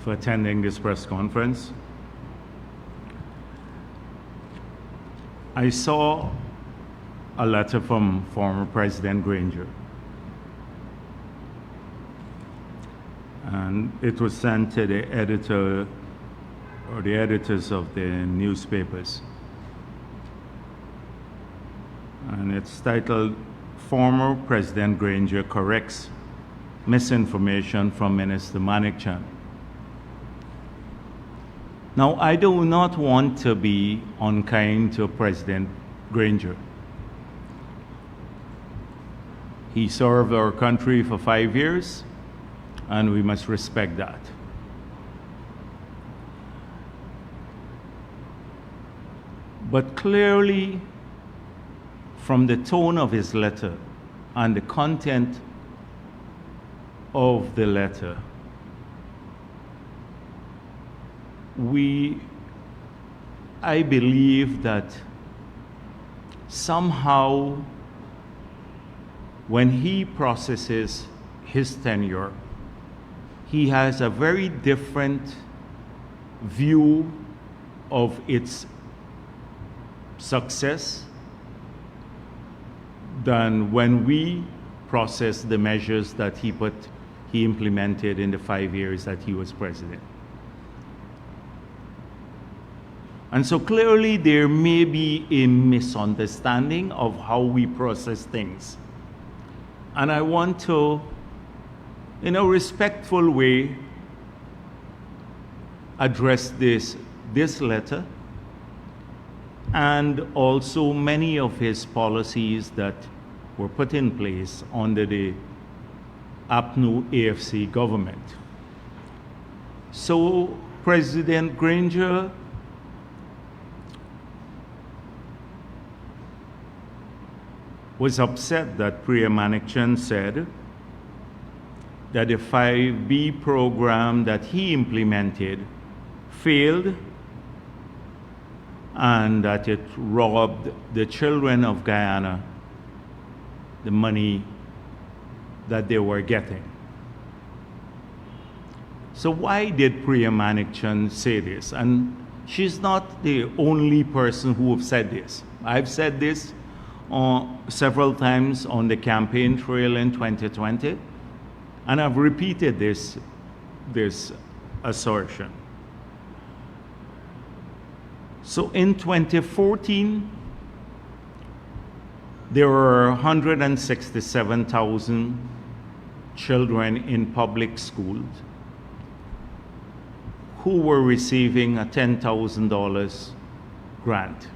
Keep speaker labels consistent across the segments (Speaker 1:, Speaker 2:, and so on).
Speaker 1: for attending this press conference. I saw a letter from former President Granger, and it was sent to the editor or the editors of the newspapers. And it's titled, "Former President Granger Corrects Misinformation from Minister Manikchand." Now, I do not want to be unkind to President Granger. He served our country for 5 years, and we must respect that. But clearly, from the tone of his letter and the content of the letter, I believe that somehow when he processes his tenure, he has a very different view of its success than when we process the measures that he implemented in the 5 years that he was president. And so clearly there may be a misunderstanding of how we process things. And I want to, in a respectful way, address this letter and also many of his policies that were put in place under the APNU AFC government. So President Granger was upset that Priya Manikchand said that the 5B program that he implemented failed and that it robbed the children of Guyana the money that they were getting. So why did Priya Manikchand say this? And she's not the only person who have said this. I've said this several times on the campaign trail in 2020, and I've repeated this assertion. So in 2014, there were 167,000 children in public schools who were receiving a $10,000 grant.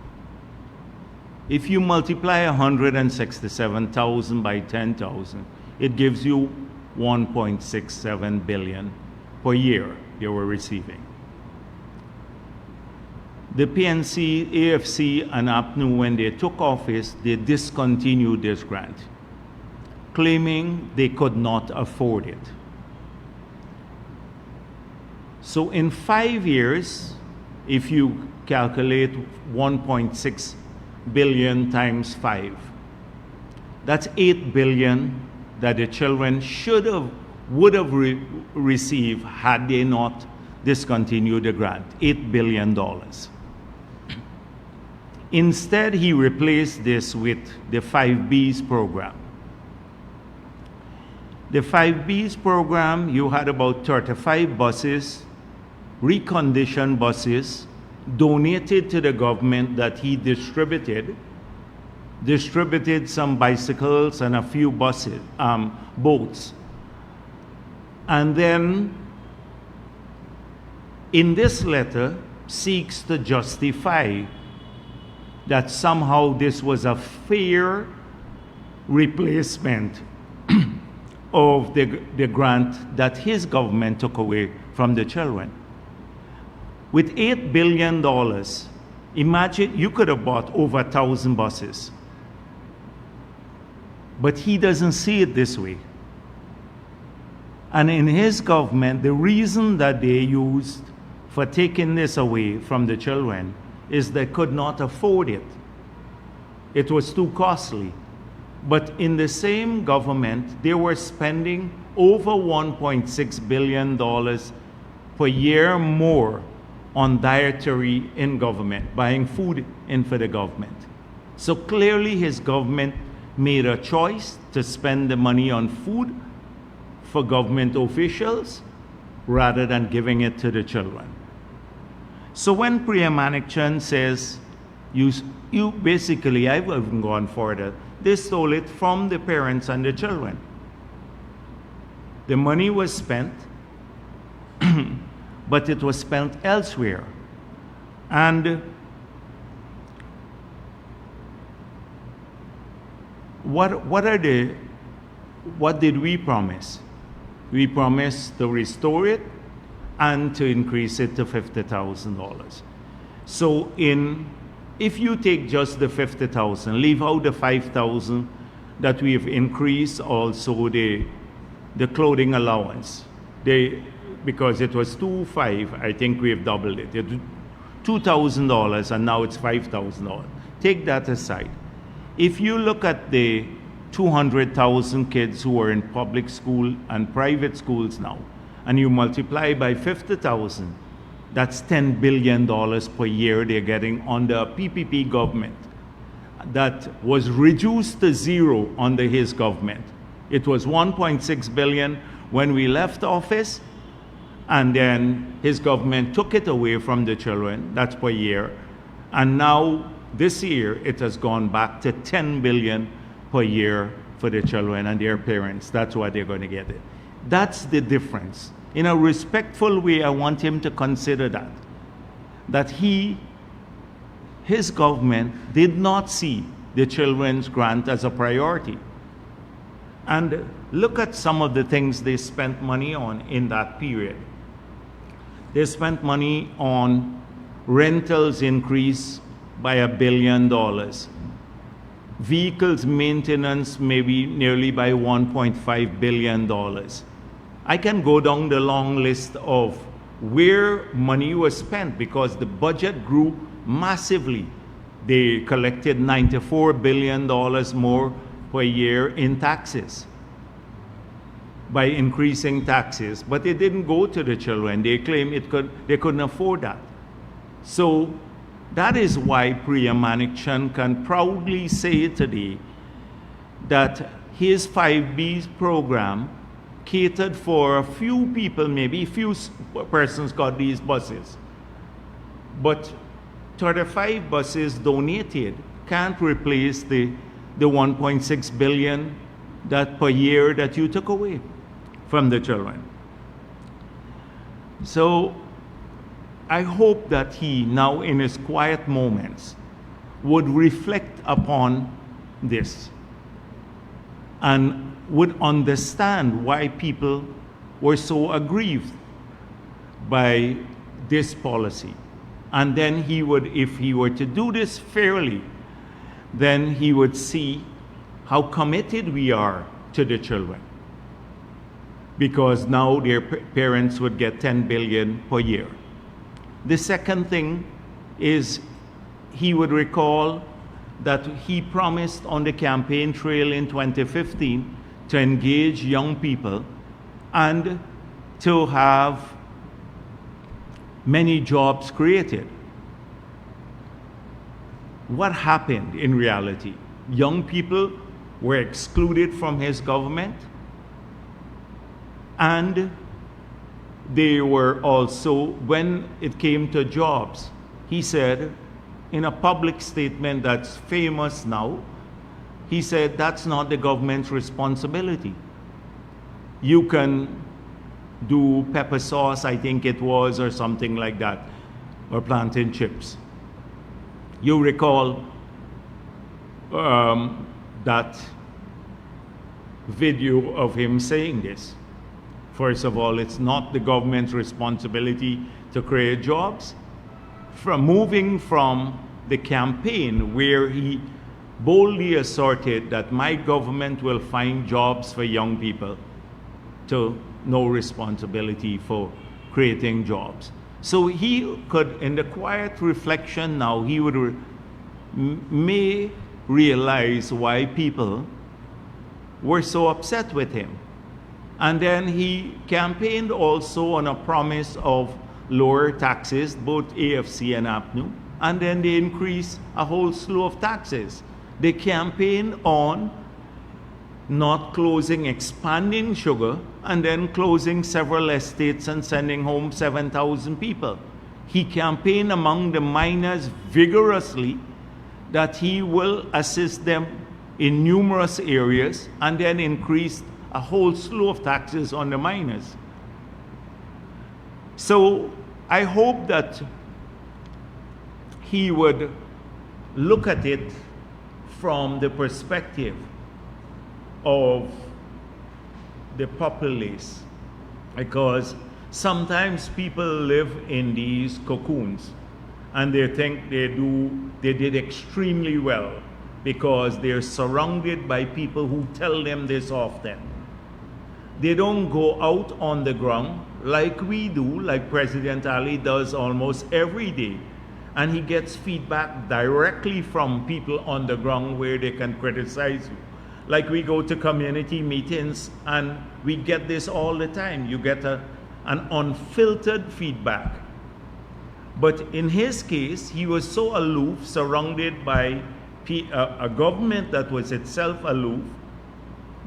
Speaker 1: If you multiply 167,000 by 10,000, it gives you 1.67 billion per year they were receiving. The PNC, AFC, and APNU, when they took office, they discontinued this grant, claiming they could not afford it. So in 5 years, if you calculate 1.6 billion times 5, that's 8 billion that the children would have received had they not discontinued the grant, $8 billion. Instead, he replaced this with the 5Bs program. The 5Bs program, you had about 35 buses, reconditioned buses, donated to the government that he distributed some bicycles and a few buses, boats. And then in this letter seeks to justify that somehow this was a fair replacement of the grant that his government took away from the children. With $8 billion, imagine you could have bought over 1,000 buses. But he doesn't see it this way. And in his government, the reason that they used for taking this away from the children is they could not afford it. It was too costly. But in the same government, they were spending over $1.6 billion per year more on dietary in government, buying food in for the government. So clearly his government made a choice to spend the money on food for government officials rather than giving it to the children. So when Priya Manikchand says, you basically, I've even gone further, they stole it from the parents and the children. The money was spent, but it was spent elsewhere. And what did we promise? We promised to restore it and to increase it to $50,000. So if you take just the 50,000, leave out the 5,000 that we've increased, also the clothing allowance, because it was $2,500, I think we've doubled it. $2,000 and now it's $5,000. Take that aside. If you look at the 200,000 kids who are in public school and private schools now, and you multiply by 50,000, that's $10 billion per year they're getting under PPP government. That was reduced to zero under his government. It was $1.6 billion when we left office, and then his government took it away from the children, that's per year. And now, this year, it has gone back to $10 billion per year for the children and their parents. That's why they're going to get it. That's the difference. In a respectful way, I want him to consider that his government did not see the children's grant as a priority. And look at some of the things they spent money on in that period. They spent money on rentals increase by $1 billion. Vehicles maintenance maybe nearly by $1.5 billion. I can go down the long list of where money was spent because the budget grew massively. They collected $94 billion more per year in taxes by increasing taxes, but it didn't go to the children. They claim they couldn't afford that. So that is why Priya Manikchand can proudly say today that his 5B's program catered for a few people, maybe few persons got these buses. But 35 buses donated can't replace the $1.6 billion that per year that you took away from the children. So I hope that he now in his quiet moments would reflect upon this and would understand why people were so aggrieved by this policy. And then he would, if he were to do this fairly, then he would see how committed we are to the children. Because now their parents would get $10 billion per year. The second thing is he would recall that he promised on the campaign trail in 2015 to engage young people and to have many jobs created. What happened in reality? Young people were excluded from his government, and they were also, when it came to jobs, he said in a public statement that's famous now, he said that's not the government's responsibility. You can do pepper sauce, I think it was, or something like that, or plantain chips. You recall that video of him saying this. First of all, it's not the government's responsibility to create jobs. Moving from the campaign where he boldly asserted that my government will find jobs for young people, to no responsibility for creating jobs. So he could, in the quiet reflection now, he would may realize why people were so upset with him. And then he campaigned also on a promise of lower taxes, both AFC and APNU, and then they increased a whole slew of taxes. They campaigned on not closing, expanding sugar, and then closing several estates and sending home 7,000 people. He campaigned among the miners vigorously that he will assist them in numerous areas, and then increased a whole slew of taxes on the miners. So I hope that he would look at it from the perspective of the populace, because sometimes people live in these cocoons and they think they did extremely well because they're surrounded by people who tell them this often. They don't go out on the ground like we do, like President Ali does almost every day. And he gets feedback directly from people on the ground where they can criticize you. Like we go to community meetings and we get this all the time. You get an unfiltered feedback. But in his case, he was so aloof, surrounded by a government that was itself aloof.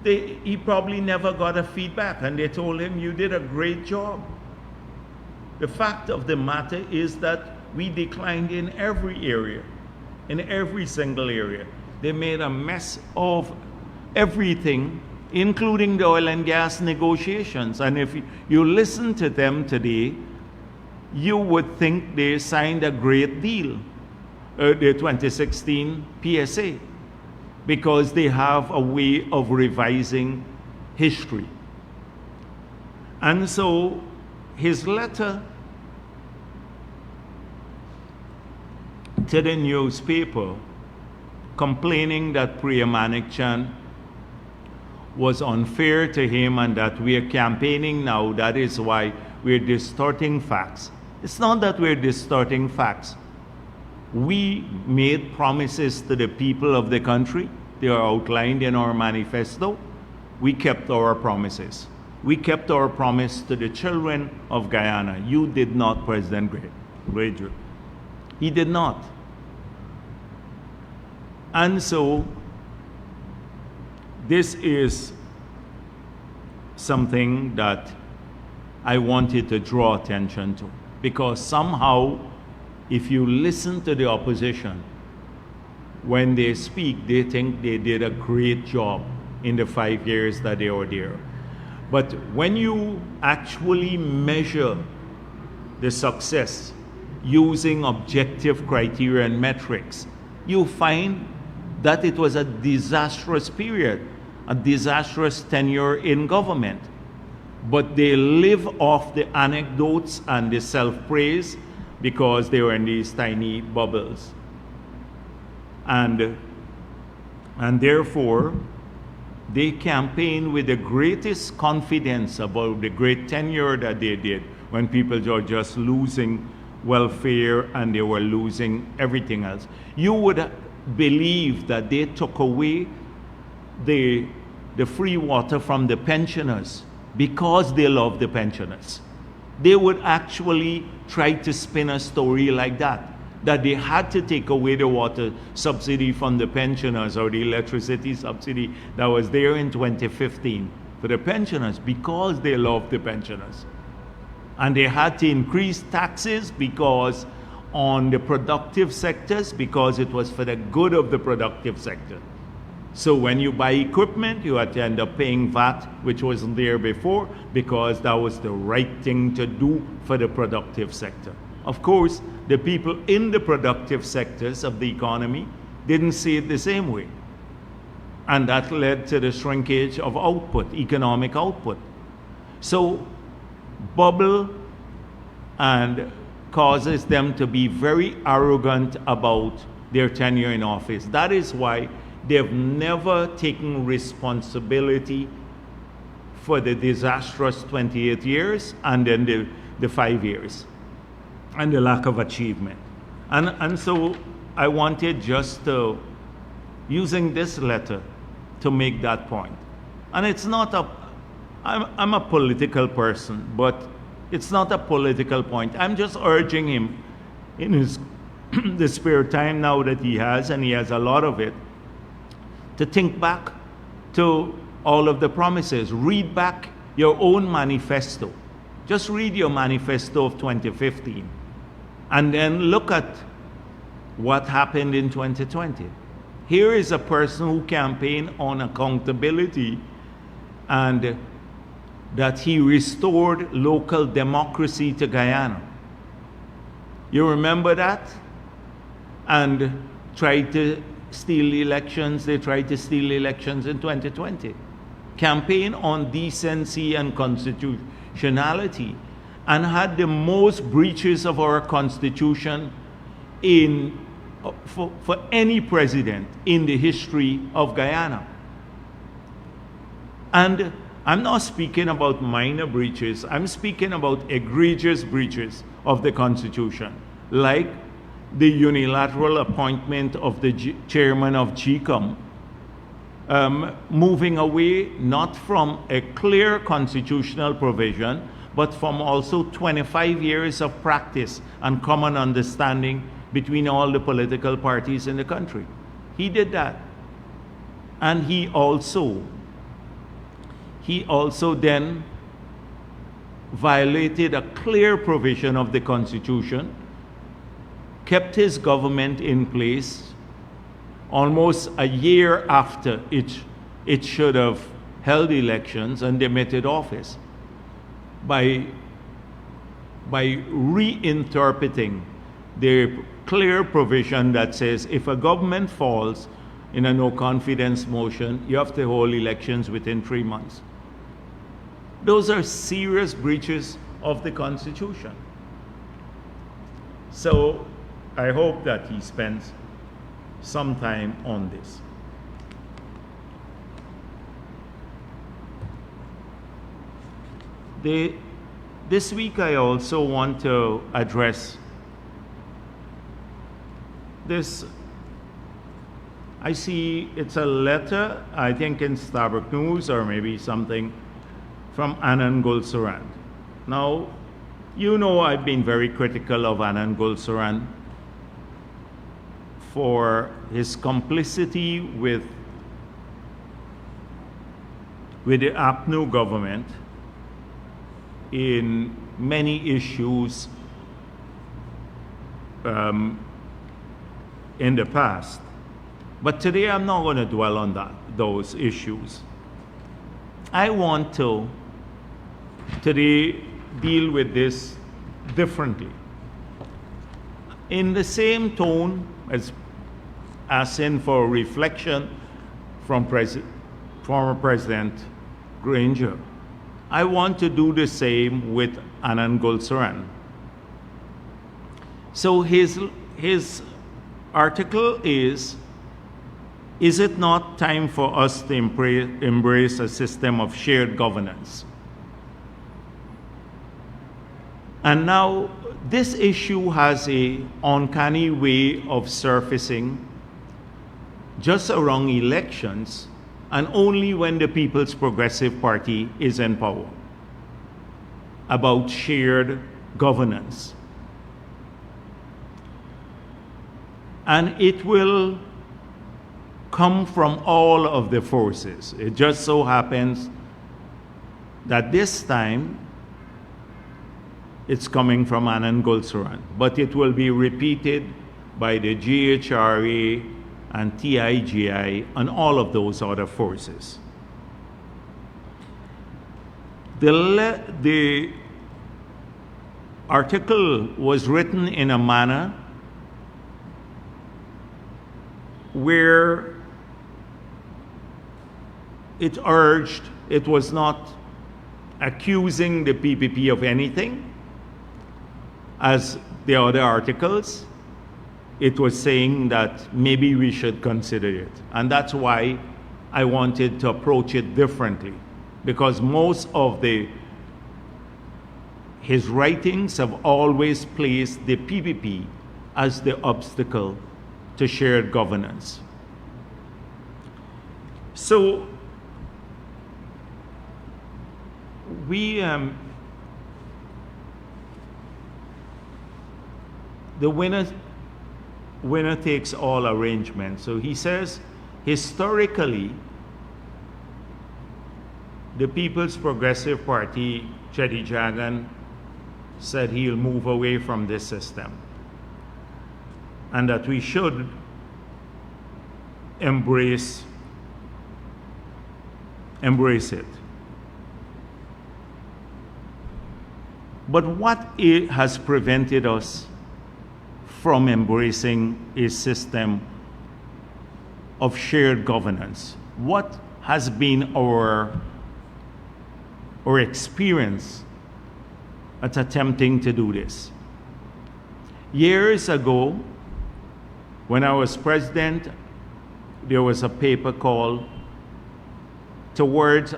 Speaker 1: He probably never got a feedback, and they told him, you did a great job. The fact of the matter is that we declined in every area, in every single area. They made a mess of everything, including the oil and gas negotiations. And if you listen to them today, you would think they signed a great deal, the 2016 PSA, because they have a way of revising history. And so his letter to the newspaper complaining that Priya Manikchand was unfair to him and that we are campaigning now, that is why we're distorting facts. It's not that we're distorting facts. We made promises to the people of the country. They are outlined in our manifesto. We kept our promises. We kept our promise to the children of Guyana. You did not, President Gray. He did not. And so this is something that I wanted to draw attention to, because somehow if you listen to the opposition, when they speak, they think they did a great job in the 5 years that they were there. But when you actually measure the success using objective criteria and metrics, you find that it was a disastrous period, a disastrous tenure in government. But they live off the anecdotes and the self-praise because they were in these tiny bubbles. And therefore, they campaigned with the greatest confidence about the great tenure that they did, when people were just losing welfare and they were losing everything else. You would believe that they took away the free water from the pensioners because they love the pensioners. They would actually try to spin a story like that they had to take away the water subsidy from the pensioners, or the electricity subsidy that was there in 2015 for the pensioners, because they love the pensioners. And they had to increase taxes because on the productive sectors, because it was for the good of the productive sector. So when you buy equipment, you had to end up paying VAT, which wasn't there before, because that was the right thing to do for the productive sector. Of course, the people in the productive sectors of the economy didn't see it the same way. And that led to the shrinkage of output, economic output. So bubble and causes them to be very arrogant about their tenure in office. That is why they've never taken responsibility for the disastrous 28 years and then the 5 years and the lack of achievement. And so I wanted just to, using this letter, to make that point. And it's not I'm a political person, but it's not a political point. I'm just urging him in his the spare time now that he has, and he has a lot of it, to think back to all of the promises. Read back your own manifesto. Just read your manifesto of 2015 and then look at what happened in 2020. Here is a person who campaigned on accountability and that he restored local democracy to Guyana. You remember that? And tried to steal elections. They tried to steal elections in 2020. Campaign on decency and constitutionality, and had the most breaches of our constitution for any president in the history of Guyana. And I'm not speaking about minor breaches. I'm speaking about egregious breaches of the Constitution, like the unilateral appointment of the chairman of GCOM, moving away not from a clear constitutional provision, but from also 25 years of practice and common understanding between all the political parties in the country. He did that. And he also then violated a clear provision of the Constitution, kept his government in place almost a year after it should have held elections and demitted office by reinterpreting the clear provision that says if a government falls in a no confidence motion, you have to hold elections within 3 months. Those are serious breaches of the Constitution. So I hope that he spends some time on this. This week I also want to address this. I see it's a letter, I think in Starbuck News or maybe something, from Anand Gulsarand. Now, you know I've been very critical of Anand Gulsarand for his complicity with the APNU government in many issues in the past. But today I'm not going to dwell on those issues. I want to today deal with this differently. In the same tone as asking for reflection from former President Granger, I want to do the same with Anand Gulsarand. So his article is it not time for us to embrace a system of shared governance? And now, this issue has an uncanny way of surfacing just around elections and only when the People's Progressive Party is in power, about shared governance. And it will come from all of the forces. It just so happens that this time it's coming from Anand Gulsarand, but it will be repeated by the GHRA and TIGI and all of those other forces. The article was written in a manner where it urged, it was not accusing the PPP of anything, as the other articles. It was saying that maybe we should consider it. And that's why I wanted to approach it differently, because most of his writings have always placed the PPP as the obstacle to shared governance. So the winner takes all arrangement. So he says, historically, the People's Progressive Party, Chetty Jagan, said he'll move away from this system and that we should embrace it. But what has prevented us from embracing a system of shared governance? What has been our experience at attempting to do this? Years ago, when I was president, there was a paper called Towards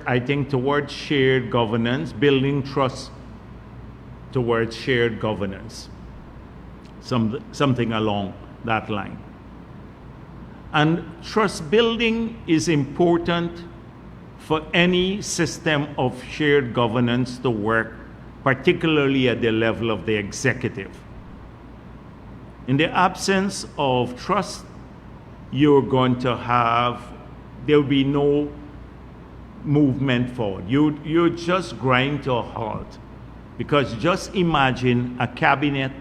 Speaker 1: Shared Governance, Building Trust Towards Shared Governance. Something along that line. And trust building is important for any system of shared governance to work, particularly at the level of the executive. In the absence of trust, there will be no movement forward. You just grind to a halt, because just imagine a cabinet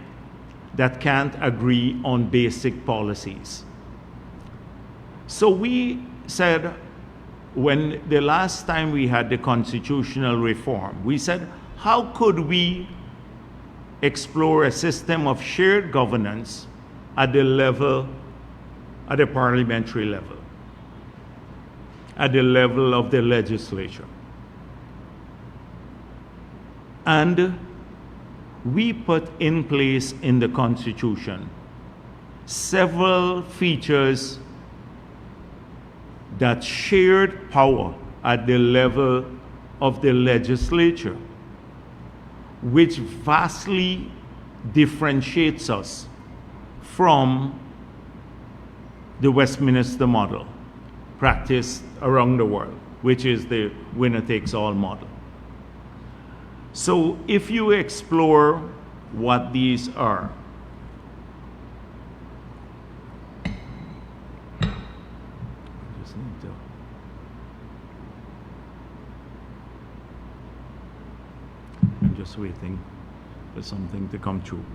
Speaker 1: that can't agree on basic policies. So we said, when the last time we had the constitutional reform, we said, how could we explore a system of shared governance at the parliamentary level, at the level of the legislature? And we put in place in the Constitution several features that shared power at the level of the legislature, which vastly differentiates us from the Westminster model practiced around the world, which is the winner-takes-all model. So if you explore what these are, I'm just waiting for something to come through.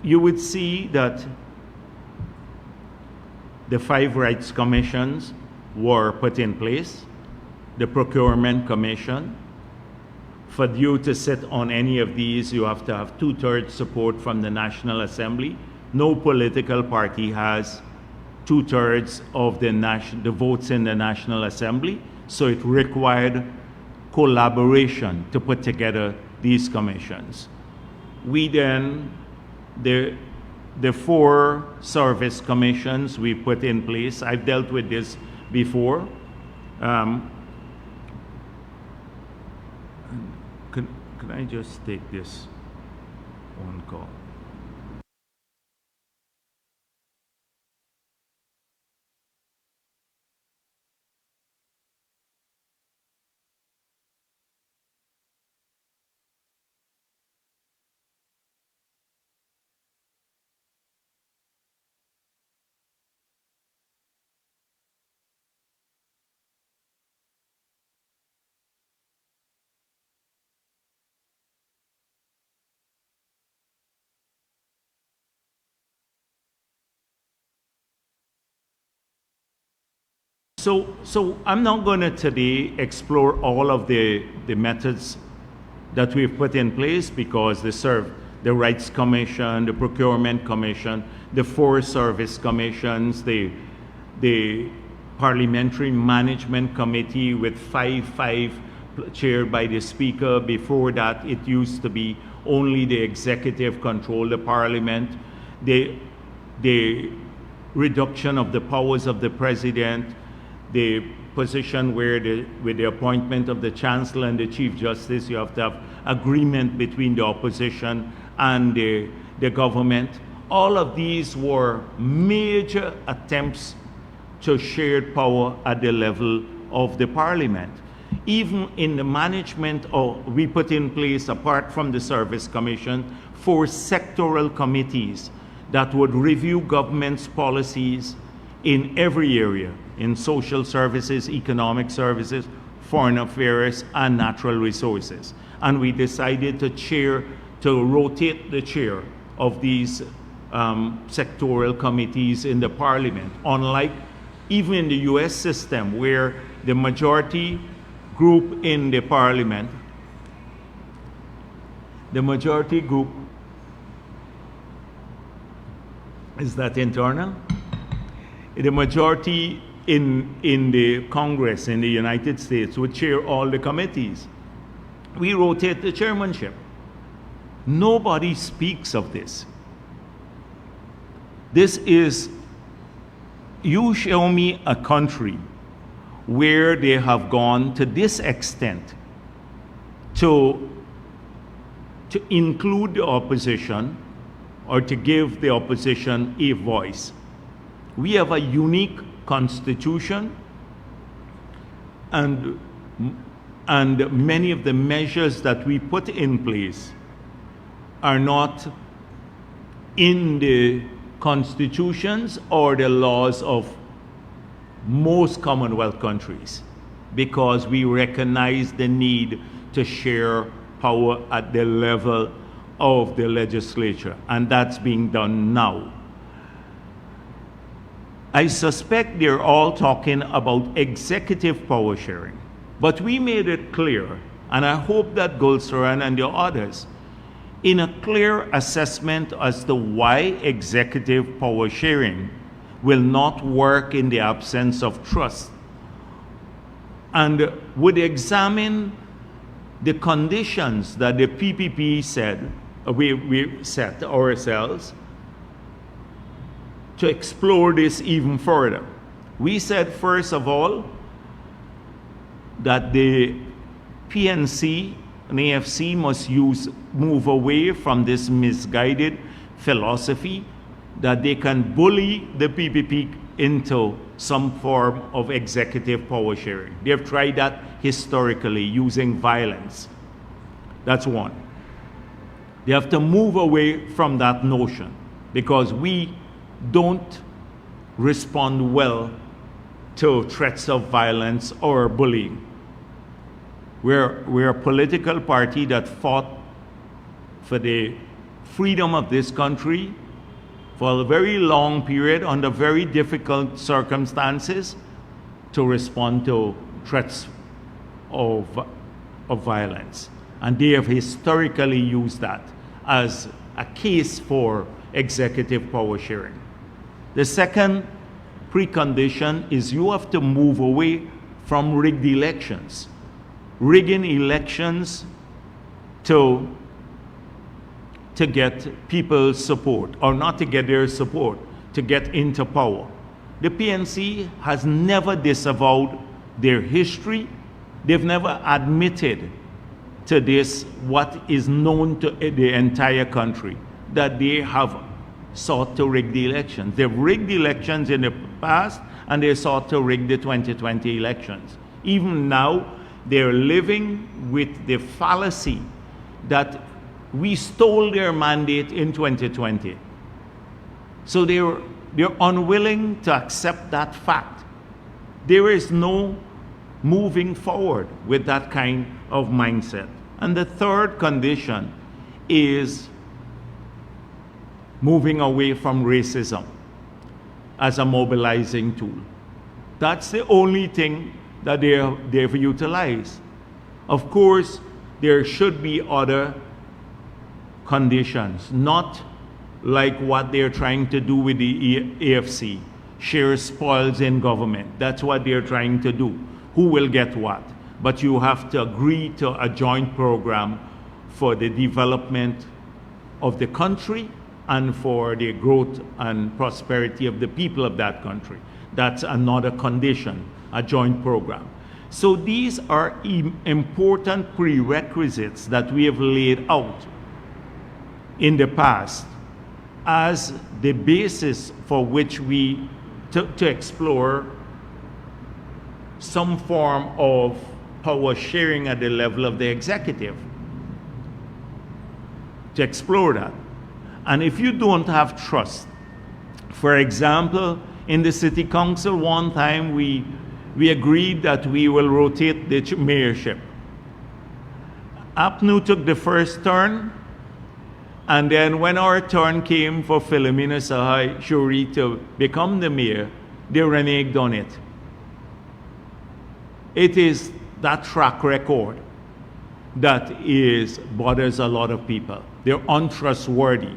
Speaker 1: You would see that the 5 rights commissions were put in place. The Procurement Commission. For you to sit on any of these, you have to have 2/3 support from the National Assembly. No political party has 2/3 of the votes in the National Assembly, so it required collaboration to put together these commissions. We then, the 4 service commissions we put in place. I've dealt with this before. Can I just take this one call? So I'm not going to today explore all of the methods that we've put in place, because they serve the Rights Commission, the Procurement Commission, the 4 service commissions, the Parliamentary Management Committee with 5 chaired by the Speaker. Before that, it used to be only the executive control the Parliament. The reduction of the powers of the President, the position where with the appointment of the Chancellor and the Chief Justice, you have to have agreement between the opposition and the government. All of these were major attempts to shared power at the level of the Parliament. Even in the management, we put in place, apart from the Service Commission, 4 sectoral committees that would review government's policies in every area, in social services, economic services, foreign affairs, and natural resources. And we decided to rotate the chair of these sectoral committees in the parliament, unlike even in the US system, where the majority group in the parliament, the majority group, is that internal? The majority in the Congress in the United States would chair all the committees. We rotate the chairmanship. Nobody speaks of this. This is, you show me a country where they have gone to this extent to include the opposition or to give the opposition a voice. We have a unique constitution, and many of the measures that we put in place are not in the constitutions or the laws of most Commonwealth countries, because we recognize the need to share power at the level of the legislature, and that's being done now. I suspect they're all talking about executive power sharing, but we made it clear, and I hope that Gulsaran and the others, in a clear assessment as to why executive power sharing will not work in the absence of trust, and would examine the conditions that the PPP said we set ourselves to explore this even further. We said, first of all, that the PNC and AFC must move away from this misguided philosophy that they can bully the PPP into some form of executive power sharing. They have tried that historically using violence. That's one. They have to move away from that notion, because we don't respond well to threats of violence or bullying. We're a political party that fought for the freedom of this country for a very long period under very difficult circumstances to respond to threats of violence. And they have historically used that as a case for executive power sharing. The second precondition is you have to move away from rigged elections. Rigging elections to get people's support, or not to get their support, to get into power. The PNC has never disavowed their history. They've never admitted to this, what is known to the entire country, that they have sought to rig the elections. They've rigged the elections in the past, and they sought to rig the 2020 elections. Even now, they're living with the fallacy that we stole their mandate in 2020. So they're unwilling to accept that fact. There is no moving forward with that kind of mindset. And the third condition is moving away from racism as a mobilizing tool. That's the only thing that they've utilized. Of course, there should be other conditions, not like what they're trying to do with the AFC, share spoils in government. That's what they're trying to do. Who will get what? But you have to agree to a joint program for the development of the country and for the growth and prosperity of the people of that country. That's another condition, a joint program. So these are important prerequisites that we have laid out in the past as the basis for which we to explore some form of power sharing at the level of the executive, to explore that. And if you don't have trust, for example, in the city council one time we agreed that we will rotate the mayorship. APNU took the first turn, and then when our turn came for Philomena Sahai Shuri to become the mayor, they reneged on it. It is that track record that bothers a lot of people. They're untrustworthy.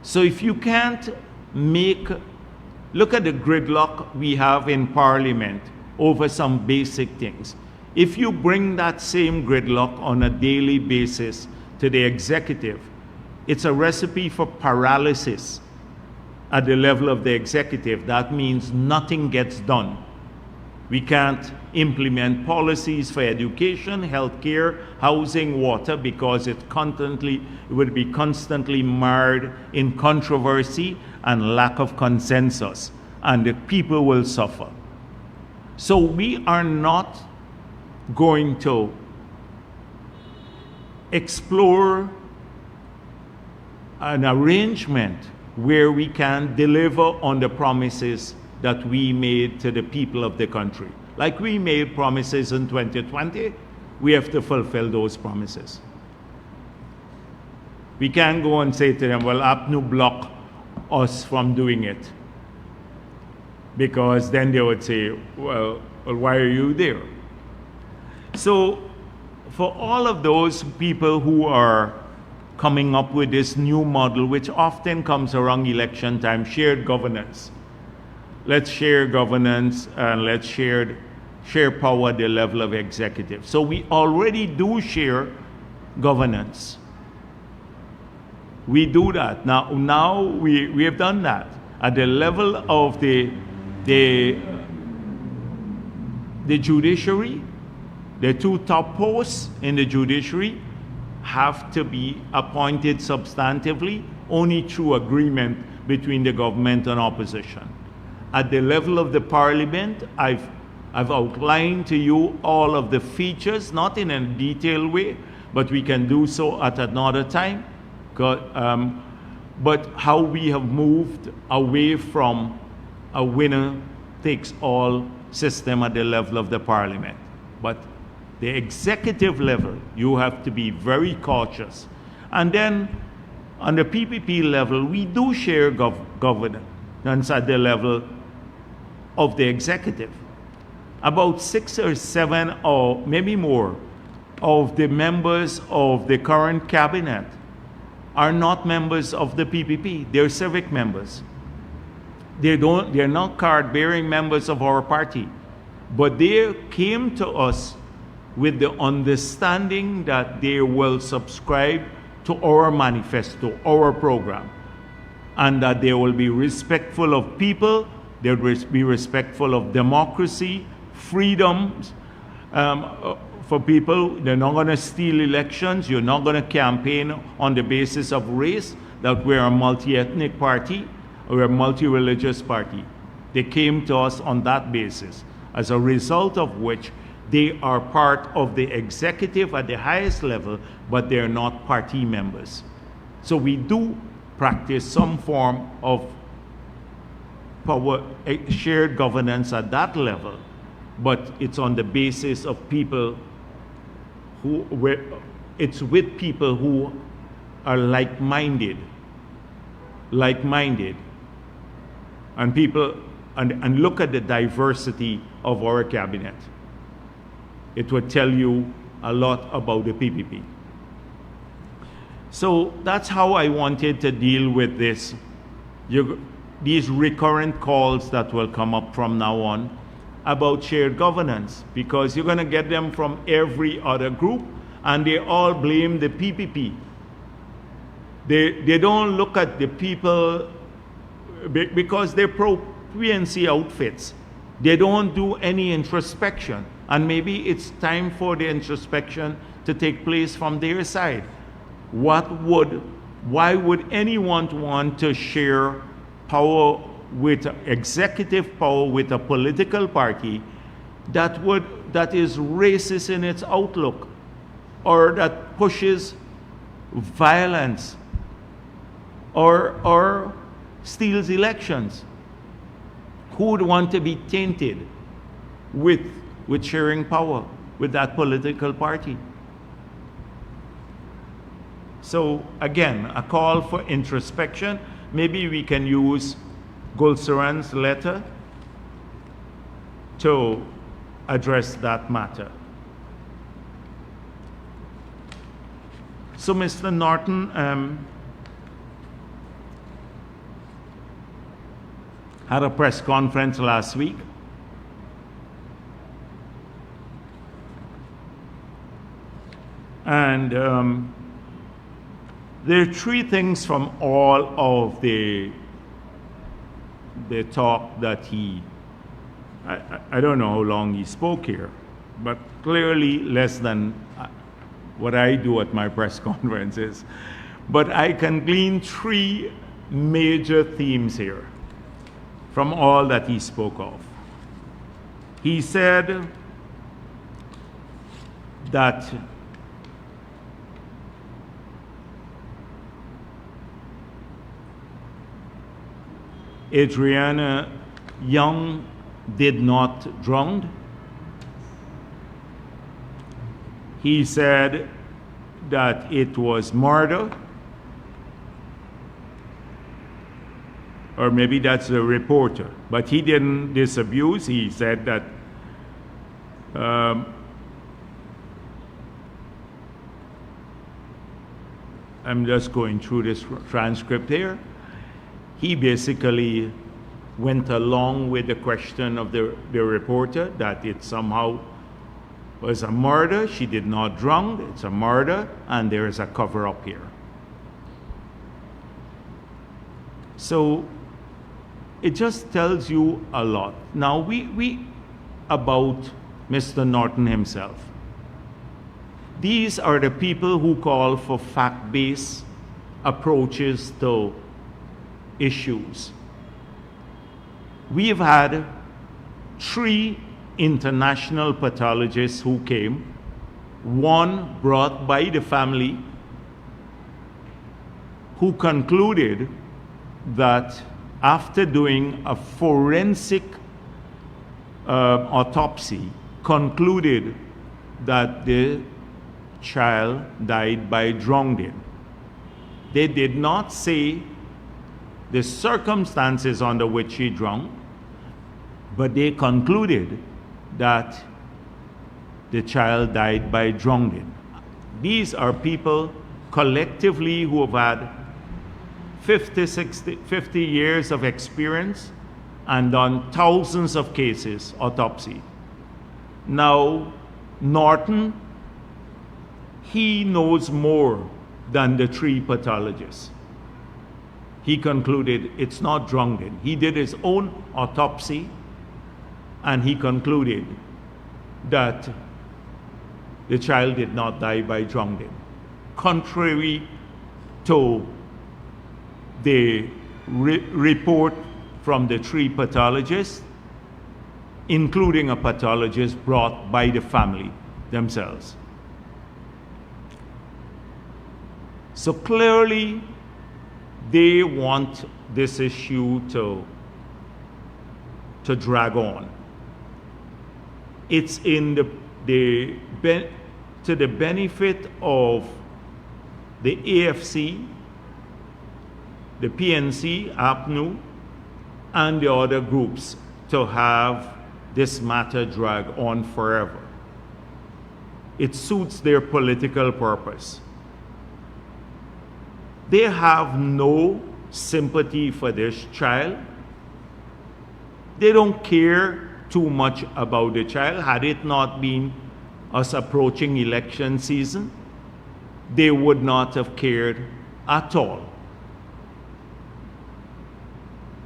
Speaker 1: So if you can't look at the gridlock we have in Parliament over some basic things. If you bring that same gridlock on a daily basis to the executive, it's a recipe for paralysis at the level of the executive. That means nothing gets done. We can't implement policies for education, healthcare, housing, water, because it would be constantly marred in controversy and lack of consensus, and the people will suffer. So we are not going to explore an arrangement where we can deliver on the promises that we made to the people of the country. Like we made promises in 2020, we have to fulfill those promises. We can't go and say to them, well, APNU block us from doing it. Because then they would say, well, why are you there? So for all of those people who are coming up with this new model, which often comes around election time, shared governance. Let's share governance and let's share power at the level of executive. So we already do share governance. We do that. Now we have done that. At the level of the judiciary, the two top posts in the judiciary have to be appointed substantively only through agreement between the government and opposition. At the level of the parliament, I've outlined to you all of the features, not in a detailed way, but we can do so at another time. But how we have moved away from a winner-takes-all system at the level of the parliament. But the executive level, you have to be very cautious. And then on the PPP level, we do share governance at the level of the executive. About 6 or 7 or maybe more of the members of the current cabinet are not members of the PPP. They're civic members. They're not card-bearing members of our party. But they came to us with the understanding that they will subscribe to our manifesto, our program, and that they will be respectful of people, they will be respectful of democracy, freedoms for people. They're not going to steal elections. You're not going to campaign on the basis of race, that we're a multi-ethnic party or a multi-religious party. They came to us on that basis, as a result of which they are part of the executive at the highest level, but they're not party members. So we do practice some form of power, shared governance at that level, but it's on the basis of people it's with people who are like-minded, and people, and look at the diversity of our cabinet. It would tell you a lot about the PPP. So that's how I wanted to deal with this. These recurrent calls that will come up from now on about shared governance, because you're going to get them from every other group, and they all blame the PPP. They don't look at the people, because they're pro-PNC outfits. They don't do any introspection. And maybe it's time for the introspection to take place from their side. Why would anyone want to share power with executive power with a political party that is racist in its outlook, or that pushes violence, or steals elections? Who would want to be tainted with sharing power with that political party? So again, a call for introspection. Maybe we can use Gulsaran's letter to address that matter. So Mr. Norton had a press conference last week. And there are three things from all of the talk that I don't know how long he spoke here, but clearly less than what I do at my press conferences. But I can glean three major themes here from all that he spoke of. He said that Adriana Young did not drown. He said that it was murder, or maybe that's the reporter, but he didn't disabuse. He said that I'm just going through this transcript here. He basically went along with the question of the reporter that it somehow was a murder. She did not drown. It's a murder, and there is a cover-up here. So it just tells you a lot. Now, we about Mr. Norton himself. These are the people who call for fact-based approaches to issues. We have had 3 international pathologists who came, one brought by the family, who concluded that after doing a forensic autopsy, concluded that the child died by drowning. They did not say the circumstances under which he drowned, but they concluded that the child died by drowning. These are people collectively who have had 50 years of experience and done thousands of cases, autopsy. Now, Norton, he knows more than the 3 pathologists. He concluded it's not drowning. He did his own autopsy, and he concluded that the child did not die by drowning, contrary to the report from the 3 pathologists, including a pathologist brought by the family themselves. So clearly, they want this issue to drag on. It's in to the benefit of the AFC, the PNC, APNU, and the other groups to have this matter drag on forever. It suits their political purpose. They have no sympathy for this child. They don't care too much about the child. Had it not been us approaching election season, they would not have cared at all.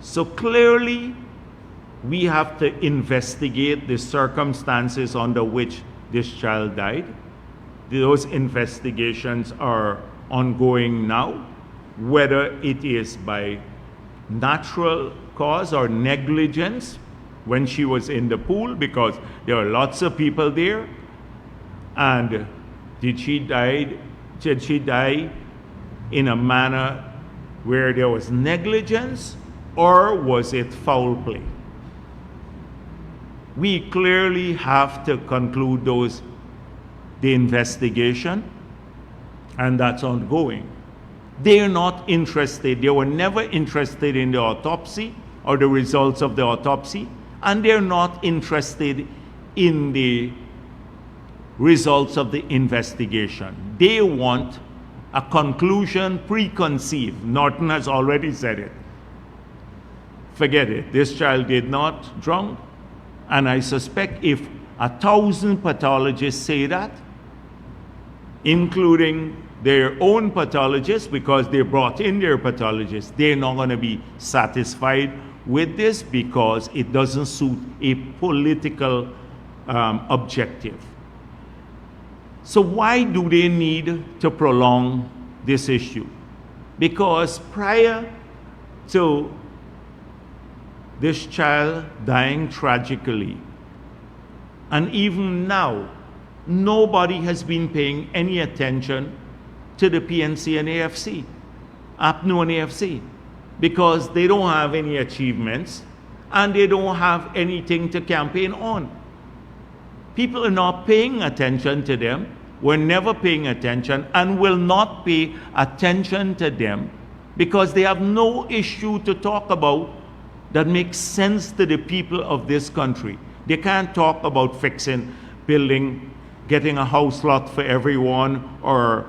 Speaker 1: So clearly, we have to investigate the circumstances under which this child died. Those investigations are ongoing now, whether it is by natural cause or negligence. when she was in the pool, because there were lots of people there. And did she die in a manner where there was negligence, or was it foul play? We clearly have to conclude the investigation, and that's ongoing. They are not interested, they were never interested in the autopsy or the results of the autopsy, and they're not interested in the results of the investigation. They want a conclusion preconceived. Norton has already said it. Forget it. This child did not drown. And I suspect if 1,000 pathologists say that, including their own pathologists, because they brought in their pathologists, they're not going to be satisfied with this because it doesn't suit a political objective. So why do they need to prolong this issue? Because prior to this child dying tragically, and even now, nobody has been paying any attention to the PNC and AFC, APNU and AFC, because they don't have any achievements and they don't have anything to campaign on. People are not paying attention to them, were never paying attention, and will not pay attention to them because they have no issue to talk about that makes sense to the people of this country. They can't talk about fixing, building, getting a house lot for everyone, or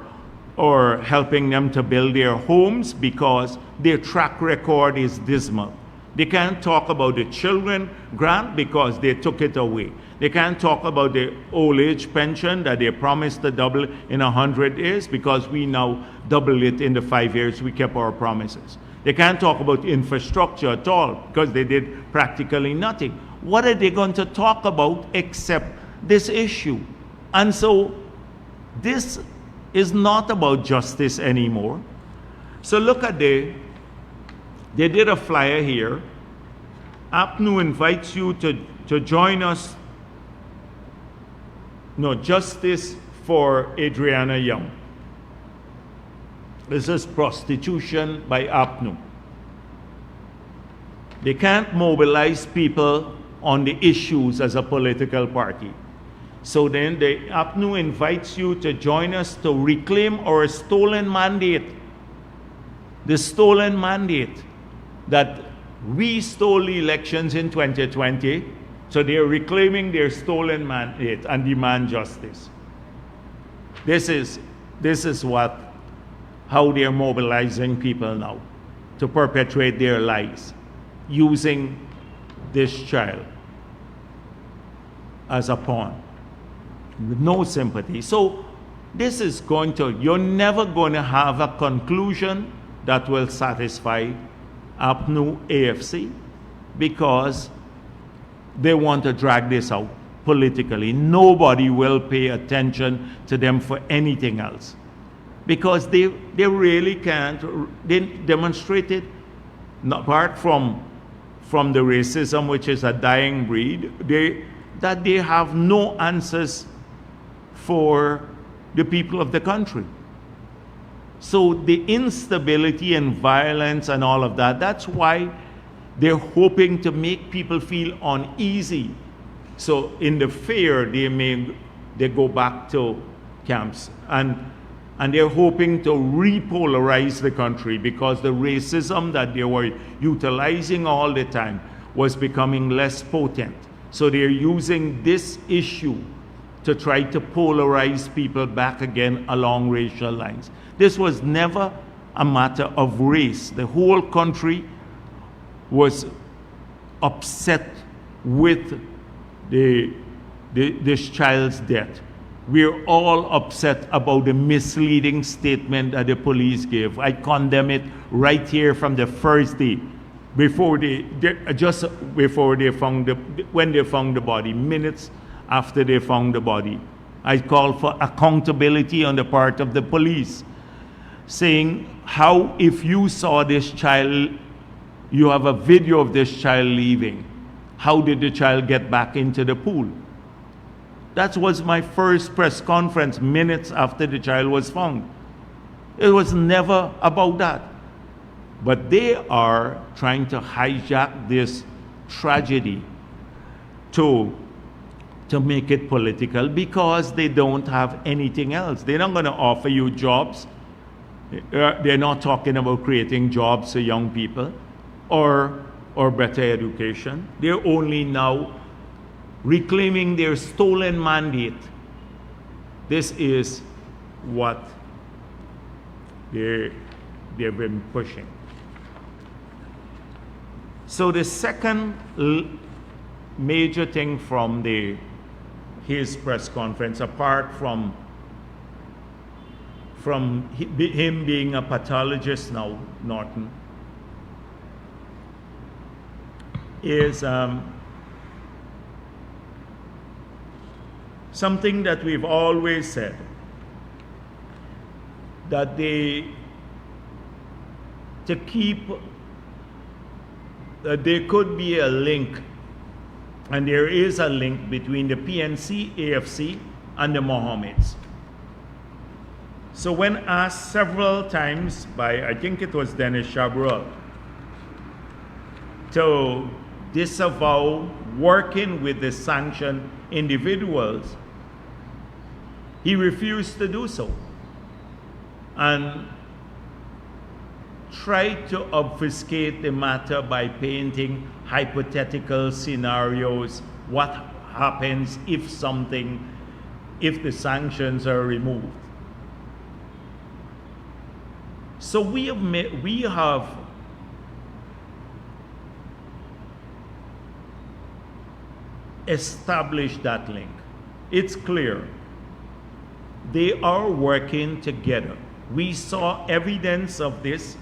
Speaker 1: helping them to build their homes because their track record is dismal. They can't talk about the children grant because they took it away. They can't talk about the old age pension that they promised to double in 100 years because we now double it in the 5 years we kept our promises. They can't talk about infrastructure at all because they did practically nothing. What are they going to talk about except this issue? And so this is not about justice anymore. So look at they did a flyer here. APNU invites you to join us. No, justice for Adriana Young. This is prostitution by APNU. They can't mobilize people on the issues as a political party. So then the APNU invites you to join us to reclaim our stolen mandate. The stolen mandate that we stole the elections in 2020, so they're reclaiming their stolen mandate and demand justice. This is how they're mobilizing people now to perpetrate their lies, using this child as a pawn with no sympathy. So this is you're never going to have a conclusion that will satisfy APNU AFC because they want to drag this out politically. Nobody will pay attention to them for anything else because they really can't. They demonstrated, apart from the racism, which is a dying breed, that they have no answers for the people of the country. So the instability and violence and all of that, that's why they're hoping to make people feel uneasy. So in the fear, they go back to camps. And they're hoping to repolarize the country because the racism that they were utilizing all the time was becoming less potent. So they're using this issue to try to polarize people back again along racial lines. This was never a matter of race. The whole country was upset with this child's death. We're all upset about the misleading statement that the police gave. I condemn it right here from the first day, when they found the body, minutes after they found the body. I call for accountability on the part of the police, saying how if you saw this child, you have a video of this child leaving, how did the child get back into the pool? That was my first press conference minutes after the child was found. It was never about that. But they are trying to hijack this tragedy to make it political because they don't have anything else. They're not going to offer you jobs. They're not talking about creating jobs for young people or better education. They're only now reclaiming their stolen mandate. This is what they've been pushing. So the second major thing from his press conference, apart from him being a pathologist now, Norton, is something that we've always said, that there could be a link, and there is a link between the PNC, AFC, and the Mohammeds. So when asked several times by, I think it was Dennis Chabrol, to disavow working with the sanctioned individuals, he refused to do so and tried to obfuscate the matter by painting hypothetical scenarios. What happens if the sanctions are removed? So we have established that link. It's clear. They are working together. We saw evidence of this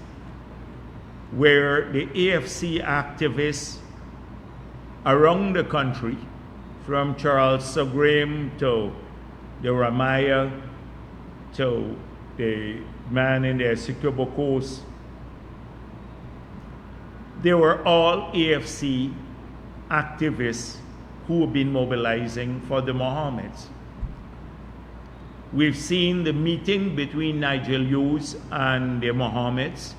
Speaker 1: where the AFC activists around the country, from Charles Sugrim to the Ramaya to the man in the Essequibo Coast, they were all AFC activists who have been mobilizing for the Mohammeds. We've seen the meeting between Nigel Hughes and the Mohammeds.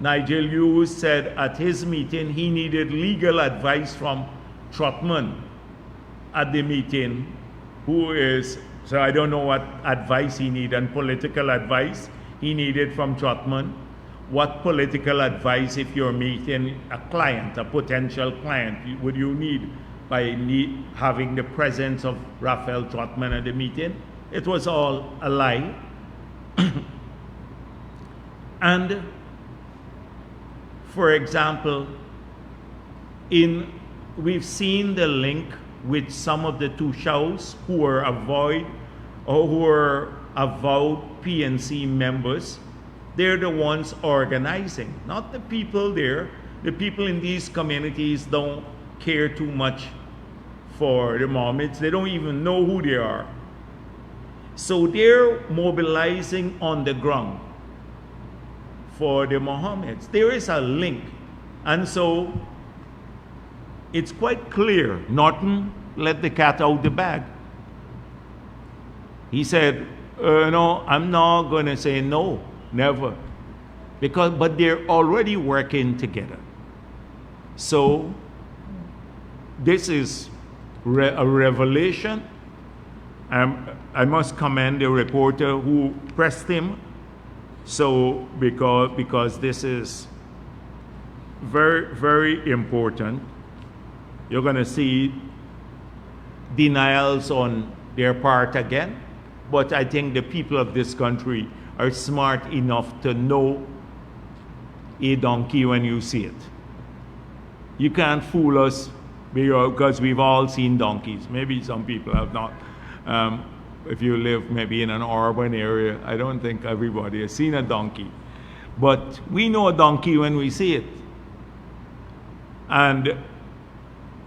Speaker 1: Nigel Hughes said at his meeting he needed legal advice from Trotman at the meeting, so I don't know what advice he needed, and political advice he needed from Trotman. What political advice, if you're meeting a client, a potential client, would you need by having the presence of Raphael Trotman at the meeting? It was all a lie. And for example, we've seen the link with some of the Tushaus who are avowed PNC members. They're the ones organizing, not the people there. The people in these communities don't care too much for the Mohammeds. They don't even know who they are. So they're mobilizing on the ground for the Mohammeds. There is a link. And so it's quite clear. Norton let the cat out the bag. He said, no, I'm not going to say no, never. But they're already working together. So this is a revelation. I must commend the reporter who pressed him. So because this is very, very important. You're going to see denials on their part again. But I think the people of this country are smart enough to know a donkey when you see it. You can't fool us because we've all seen donkeys. Maybe some people have not. If you live maybe in an urban area, I don't think everybody has seen a donkey. But we know a donkey when we see it. And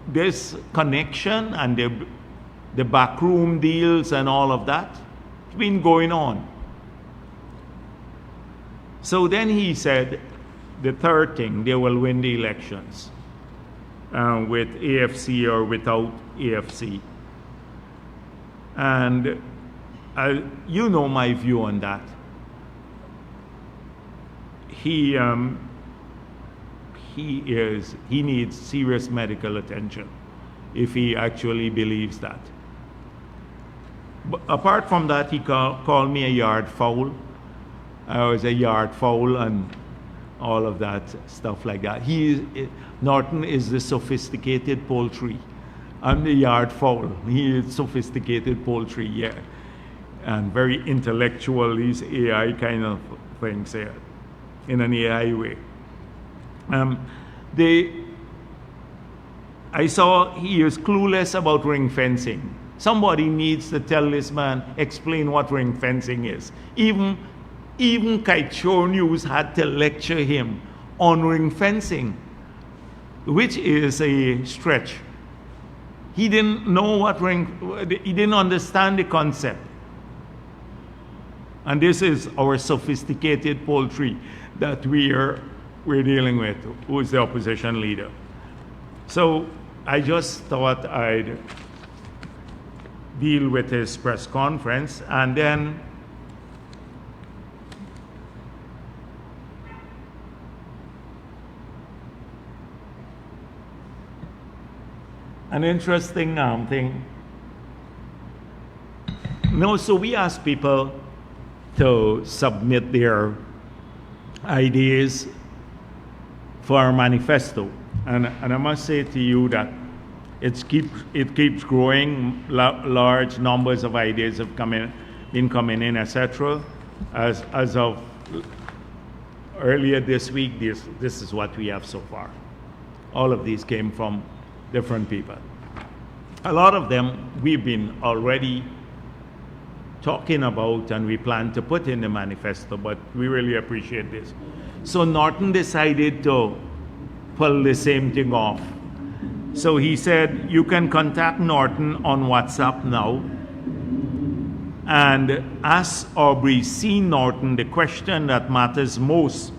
Speaker 1: this connection and the backroom deals and all of that, it's been going on. So then he said, the third thing, they will win the elections. with AFC or without AFC. And you know my view on that. He needs serious medical attention if he actually believes that. But apart from that, he called me a yard fowl. I was a yard fowl and all of that stuff like that. Norton is the sophisticated poultry. I'm the yard fowl. He is sophisticated poultry, yeah. And very intellectual, these AI kind of things here, in an AI way. I saw he is clueless about ring fencing. Somebody needs to tell this man, explain what ring fencing is. Even Kite Show News had to lecture him on ring fencing, which is a stretch. He didn't know he didn't understand the concept. And this is our sophisticated poultry that we're dealing with, who is the opposition leader. So I just thought I'd deal with his press conference, and then an interesting thing. No, so we asked people to submit their ideas for our manifesto. And I must say to you that it keeps growing. Large numbers of ideas have been coming in, etc. As of earlier this week, this is what we have so far. All of these came from different people. A lot of them we've been already talking about and we plan to put in the manifesto, but we really appreciate this. So Norton decided to pull the same thing off. So he said, you can contact Norton on WhatsApp now and ask Aubrey C. Norton the question that matters most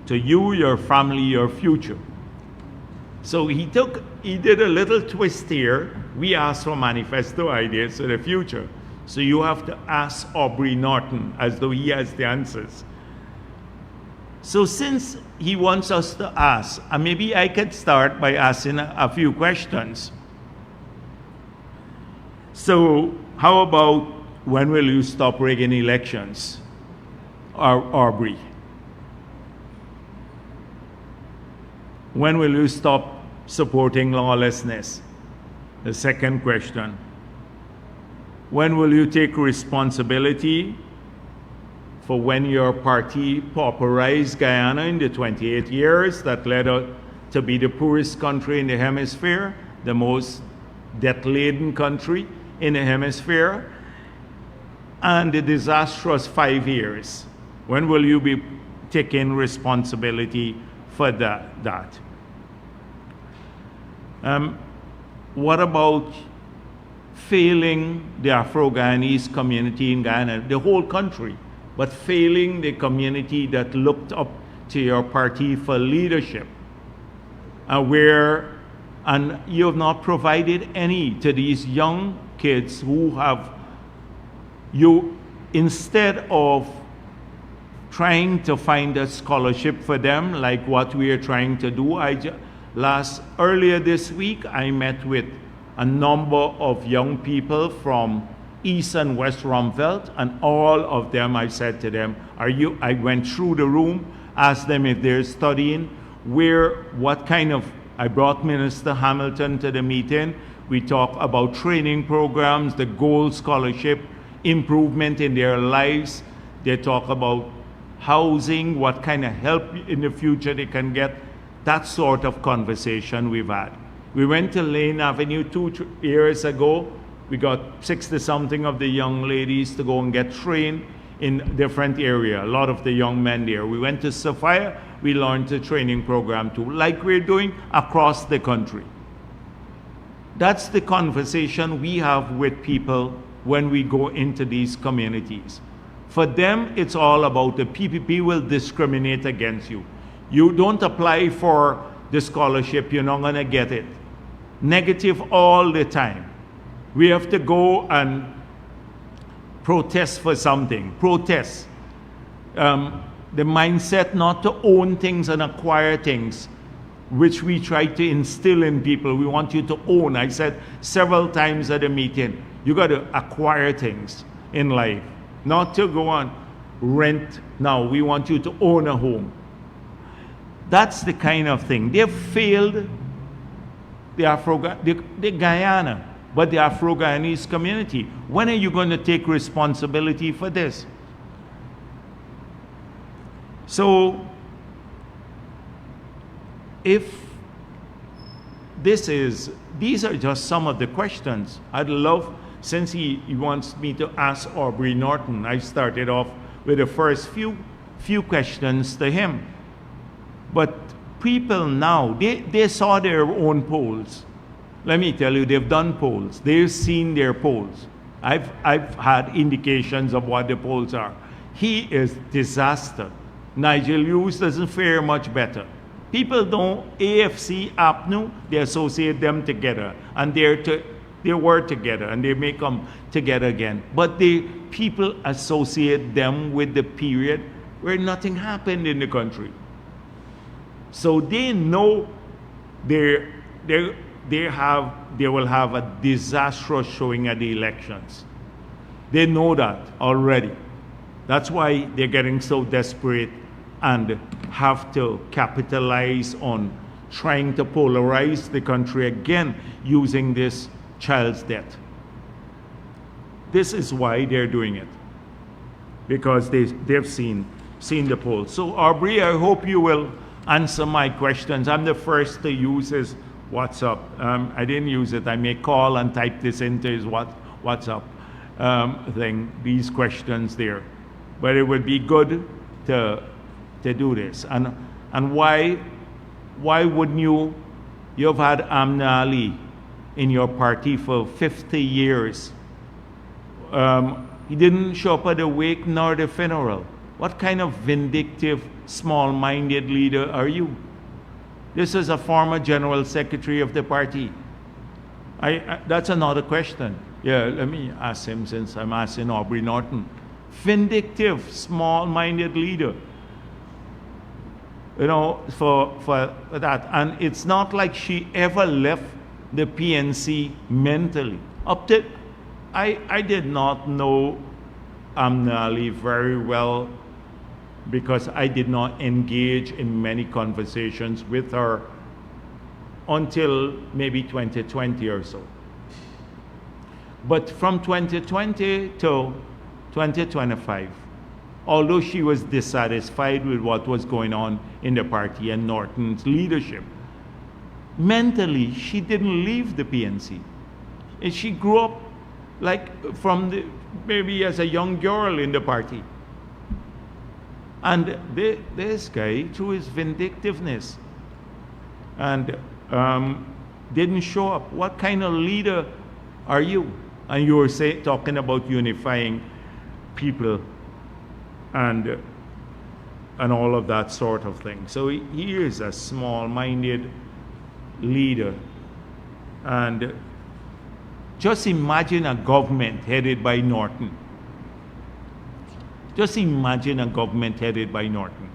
Speaker 1: to you, your family, your future. So he did a little twist here. We asked for manifesto ideas for the future. So you have to ask Aubrey Norton as though he has the answers. So since he wants us to ask, maybe I could start by asking a few questions. So how about, when will you stop rigging elections, Aubrey? When will you stop supporting lawlessness? The second question. When will you take responsibility for when your party pauperized Guyana in the 28 years that led us to be the poorest country in the hemisphere, the most debt-laden country in the hemisphere, and the disastrous 5 years? When will you be taking responsibility for that? What about failing the Afro-Guyanese community in Guyana, the whole country, but failing the community that looked up to your party for leadership, and you have not provided any to these young kids who have, instead of trying to find a scholarship for them, like what we are trying to do. Earlier this week, I met with a number of young people from East and West Rumveld, and all of them, I said to them, I went through the room, asked them if they're studying, I brought Minister Hamilton to the meeting. We talked about training programs, the gold scholarship, improvement in their lives. They talk about housing, what kind of help in the future they can get. That sort of conversation we've had. We went to Lane Avenue 2 years ago. We got 60-something of the young ladies to go and get trained in different area, a lot of the young men there. We went to Sophia, we launched a training program too, like we're doing across the country. That's the conversation we have with people when we go into these communities. For them, it's all about the PPP will discriminate against you. You don't apply for the scholarship, you're not going to get it. Negative all the time. We have to go and protest for something. Protest. The mindset not to own things and acquire things, which we try to instill in people. We want you to own. I said several times at a meeting, you got to acquire things in life, not to go on rent. Now, we want you to own a home. That's the kind of thing. They've failed the Guyana, but the Afro-Guyanese community. When are you going to take responsibility for this? So, if these are just some of the questions. I'd love, since he wants me to ask Aubrey Norton, I started off with the first few questions to him. But people now, they saw their own polls. Let me tell you, they've done polls. They've seen their polls. I've had indications of what the polls are. He is disaster. Nigel Hughes doesn't fare much better. People don't, AFC, APNU, they associate them together. And they were together and they may come together again. But people associate them with the period where nothing happened in the country. So they know they will have a disastrous showing at the elections. They know that already. That's why they're getting so desperate and have to capitalize on trying to polarize the country again using this child's death. This is why they're doing it, because they've seen the polls. So Aubrey, I hope you will answer my questions. I'm the first to use his WhatsApp. I didn't use it. I may call and type this into his WhatsApp thing, these questions there. But it would be good to do this. And why wouldn't you've had Amna Ali in your party for 50 years. He didn't show up at the wake nor the funeral. What kind of vindictive, small-minded leader are you? This is a former general secretary of the party. That's another question. Yeah, let me ask him since I'm asking Aubrey Norton. Vindictive, small-minded leader. You know, for that. And it's not like she ever left the PNC mentally. I did not know Amna Ali very well because I did not engage in many conversations with her until maybe 2020 or so. But from 2020 to 2025, although she was dissatisfied with what was going on in the party and Norton's leadership, mentally she didn't leave the PNC. And she grew up like maybe as a young girl in the party. And this guy, through his vindictiveness, and didn't show up. What kind of leader are you? And you were talking about unifying people and all of that sort of thing. So he is a small-minded leader. And just imagine a government headed by Norton. Just imagine a government headed by Norton.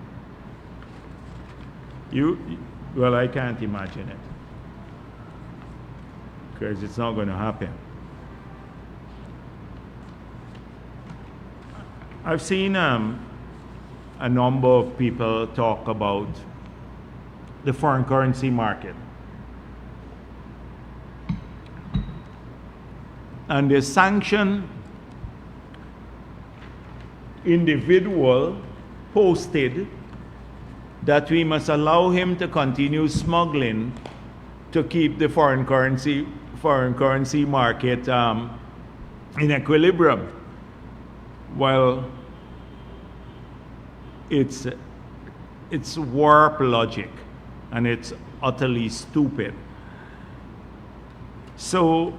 Speaker 1: Well, I can't imagine it, because it's not going to happen. I've seen a number of people talk about the foreign currency market. And the sanctioned individual posted that we must allow him to continue smuggling to keep the foreign currency market in equilibrium. Well, it's warped logic, and it's utterly stupid. So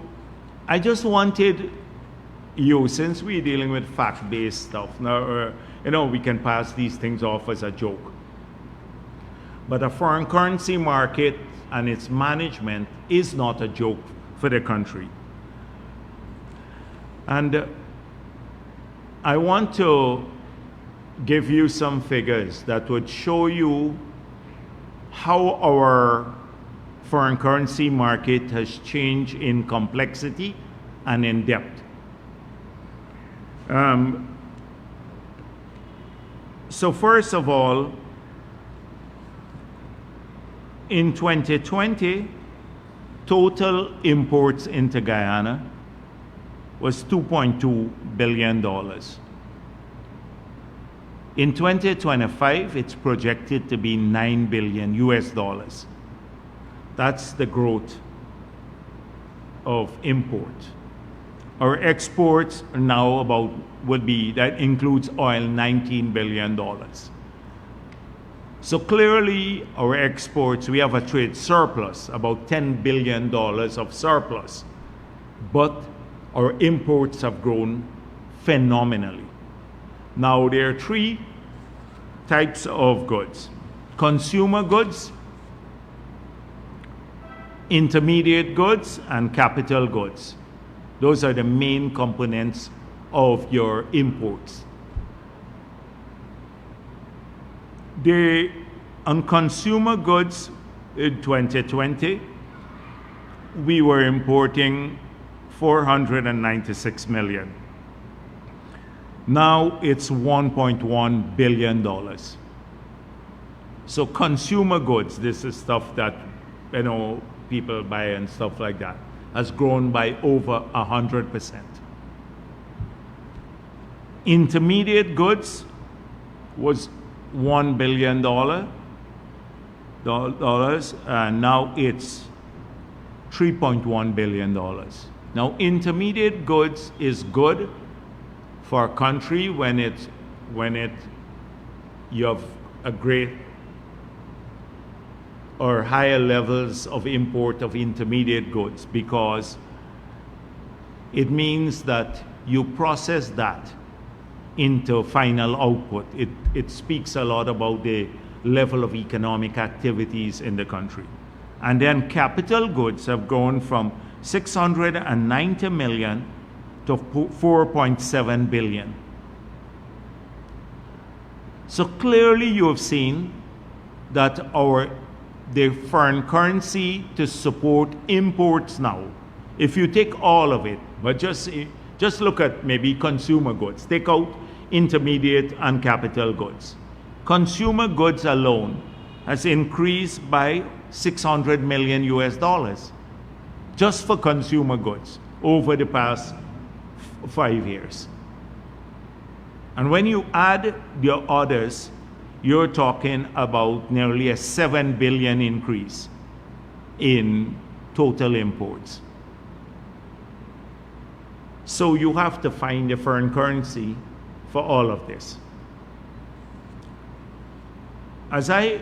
Speaker 1: I just wanted you, since we're dealing with fact-based stuff, now we can pass these things off as a joke. But a foreign currency market and its management is not a joke for the country. And I want to give you some figures that would show you how our foreign currency market has changed in complexity and in depth. So first of all, in 2020, total imports into Guyana was $2.2 billion. In 2025, it's projected to be $9 billion US. That's the growth of import. Our exports are now that includes oil, $19 billion. So clearly, our exports, we have a trade surplus, about $10 billion of surplus. But our imports have grown phenomenally. Now, there are three types of goods: consumer goods, intermediate goods, and capital goods. Those are the main components of your imports. On consumer goods in 2020, we were importing 496 million. Now it's $1.1 billion. So consumer goods, this is stuff that people buy and stuff like that, has grown by over 100%. Intermediate goods was $1 billion, and now it's $3.1 billion. Now, intermediate goods is good for a country when you have a great or higher levels of import of intermediate goods, because it means that you process that into final output. It speaks a lot about the level of economic activities in the country. And then capital goods have grown from 690 million to 4.7 billion. So clearly you have seen that the foreign currency to support imports now, if you take all of it, but just look at maybe consumer goods, take out intermediate and capital goods. Consumer goods alone has increased by $600 million US, just for consumer goods over the past 5 years. And when you add the others, you're talking about nearly a 7 billion increase in total imports. So you have to find a foreign currency for all of this. As I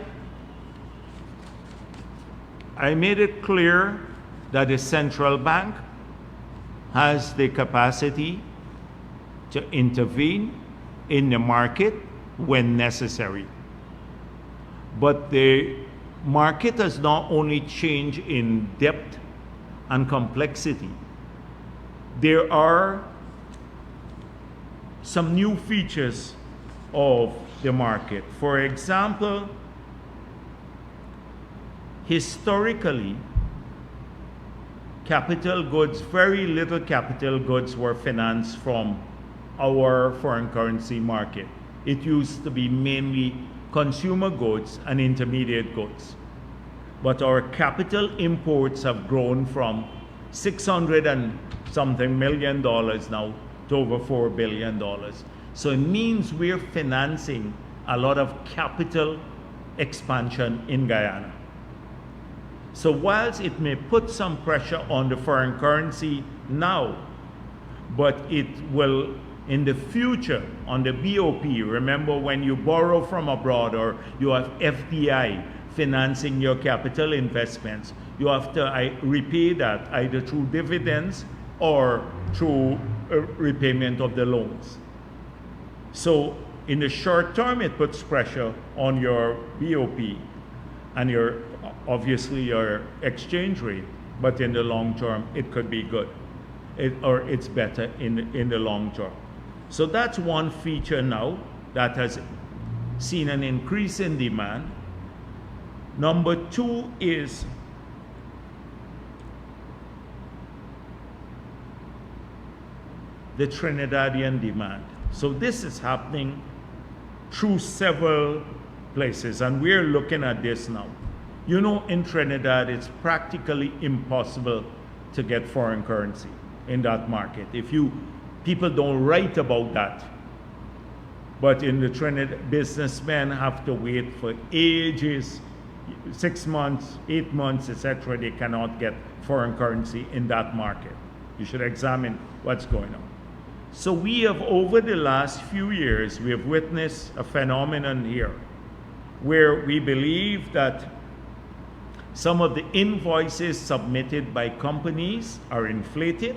Speaker 1: made it clear that the central bank has the capacity to intervene in the market when necessary. But the market has not only changed in depth and complexity, there are some new features of the market. For example, historically, capital goods, very little capital goods were financed from our foreign currency market. It used to be mainly consumer goods and intermediate goods. But our capital imports have grown from 600 and something million dollars now to over $4 billion. So it means we're financing a lot of capital expansion in Guyana. So whilst it may put some pressure on the foreign currency now, but it will in the future on the BOP, remember when you borrow from abroad or you have FDI financing your capital investments, you have to repay that either through dividends or through repayment of the loans. So in the short term, it puts pressure on your BOP. and obviously your exchange rate, but in the long term, it could be good, or it's better in the long term. So that's one feature now that has seen an increase in demand. Number two is the Trinidadian demand. So this is happening through several places, and we're looking at this now. You know, in Trinidad, it's practically impossible to get foreign currency in that market. People don't write about that, but in the Trinidad, businessmen have to wait for ages, 6 months, 8 months, etc. They cannot get foreign currency in that market. You should examine what's going on. So we have, over the last few years, we have witnessed a phenomenon here where we believe that some of the invoices submitted by companies are inflated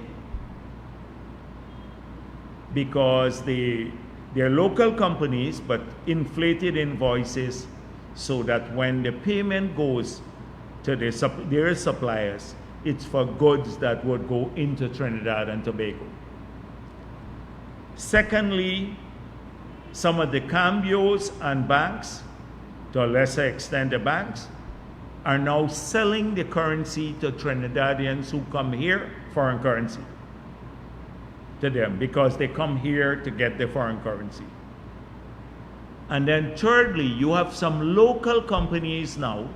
Speaker 1: because they're local companies, but inflated invoices, so that when the payment goes to their suppliers, it's for goods that would go into Trinidad and Tobago. Secondly, some of the cambios and banks, to a lesser extent the banks, are now selling the currency to Trinidadians who come here, foreign currency, to them, because they come here to get the foreign currency. And then thirdly, you have some local companies now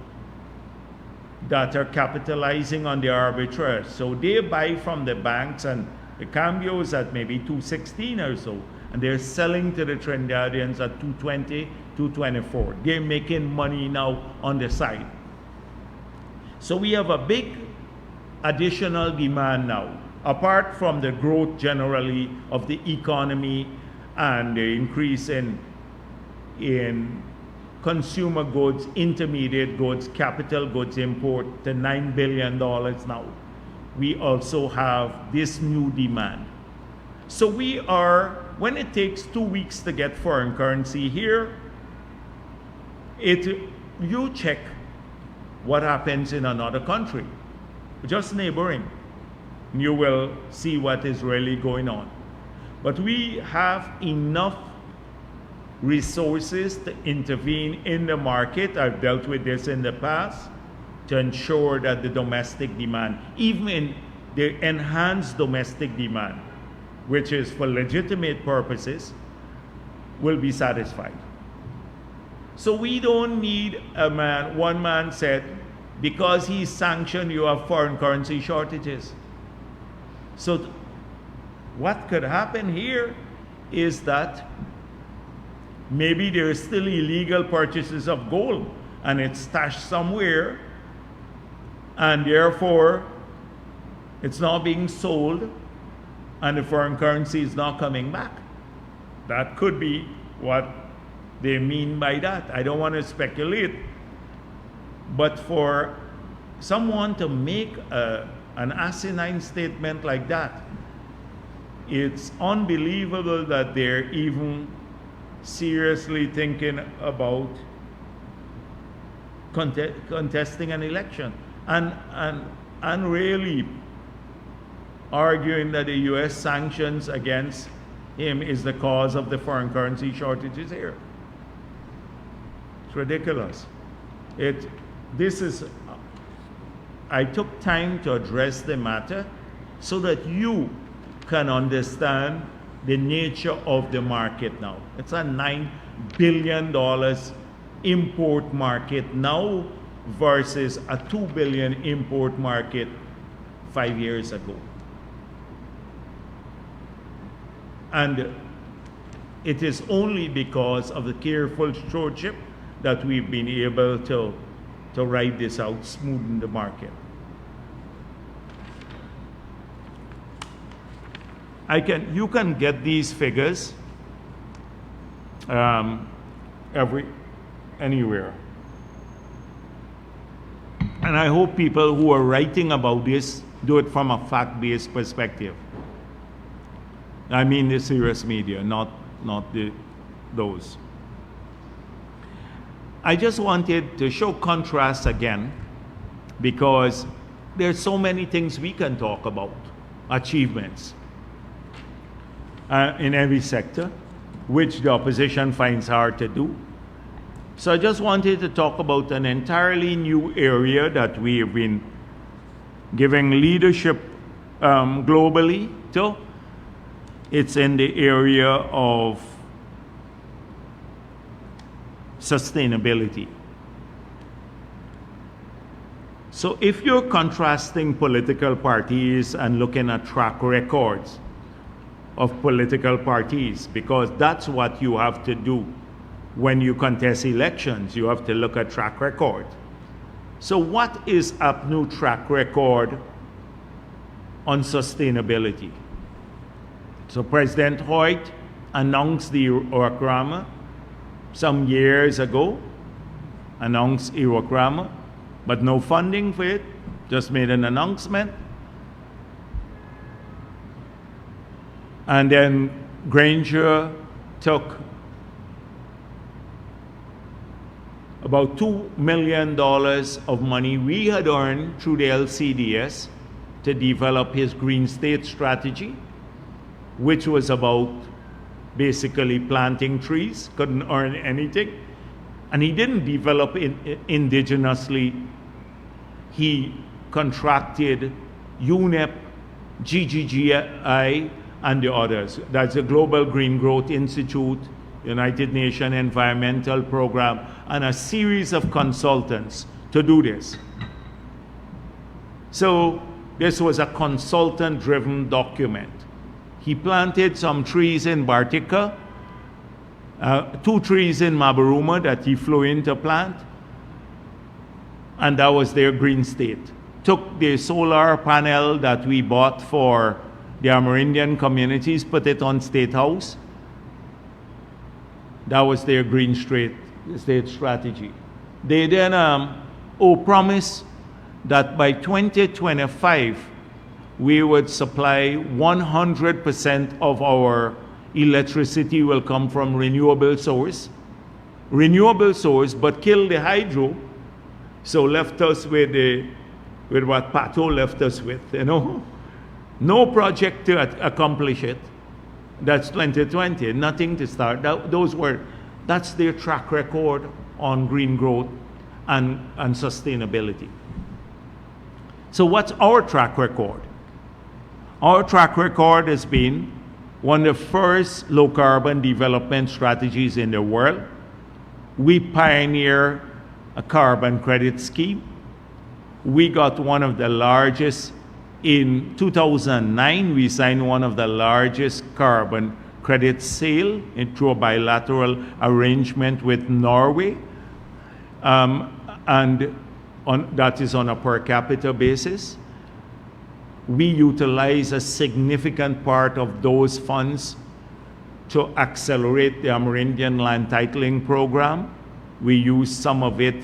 Speaker 1: that are capitalizing on the arbitrage. So they buy from the banks and the cambios at maybe 216 or so, and they're selling to the Trinidadians at 220, 224. They're making money now on the side. So we have a big additional demand now, apart from the growth generally of the economy and the increase in consumer goods, intermediate goods, capital goods import to $9 billion now. We also have this new demand. So when it takes 2 weeks to get foreign currency here, you check what happens in another country, just neighboring. You will see what is really going on. But we have enough resources to intervene in the market. I've dealt with this in the past, to ensure that the domestic demand, even in the enhanced domestic demand, which is for legitimate purposes, will be satisfied. So we don't need one man said, because he's sanctioned, you have foreign currency shortages. So what could happen here is that maybe there are still illegal purchases of gold and it's stashed somewhere, and therefore it's not being sold and the foreign currency is not coming back. That could be what they mean by that. I don't want to speculate, but for someone to make an asinine statement like that, it's unbelievable that they're even seriously thinking about contesting an election and really arguing that the US sanctions against him is the cause of the foreign currency shortages here. It's ridiculous. I took time to address the matter so that you can understand the nature of the market now. It's a $9 billion import market now versus a $2 billion import market 5 years ago. And it is only because of the careful stewardship that we've been able to ride this out, smoothen the market. You can get these figures anywhere. And I hope people who are writing about this do it from a fact-based perspective. I mean the serious media, not those. I just wanted to show contrast again, because there's so many things we can talk about, achievements in every sector, which the opposition finds hard to do. So I just wanted to talk about an entirely new area that we have been giving leadership globally to. It's in the area of sustainability. So if you're contrasting political parties and looking at track records of political parties, because that's what you have to do when you contest elections, you have to look at track record. So what is APNU track record on sustainability? So President Hoyt announced the Iraq some years ago, announced Iraq, but no funding for it, just made an announcement. And then Granger took about $2 million of money we had earned through the LCDS to develop his Green State strategy, which was about basically planting trees, couldn't earn anything. And he didn't develop it indigenously. He contracted UNEP, GGGI, and the others. That's the Global Green Growth Institute, United Nations Environmental Program, and a series of consultants to do this. So this was a consultant-driven document. He planted some trees in Bartica, 2 trees in Mabaruma that he flew in to plant, and that was their Green State. Took the solar panel that we bought for the Amerindian communities, put it on State House. That was their Green State strategy. They then promised that by 2025, we would supply 100% of our electricity will come from renewable source, but kill the hydro, so left us with what Pato left us with, you know. No project to accomplish it. That's 2020, nothing to start. That's their track record on green growth and sustainability. So what's our track record? Our track record has been one of the first low carbon development strategies in the world. We pioneered a carbon credit scheme. We got one of the largest. In 2009, we signed one of the largest carbon credit sale through a bilateral arrangement with Norway, and that is on a per capita basis. We utilize a significant part of those funds to accelerate the Amerindian land titling program. We use some of it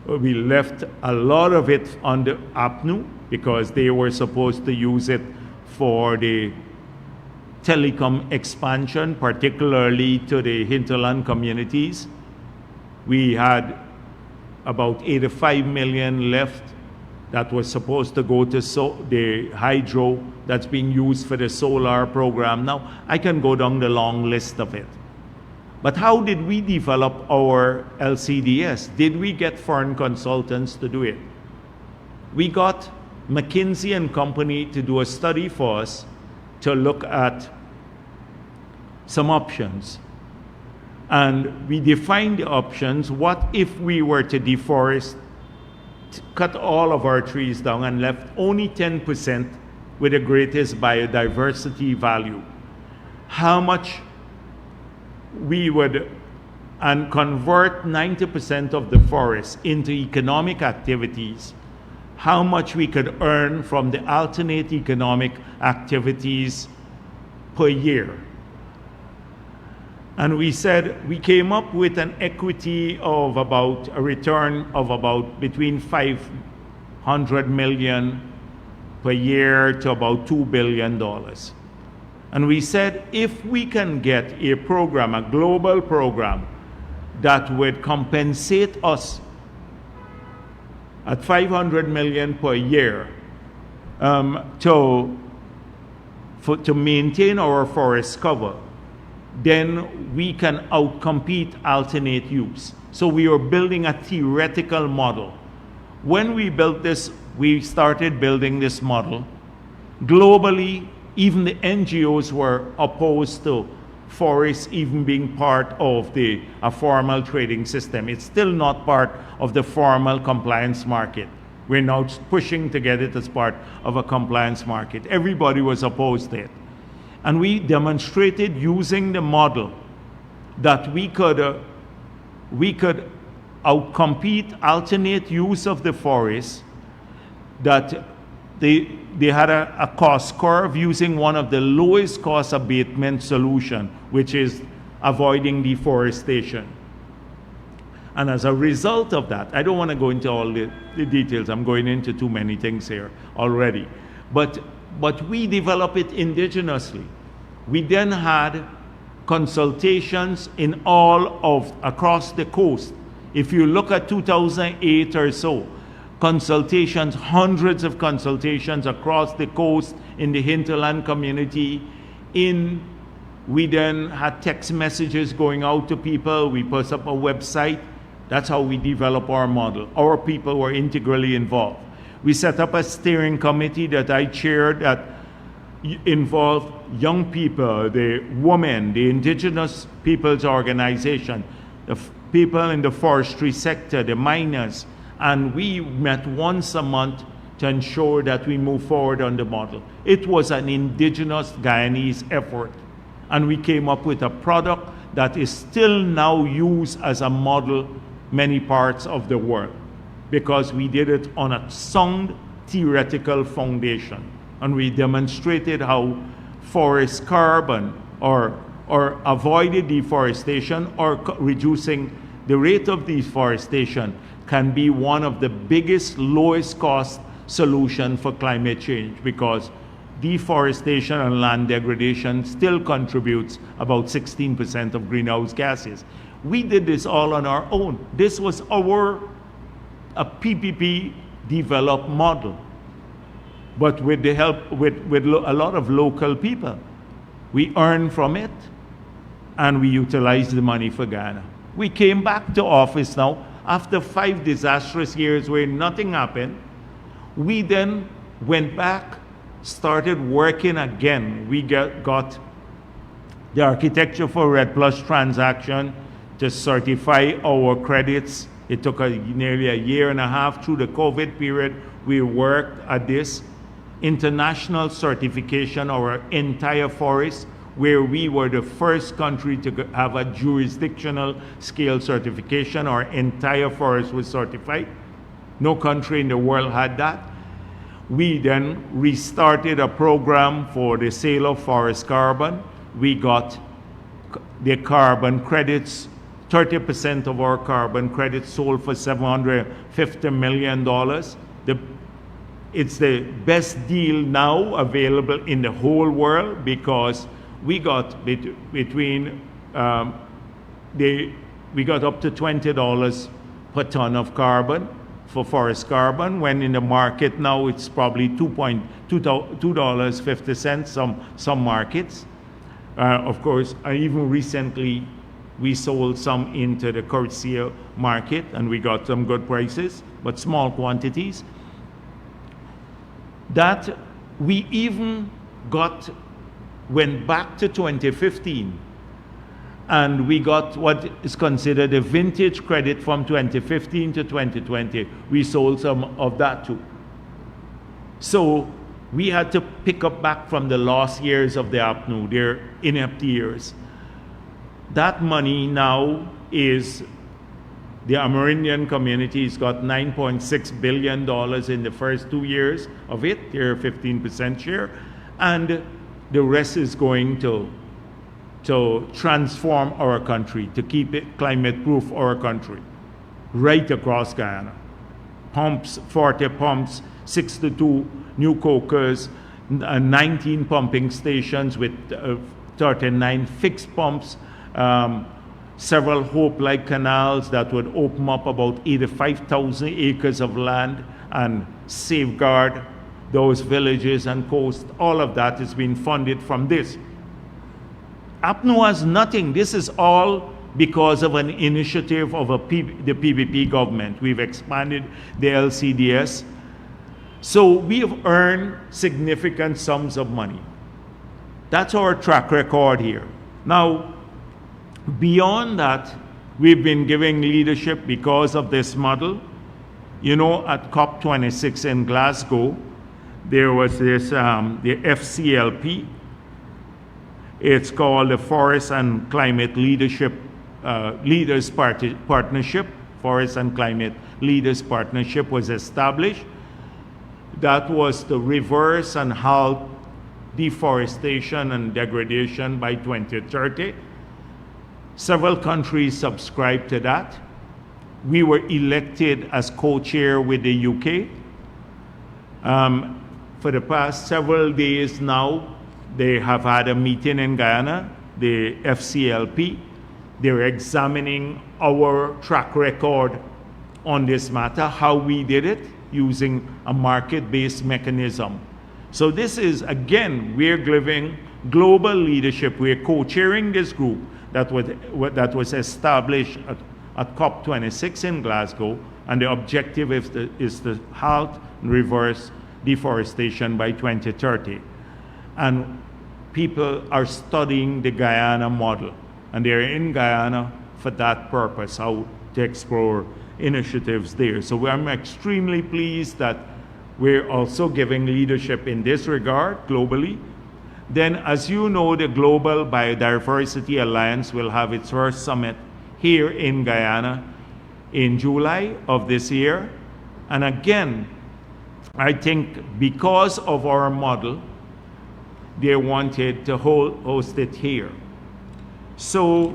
Speaker 1: we left a lot of it on the APNU because they were supposed to use it for the telecom expansion, particularly to the hinterland communities. We had about 85 million left that was supposed to go to the hydro that's being used for the solar program. Now, I can go down the long list of it. But how did we develop our LCDS? Did we get foreign consultants to do it? We got McKinsey and Company to do a study for us to look at some options. And we defined the options. What if we were to deforest, cut all of our trees down and left only 10% with the greatest biodiversity value? How much we would, and convert 90% of the forest into economic activities, how much we could earn from the alternate economic activities per year. And we said we came up with an equity of about a return of about between 500 million per year to about $2 billion. And we said if we can get a program, a global program, that would compensate us at 500 million per year to maintain our forest cover, then we can outcompete alternate use. So we are building a theoretical model. When we built this, we started building this model. Globally, even the NGOs were opposed to forests even being part of a formal trading system. It's still not part of the formal compliance market. We're now pushing to get it as part of a compliance market. Everybody was opposed to it. And we demonstrated using the model that we could outcompete alternate use of the forest, that they had a cost curve using one of the lowest cost abatement solution, which is avoiding deforestation. And as a result of that, I don't want to go into all the details. I'm going into too many things here already. But we develop it indigenously. We then had consultations in across the coast. If you look at 2008 or so, consultations, hundreds of consultations across the coast in the hinterland community. We then had text messages going out to people. We put up a website. That's how we develop our model. Our people were integrally involved. We set up a steering committee that I chaired that involved young people, the women, the indigenous people's organization, the people in the forestry sector, the miners, and we met once a month to ensure that we move forward on the model. It was an indigenous Guyanese effort, and we came up with a product that is still now used as a model many parts of the world, because we did it on a sound theoretical foundation, and we demonstrated how forest carbon or avoided deforestation or reducing the rate of deforestation can be one of the biggest, lowest cost solution for climate change, because deforestation and land degradation still contributes about 16% of greenhouse gases. We did this all on our own. This was a PPP developed model, but with the help with a lot of local people. We earned from it, and we utilized the money for Ghana. We came back to office now after 5 disastrous years where nothing happened. We then went back, started working again. We got the architecture for REDD+ transaction to certify our credits. It took nearly a year and a half through the COVID period. We worked at this. International certification, our entire forest, where we were the first country to have a jurisdictional scale certification. Our entire forest was certified. No country in the world had that. We then restarted a program for the sale of forest carbon. We got the carbon credits, 30% of our carbon credits sold for $750 million. It's the best deal now available in the whole world, because we got we got up to $20 per ton of carbon for forest carbon, when in the market now it's probably $2.50 some markets. Of course, even recently we sold some into the Courtier market, and we got some good prices, but small quantities. That we even went back to 2015, and we got what is considered a vintage credit from 2015 to 2020. We sold some of that too. So we had to pick up back from the lost years of the APNU, their inept years. That money now is, the Amerindian community's got $9.6 billion in the first 2 years of it, their 15% share, and the rest is going to transform our country, to keep it climate-proof, our country, right across Guyana. Pumps, 40 pumps, 62 new cokers, 19 pumping stations with 39 fixed pumps, several Hope-like canals that would open up about 85,000 acres of land and safeguard those villages and coast. All of that is being funded from this. APNO has nothing. This is all because of an initiative of the PPP government. We've expanded the LCDS. So we have earned significant sums of money. That's our track record here. Now, beyond that, we've been giving leadership because of this model. You know, at COP26 in Glasgow, there was this, the FCLP. It's called the Forest and Climate Leadership Leaders Partnership. Forest and Climate Leaders Partnership was established. That was to reverse and halt deforestation and degradation by 2030. Several countries subscribed to that. We were elected as co-chair with the UK. For the past several days now, they have had a meeting in Guyana, the FCLP. They're examining our track record on this matter, how we did it using a market-based mechanism. So this is, again, we're giving global leadership. We're co-chairing this group that was established at COP26 in Glasgow, and the objective is to halt and reverse deforestation by 2030. And people are studying the Guyana model, and they're in Guyana for that purpose, how to explore initiatives there. So I'm extremely pleased that we're also giving leadership in this regard globally. Then, as you know, the Global Biodiversity Alliance will have its first summit here in Guyana in July of this year. And again, I think because of our model, they wanted to host it here. So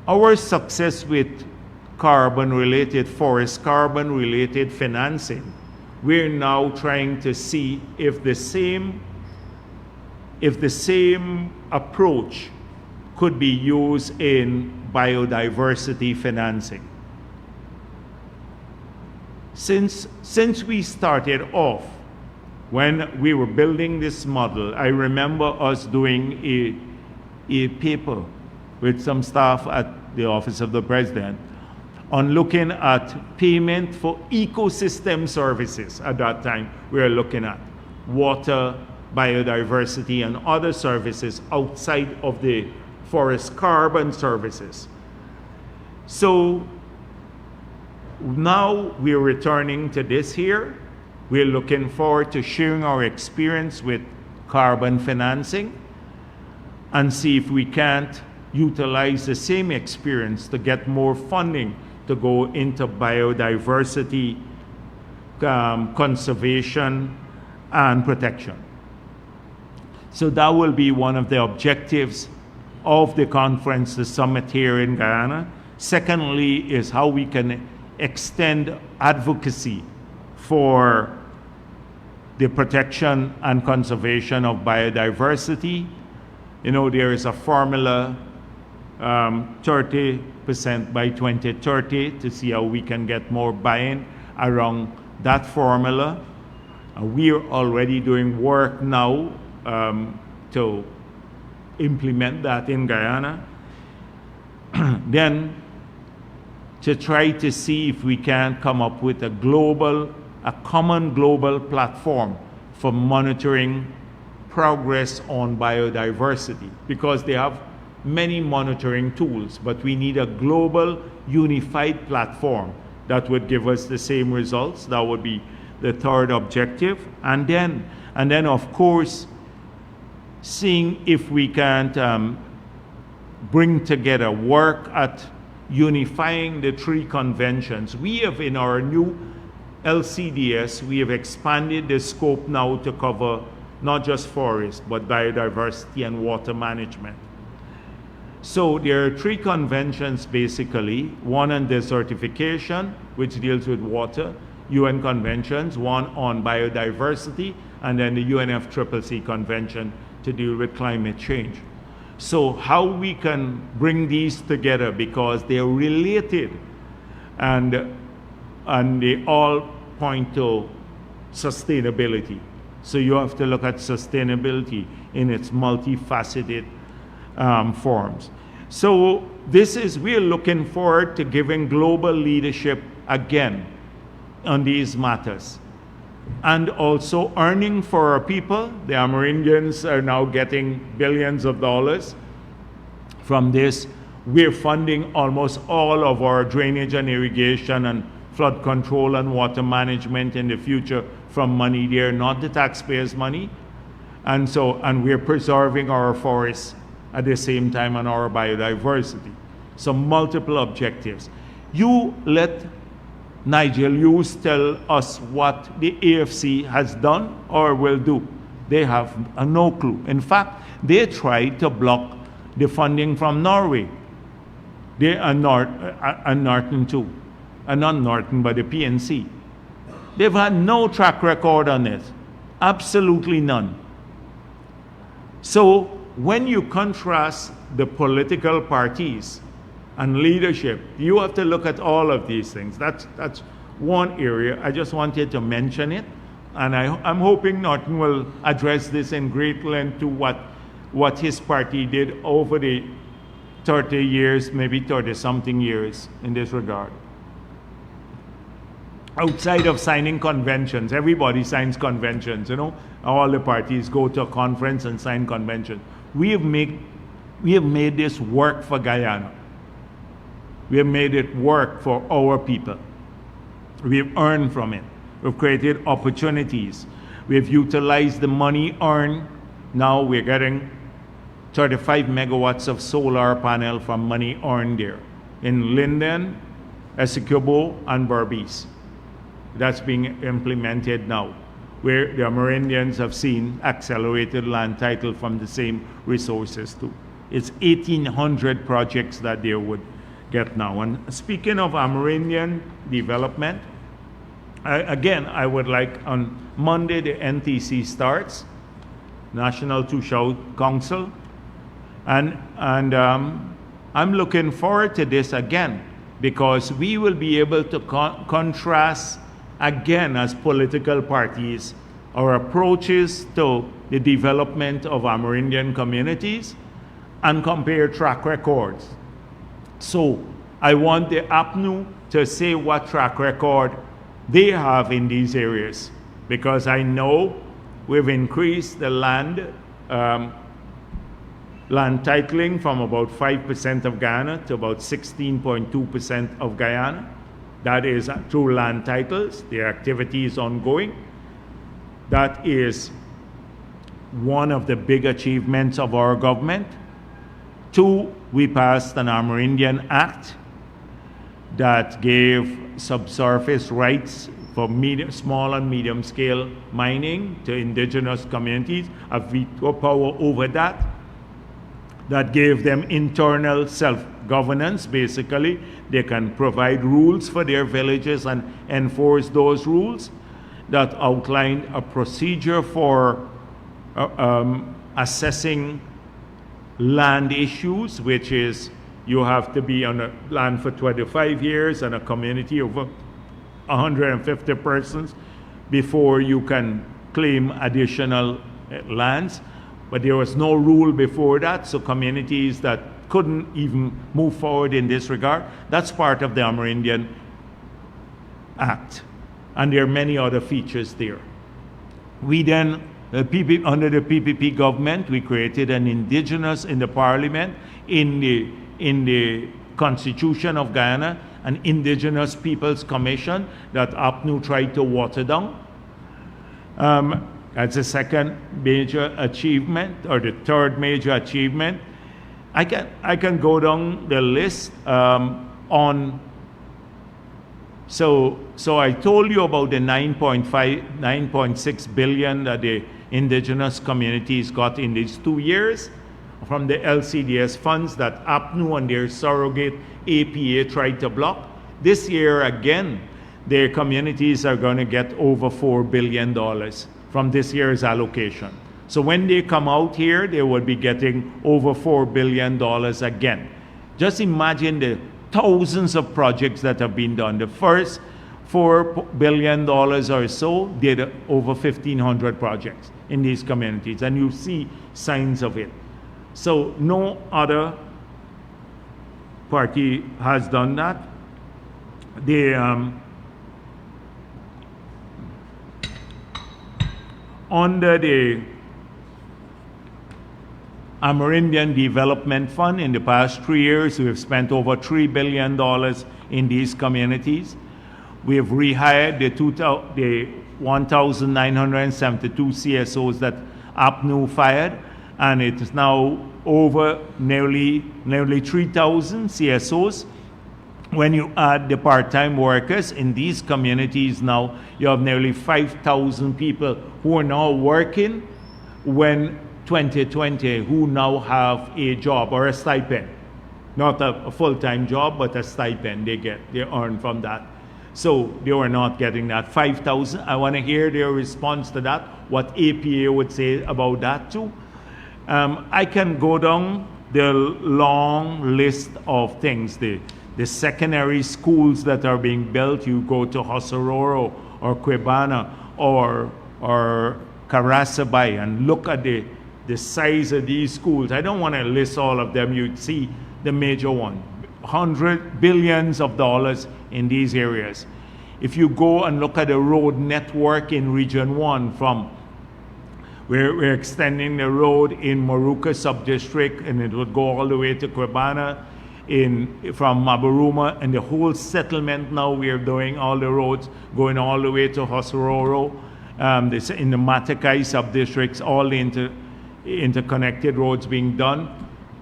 Speaker 1: our success with carbon-related forest, carbon-related financing, we're now trying to see if the same approach could be used in biodiversity financing. Since we started off, when we were building this model, I remember us doing a paper with some staff at the Office of the President on looking at payment for ecosystem services. At that time, we were looking at water, biodiversity, and other services outside of the forest carbon services. So now we're returning to this here. We're looking forward to sharing our experience with carbon financing and see if we can't utilize the same experience to get more funding to go into biodiversity conservation and protection. So that will be one of the objectives of the conference, the summit here in Guyana. Secondly is how we can extend advocacy for the protection and conservation of biodiversity. You know, there is a formula, 30% by 2030, to see how we can get more buy-in around that formula. We are already doing work now to implement that in Guyana. Then to try to see if we can come up with a common global platform for monitoring progress on biodiversity, because they have many monitoring tools, but we need a global unified platform that would give us the same results. That would be the third objective. And then of course, seeing if we can bring together, work at unifying the three conventions. We have, in our new LCDS, we have expanded the scope now to cover not just forest, but biodiversity and water management. So there are three conventions basically, one on desertification, which deals with water, UN conventions, one on biodiversity, and then the UNFCCC convention to deal with climate change. So how we can bring these together, because they're related, and they all point to sustainability. So you have to look at sustainability in its multifaceted forms. So we're looking forward to giving global leadership again on these matters. And also earning for our people. The Amerindians are now getting billions of dollars from this. We're funding almost all of our drainage and irrigation and flood control and water management in the future from money there, not the taxpayers' money. And we're preserving our forests at the same time and our biodiversity. So multiple objectives. You let Nigel Hughes tell us what the AFC has done or will do. They have no clue. In fact, they tried to block the funding from Norway. They are Norton too. And not Norton, but the PNC. They've had no track record on it. Absolutely none. So when you contrast the political parties and leadership, you have to look at all of these things. That's one area. I just wanted to mention it. And I'm hoping Norton will address this in great length to what his party did over the 30 years, maybe 30-something years in this regard. Outside of signing conventions, everybody signs conventions, all the parties go to a conference and sign conventions. We have made this work for Guyana. We have made it work for our people. We have earned from it. We've created opportunities. We have utilized the money earned. Now we're getting 35 megawatts of solar panel from money earned there in Linden, Essequibo, and Berbice. That's being implemented now, where the Amerindians have seen accelerated land title from the same resources too. It's 1,800 projects that they would get now. And speaking of Amerindian development, I would like on Monday the NTC starts, National Tushao Council, and I'm looking forward to this again, because we will be able to contrast again as political parties our approaches to the development of Amerindian communities and compare track records. So I want the APNU to say what track record they have in these areas, because I know we've increased the land titling from about 5% of Guyana to about 16.2% of Guyana. That is through land titles. The activity is ongoing. That is one of the big achievements of our government. 2, we passed an Amerindian Act that gave subsurface rights for small and medium scale mining to indigenous communities, a veto power over that. That gave them internal self-governance, basically. They can provide rules for their villages and enforce those rules. That outlined a procedure for assessing land issues, which is you have to be on a land for 25 years and a community of 150 persons before you can claim additional lands. But there was no rule before that, so communities that couldn't even move forward in this regard, that's part of the Amerindian Act. And there are many other features there. We then, under the PPP government, we created an indigenous in the parliament, in the Constitution of Guyana, an Indigenous Peoples Commission that APNU tried to water down. That's the second major achievement, or the third major achievement. I can go down the list on. So I told you about the 9.6 billion that the indigenous communities got in these 2 years from the LCDS funds that APNU and their surrogate APA tried to block. This year again, their communities are going to get over $4 billion from this year's allocation. So when they come out here, they will be getting over $4 billion again. Just imagine the thousands of projects that have been done. The first $4 billion or so did over 1,500 projects in these communities, and you see signs of it. So no other party has done that. They under the Amerindian Development Fund, in the past 3 years, we have spent over $3 billion in these communities. We have rehired the 1,972 CSOs that APNU fired, and it is now over nearly 3,000 CSOs. When you add the part-time workers in these communities now, you have nearly 5,000 people who are now working when 2020 who now have a job or a stipend. Not a full-time job, but a stipend they earn from that. So they were not getting that. 5,000, I want to hear their response to that, what APA would say about that too. I can go down the long list of things, the secondary schools that are being built. You go to Hosororo or Quebana or Karasabay and look at the size of these schools. I don't want to list all of them. You'd see the major one. Billions of dollars in these areas. If you go and look at the road network in Region 1 from we're extending the road in Moruca Subdistrict, and it would go all the way to Quebana from Mabaruma, and the whole settlement now we are doing all the roads going all the way to Hosororo. In the Matakai Subdistricts, all the interconnected roads being done.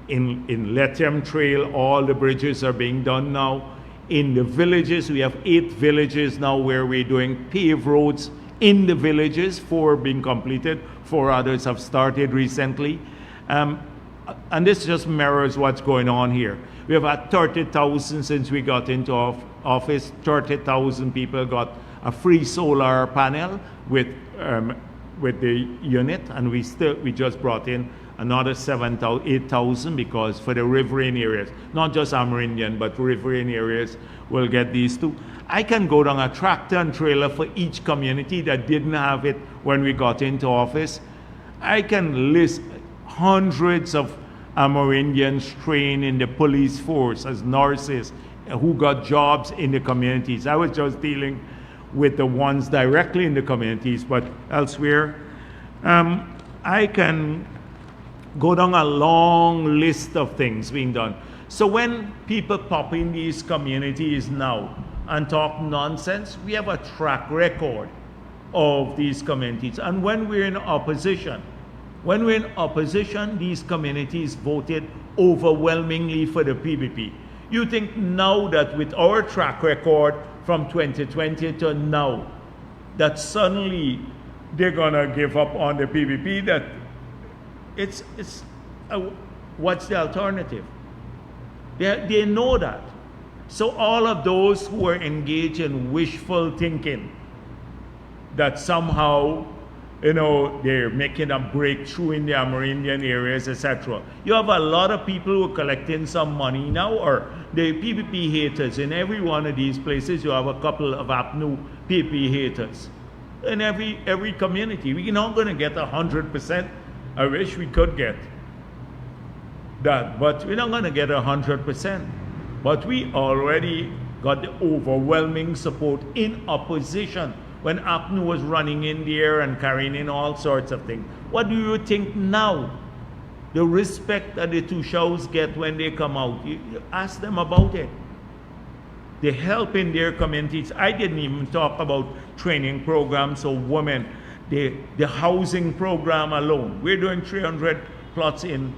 Speaker 1: In Letium Trail, all the bridges are being done now. In the villages, we have 8 villages now where we're doing paved roads in the villages, 4 being completed, 4 others have started recently. And this just mirrors what's going on here. We have had 30,000 since we got into office. 30,000 people got a free solar panel with the unit, and we just brought in another 8,000 because for the riverine areas, not just Amerindian, but riverine areas will get these too. I can go down a tractor and trailer for each community that didn't have it when we got into office. I can list hundreds of Amerindians trained in the police force as nurses who got jobs in the communities. I was just dealing with the ones directly in the communities, but elsewhere, I can go down a long list of things being done. So when people pop in these communities now and talk nonsense, we have a track record of these communities. And when we're in opposition, these communities voted overwhelmingly for the PPP. You think now that with our track record from 2020 to now, that suddenly they're gonna give up on the PPP? That what's the alternative? They know that. So all of those who are engaged in wishful thinking that somehow, they're making a breakthrough in the Amerindian areas, etc. You have a lot of people who are collecting some money now, or the PPP haters. In every one of these places, you have a couple of APNU PPP haters. In every community, we're not going to get 100%. I wish we could get that, but we're not going to get 100%. But we already got the overwhelming support in opposition when APNU was running in there and carrying in all sorts of things. What do you think now? The respect that the Tushaus get when they come out, you ask them about it. The help in their communities. I didn't even talk about training programs of women, the housing program alone. We're doing 300 plots in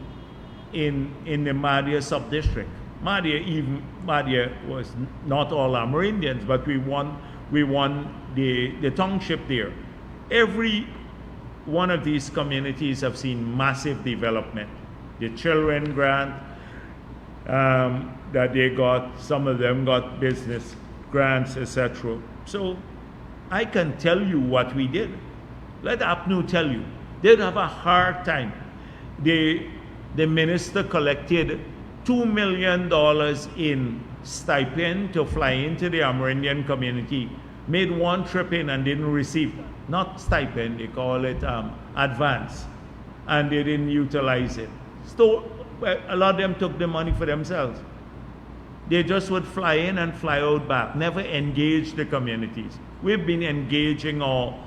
Speaker 1: the Madhya sub-district. Madhya was not all Amerindians, but we won the township there. Every one of these communities have seen massive development. The children grant that they got, some of them got business grants, etc. So I can tell you what we did. Let APNU tell you. They'd have a hard time. The minister collected $2 million in stipend to fly into the Amerindian community, made one trip in and didn't receive, not stipend, they call it advance, and they didn't utilize it. So a lot of them took the money for themselves. They just would fly in and fly out back, never engage the communities. We've been engaging all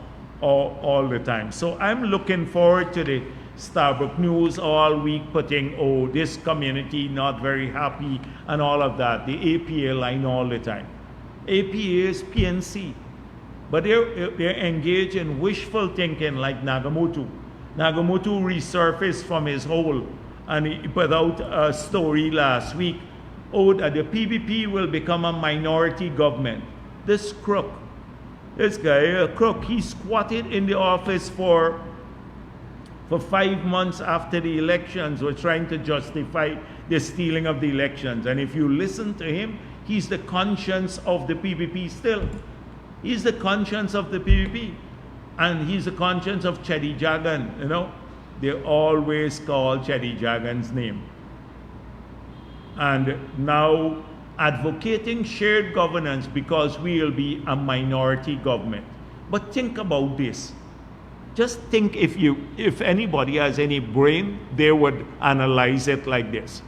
Speaker 1: the time. So I'm looking forward to the Starbrook News all week putting, oh, this community not very happy and all of that. The APA line all the time. APA is PNC. But they're engaged in wishful thinking like Nagamootoo. Nagamootoo resurfaced from his hole and he put out a story last week, oh, that the PPP will become a minority government. This crook, this guy, a crook, he squatted in the office for 5 months after the elections, was trying to justify the stealing of the elections. And if you listen to him, he's the conscience of the PPP still. He's the conscience of the PPP. And he's the conscience of Chedi Jagan, you know. They always call Chedi Jagan's name. And now advocating shared governance because we will be a minority government. But think about this. Just think, if anybody has any brain, they would analyze it like this.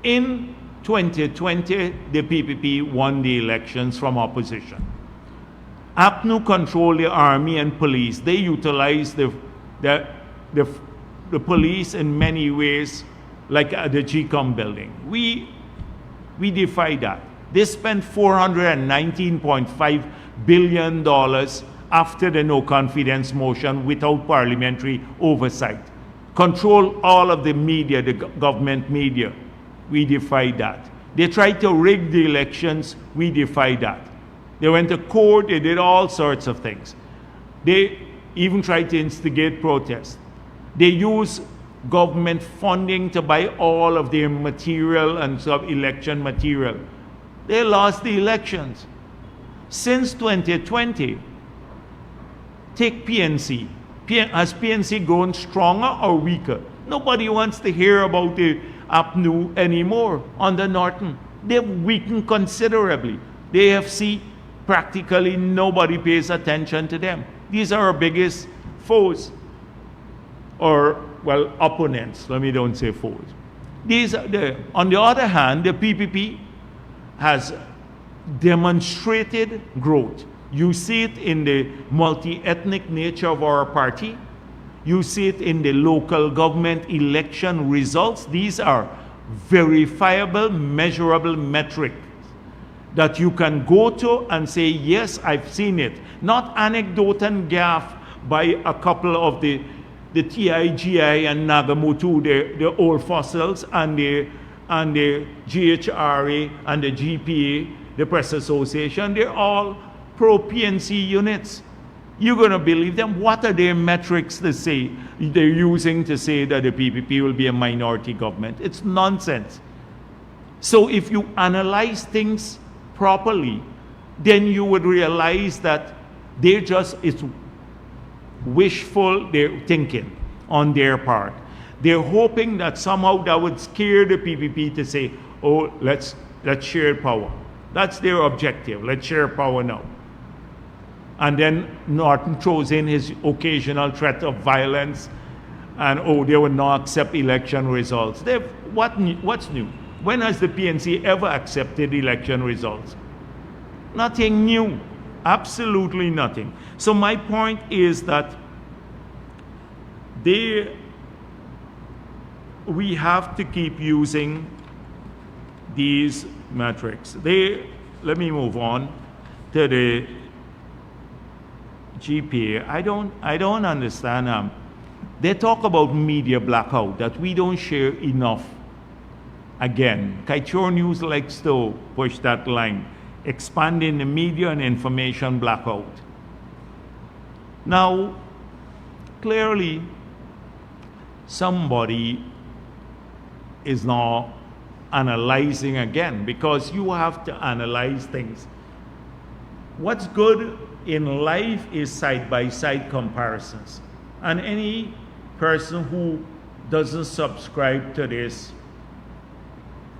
Speaker 1: In 2020, the PPP won the elections from opposition. APNU controlled the army and police. They utilized the police in many ways, like at the GCOM building. We defy that. They spent $419.5 billion after the no confidence motion without parliamentary oversight. Control all of the media, the government media. We defy that. They tried to rig the elections. We defy that. They went to court. They did all sorts of things. They even tried to instigate protests. They used government funding to buy all of their material and sub-election material. They lost the elections. Since 2020, take PNC. Has PNC grown stronger or weaker? Nobody wants to hear about the APNU anymore under Norton. They've weakened considerably. The AFC, practically nobody pays attention to them. These are our biggest foes. Or, well, opponents. Let me don't say foes. On the other hand, the PPP has demonstrated growth. You see it in the multi-ethnic nature of our party. You see it in the local government election results. These are verifiable, measurable metrics that you can go to and say, yes, I've seen it. Not anecdote and gaffe by a couple of the TIGI and Nagamootoo, the old fossils, and the GHRA and the GPA, the Press Association. They're all pro-PNC units. You're going to believe them? What are their metrics to say they're using to say that the PPP will be a minority government? It's nonsense. So if you analyze things properly, then you would realize that it's wishful they're thinking on their part. They're hoping that somehow that would scare the PPP to say, oh, let's share power. That's their objective. Let's share power now. And then Norton throws in his occasional threat of violence, and oh, they will not accept election results. What's new? When has the PNC ever accepted election results? Nothing new. Absolutely nothing. So my point is that we have to keep using these metrics. Let me move on to the GPA. I don't understand. They talk about media blackout, that we don't share enough. Again, Kaichor News likes to push that line, expanding the media and information blackout. Now, clearly, somebody is now analyzing again, because you have to analyze things. What's good in life is side-by-side comparisons. And any person who doesn't subscribe to this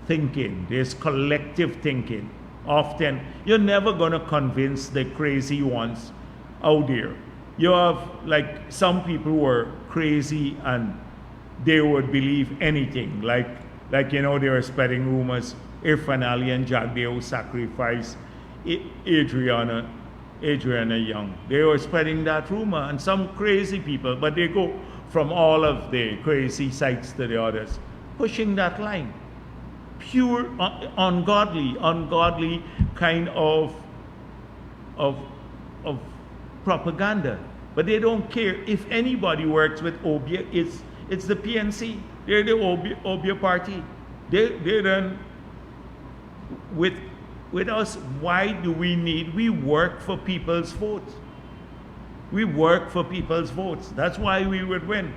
Speaker 1: thinking, this collective thinking, often you're never going to convince the crazy ones out there. You have like some people who are crazy and they would believe anything. Like you know, they were spreading rumors Irfan Ali and Jagdeo sacrificed Adriana Young. They were spreading that rumor, and some crazy people, but they go from all of the crazy sites to the others, pushing that line. Pure, ungodly kind of propaganda. But they don't care. If anybody works with Obia, it's the PNC. They're the Obia party. They're done with us. Why do we need? We work for people's votes. We work for people's votes. That's why we would win.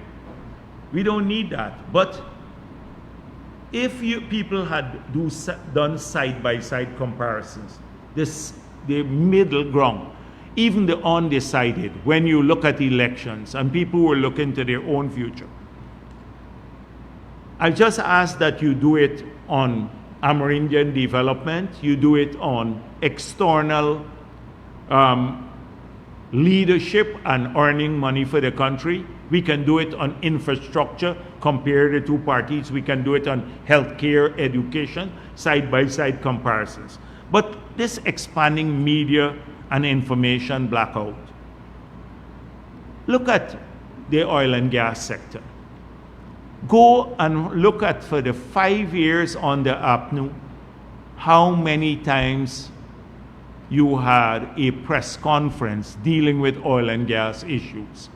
Speaker 1: We don't need that. But if people had done side-by-side comparisons, the middle ground, even the undecided, when you look at elections and people who are looking to their own future, I just ask that you do it on Amerindian development, you do it on external leadership and earning money for the country. We can do it on infrastructure, compare the two parties. We can do it on healthcare, education, side-by-side comparisons. But this expanding media and information blackout. Look at the oil and gas sector. Go and look at, for the 5 years on the APNU, how many times you had a press conference dealing with oil and gas issues.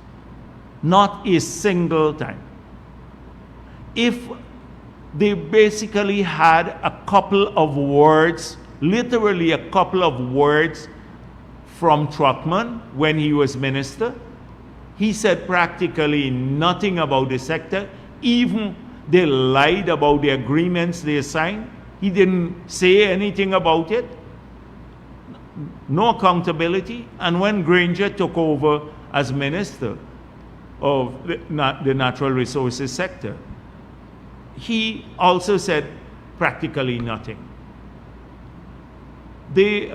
Speaker 1: Not a single time. If they basically had a couple of words, literally a couple of words from Trotman when he was minister, he said practically nothing about the sector. Even they lied about the agreements they signed. He didn't say anything about it. No accountability. And when Granger took over as minister of the natural resources sector, he also said practically nothing. We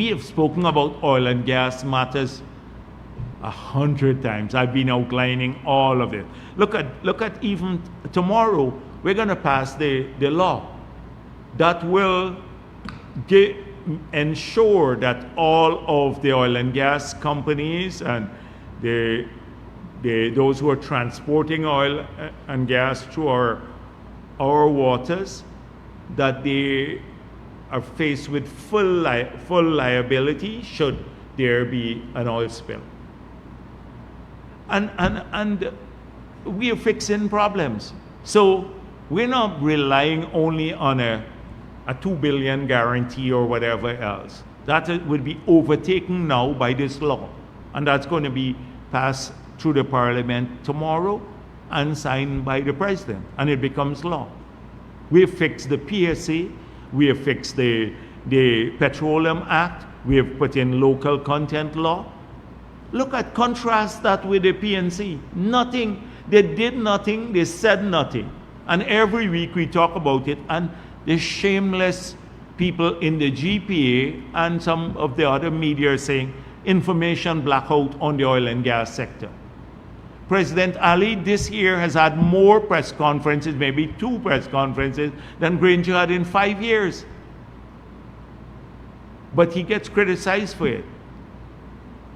Speaker 1: have spoken about oil and gas matters 100 times. I've been outlining all of it. Look at even tomorrow, we're going to pass the law that will ensure that all of the oil and gas companies and those who are transporting oil and gas through our waters, that they are faced with full liability should there be an oil spill. And we are fixing problems. So we're not relying only on a 2 billion guarantee or whatever else. That would be overtaken now by this law. And that's going to be passed through the parliament tomorrow and signed by the president. And it becomes law. We have fixed the PSA. We have fixed the Petroleum Act. We have put in local content law. Contrast that with the PNC. Nothing. They did nothing. They said nothing. And every week we talk about it. And the shameless people in the GPA and some of the other media are saying information blackout on the oil and gas sector. President Ali this year has had more press conferences, maybe 2 press conferences, than Granger had in 5 years. But he gets criticized for it.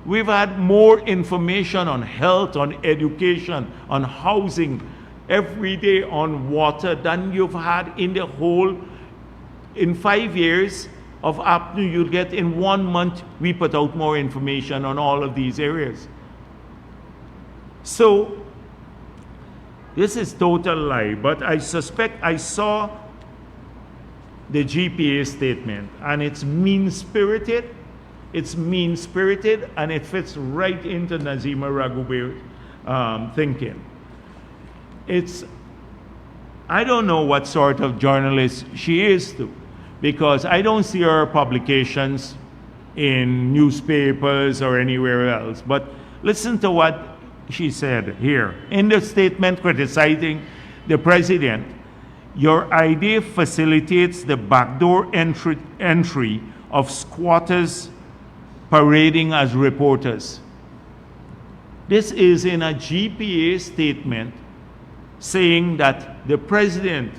Speaker 1: We've had more information on health, on education, on housing, every day on water than you've had in the whole, in 5 years of APNU, you'll get in 1 month, we put out more information on all of these areas. So, this is total lie, but I suspect I saw the GPA statement, and it's mean-spirited, and it fits right into Nazima Raghube's thinking. I don't know what sort of journalist she is, because I don't see her publications in newspapers or anywhere else. But listen to what she said here. In the statement criticizing the president, your idea facilitates the backdoor entry of squatters parading as reporters. This is in a GPA statement saying that the president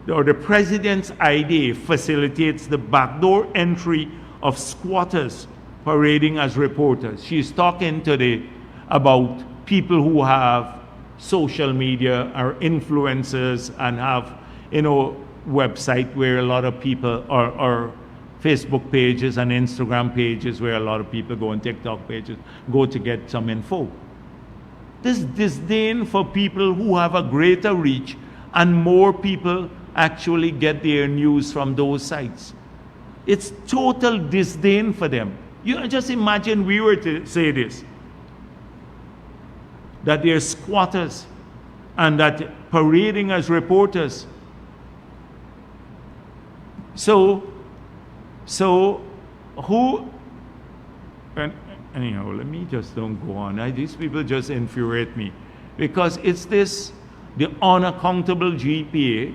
Speaker 1: or the president's idea facilitates the backdoor entry of squatters parading as reporters. She's talking today about people who have social media, are influencers, and have, website where a lot of people, or Facebook pages and Instagram pages where a lot of people go, and TikTok pages, go to get some info. This disdain for people who have a greater reach, and more people actually get their news from those sites. It's total disdain for them. You just imagine we were to say this, that they're squatters and that parading as reporters. So who, and anyhow, let me just don't go on. These people just infuriate me, because it's this, the unaccountable GPA.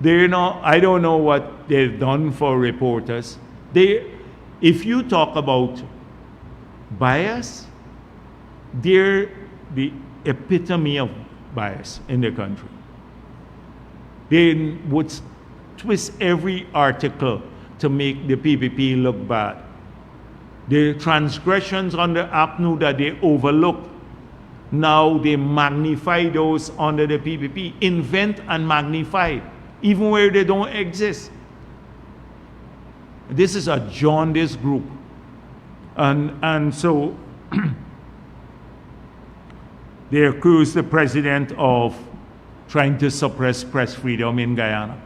Speaker 1: I don't know what they've done for reporters. If you talk about bias, they're the epitome of bias in the country. They would twist every article to make the PPP look bad. The transgressions on the APNU that they overlooked, now they magnify those under the PPP, invent and magnify, even where they don't exist. This is a jaundiced group. And so they accuse the president of trying to suppress press freedom in Guyana,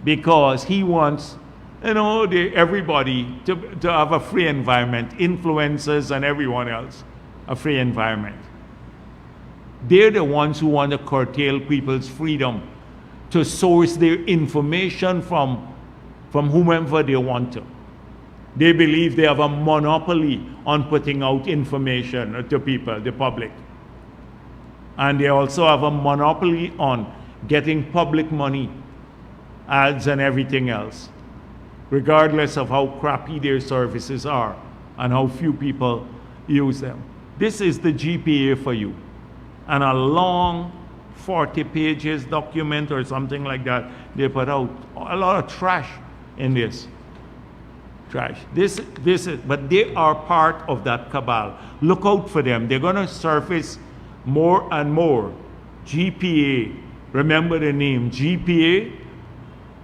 Speaker 1: because he wants, everybody to have a free environment, influencers and everyone else, a free environment. They're the ones who want to curtail people's freedom to source their information from whomever they want to. They believe they have a monopoly on putting out information to people, the public. And they also have a monopoly on getting public money, ads and everything else, regardless of how crappy their services are and how few people use them. This is the GPA for you. And a long 40 pages document or something like that, they put out a lot of trash in this. Trash. This is, but they are part of that cabal. Look out for them. They're going to surface more and more. GPA, remember the name, GPA,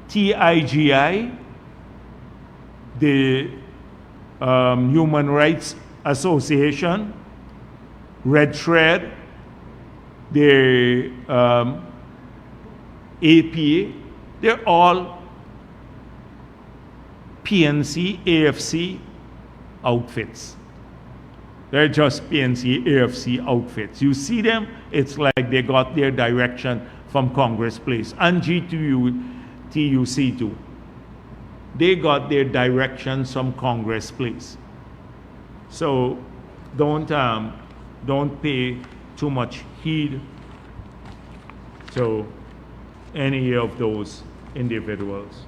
Speaker 1: TIGI, the Human Rights Association, Red Shred, the APA, they're all PNC, AFC outfits. They're just PNC, AFC outfits. You see them, it's like they got their direction from Congress Place. And GTUC too. They got their directions from Congress Place. So don't pay too much heed to any of those individuals.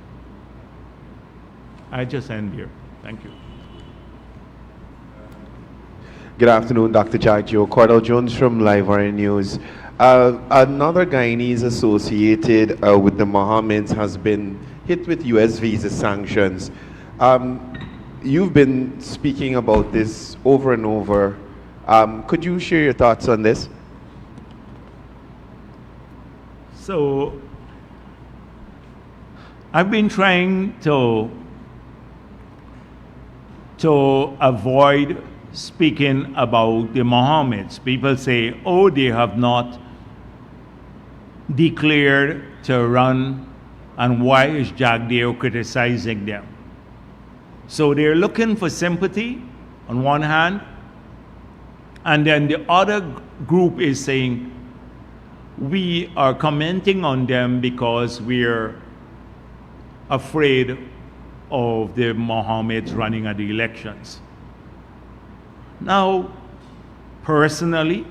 Speaker 1: I just end here. Thank you.
Speaker 2: Good afternoon, Dr. Jagdeo. Cordell Jones from Live Iron News. Another Guyanese associated with the Mohammeds has been hit with U.S. visa sanctions. You've been speaking about this over and over. Could you share your thoughts on this?
Speaker 1: So, I've been trying to avoid speaking about the Mohammeds. People say, oh, they have not declared to run, and why is Jagdeo criticizing them? So they're looking for sympathy on one hand, and then the other group is saying, we are commenting on them because we're afraid of the Mohammeds running at the elections. Now, personally,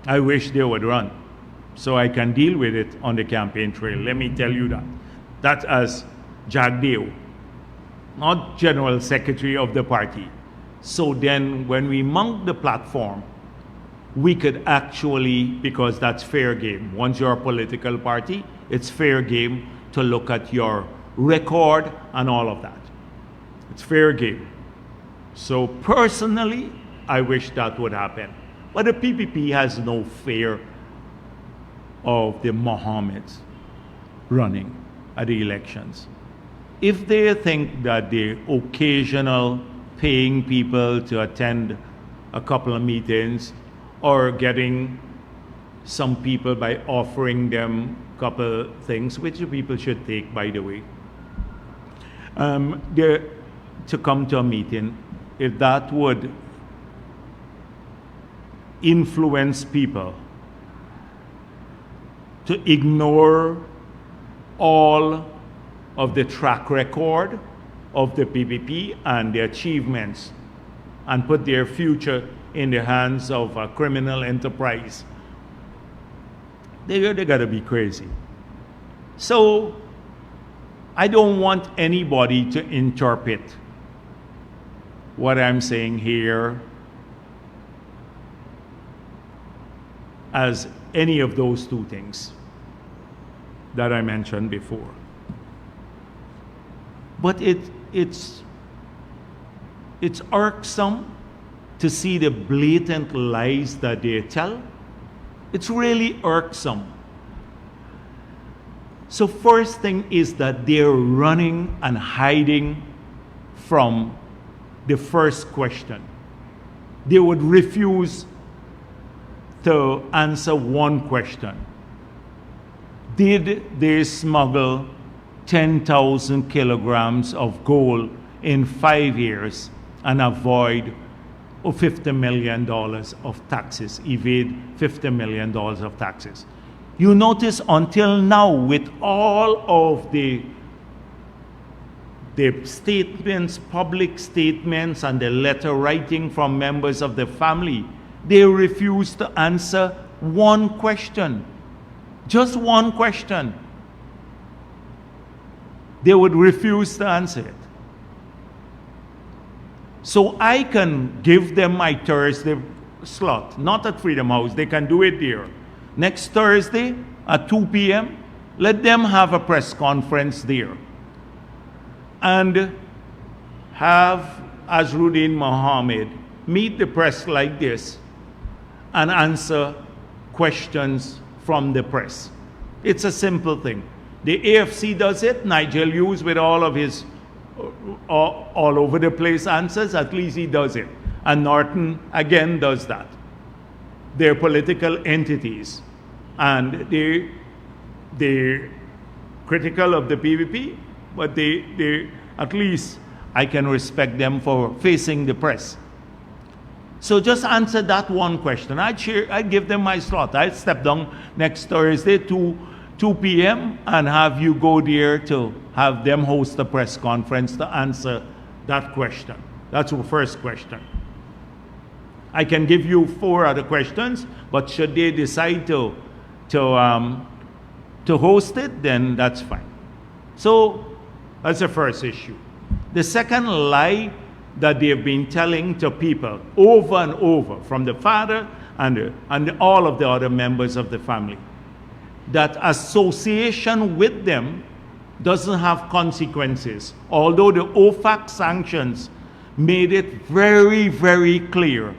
Speaker 1: I wish they would run so I can deal with it on the campaign trail. Let me tell you that. That as Jagdeo, not General Secretary of the party. So then when we mount the platform, we could actually, because that's fair game. Once you're a political party, it's fair game to look at your record and all of that. It's fair game. So personally, I wish that would happen. But the PPP has no fear of the Mohammeds running at the elections. If they think that the occasional paying people to attend a couple of meetings or getting some people by offering them a couple things, which the people should take, by the way, to come to a meeting, if that would influence people to ignore all of the track record of the PPP and the achievements and put their future in the hands of a criminal enterprise, they gotta be crazy. So I don't want anybody to interpret what I'm saying here as any of those two things that I mentioned before. But it's irksome to see the blatant lies that they tell. It's really irksome. So first thing is that they're running and hiding from the first question. They would refuse to answer one question. Did they smuggle 10,000 kilograms of gold in 5 years and avoid $50 million of taxes, evade $50 million of taxes? You notice until now, with all of the statements, public statements, and the letter writing from members of the family, they refuse to answer one question. Just one question. They would refuse to answer it. So I can give them my Thursday slot, not at Freedom House. They can do it there. Next Thursday at 2 p.m., let them have a press conference there. And have Azruddin Mohammed meet the press like this and answer questions from the press. It's a simple thing. The AFC does it. Nigel Hughes, with all of his all over the place answers, at least he does it. And Norton again does that. They're political entities, and they're critical of the PPP, but they at least I can respect them for facing the press. So just answer that one question. I'd give them my slot. I'd step down next Thursday to 2 p.m. and have you go there to have them host a press conference to answer that question. That's the first question. I can give you 4 other questions, but should they decide to host it, then that's fine. So that's the first issue. The second lie that they've been telling to people over and over, from the father and all of the other members of the family, that association with them doesn't have consequences, although the OFAC sanctions made it very, very clear.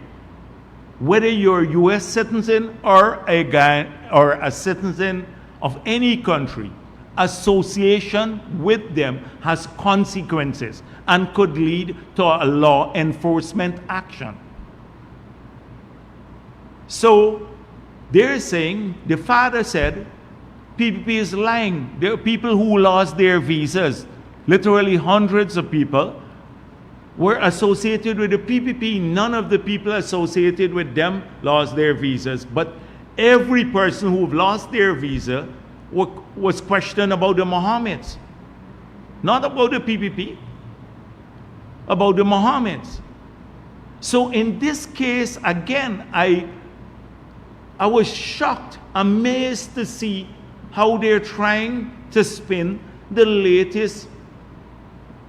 Speaker 1: Whether you're a U.S. citizen or a citizen of any country, association with them has consequences and could lead to a law enforcement action. So they're saying, the father said, PPP is lying. There are people who lost their visas. Literally hundreds of people were associated with the PPP. None of the people associated with them lost their visas. But every person who lost their visa was questioned about the Mohammeds. not about the PPP, about the Mohammeds. So in this case, again, I was shocked, amazed to see how they're trying to spin the latest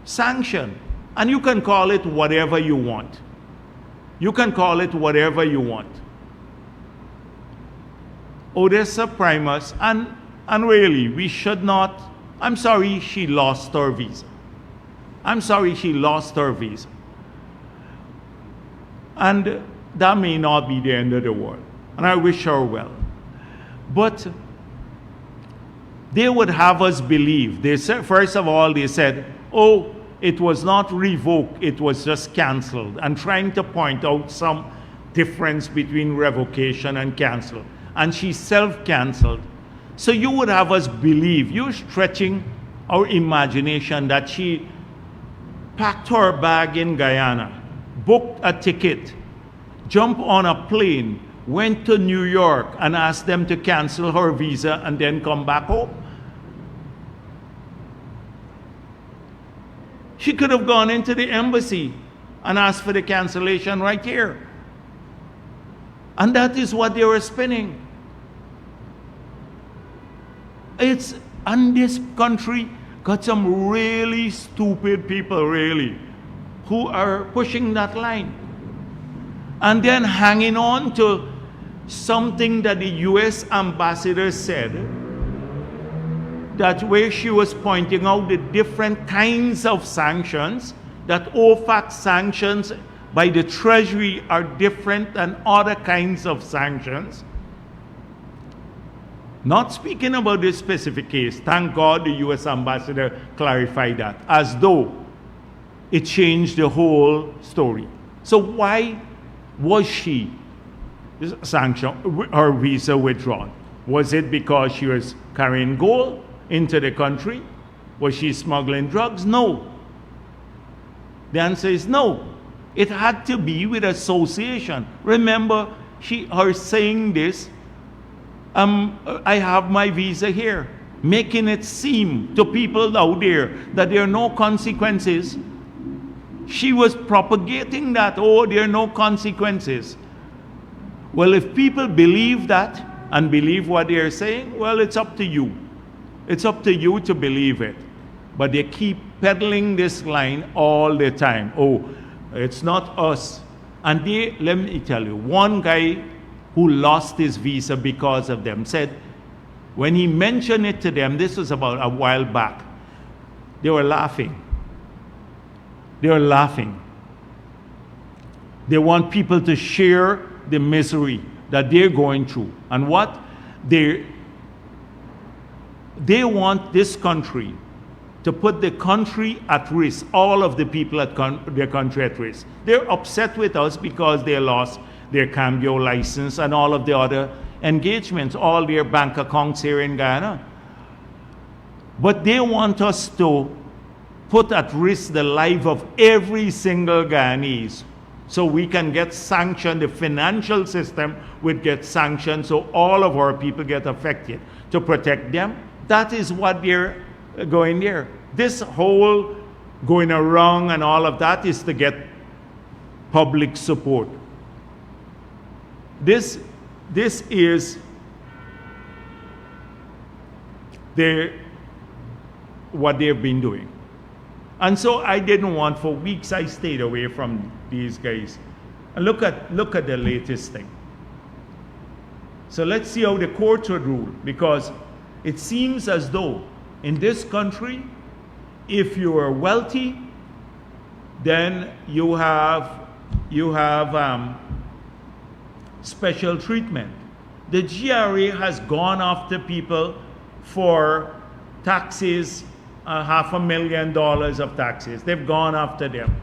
Speaker 1: sanction. And you can call it whatever you want. You can call it whatever you want. Odessa Primus, and really, we should not. I'm sorry she lost her visa. I'm sorry she lost her visa. And that may not be the end of the world. And I wish her well. But they would have us believe. They said, first of all, they said, oh, it was not revoked, it was just canceled. And trying to point out some difference between revocation and cancel. And she self-canceled. So you would have us believe, you're stretching our imagination, that she packed her bag in Guyana, booked a ticket, jumped on a plane, went to New York and asked them to cancel her visa and then come back home. She could have gone into the embassy and asked for the cancellation right here. And that is what they were spinning. And this country got some really stupid people, really, who are pushing that line. And then hanging on to something that the US ambassador said, that where she was pointing out the different kinds of sanctions, that OFAC sanctions by the Treasury are different than other kinds of sanctions. Not speaking about this specific case, thank God the US ambassador clarified that, as though it changed the whole story. So why was she sanctioned, her visa withdrawn? Was it because she was carrying gold into the country? Was she smuggling drugs? No. The answer is no. It had to be with association. Remember, her saying this, I have my visa here, making it seem to people out there that there are no consequences. She was propagating that, oh, there are no consequences. Well, if people believe that and believe what they're saying, well, it's up to you. It's up to you to believe it. But they keep peddling this line all the time. Oh, it's not us. And let me tell you, one guy who lost his visa because of them said, when he mentioned it to them, this was about a while back, they were laughing. They were laughing. They want people to share the misery that they're going through. And what? They want this country to put the country at risk, all of the people at their country at risk. They're upset with us because they lost their cambio license and all of the other engagements, all their bank accounts here in Guyana. But they want us to put at risk the life of every single Guyanese so we can get sanctioned. The financial system would get sanctioned so all of our people get affected. To protect them, that is what they're going there. This whole going around and all of that is to get public support. This is what they've been doing. And so I didn't want, for weeks I stayed away from these guys. And look at the latest thing. So let's see how the courts would rule, because it seems as though in this country, if you are wealthy, then you have special treatment. The GRA has gone after people for taxes, $500,000 of taxes. They've gone after them.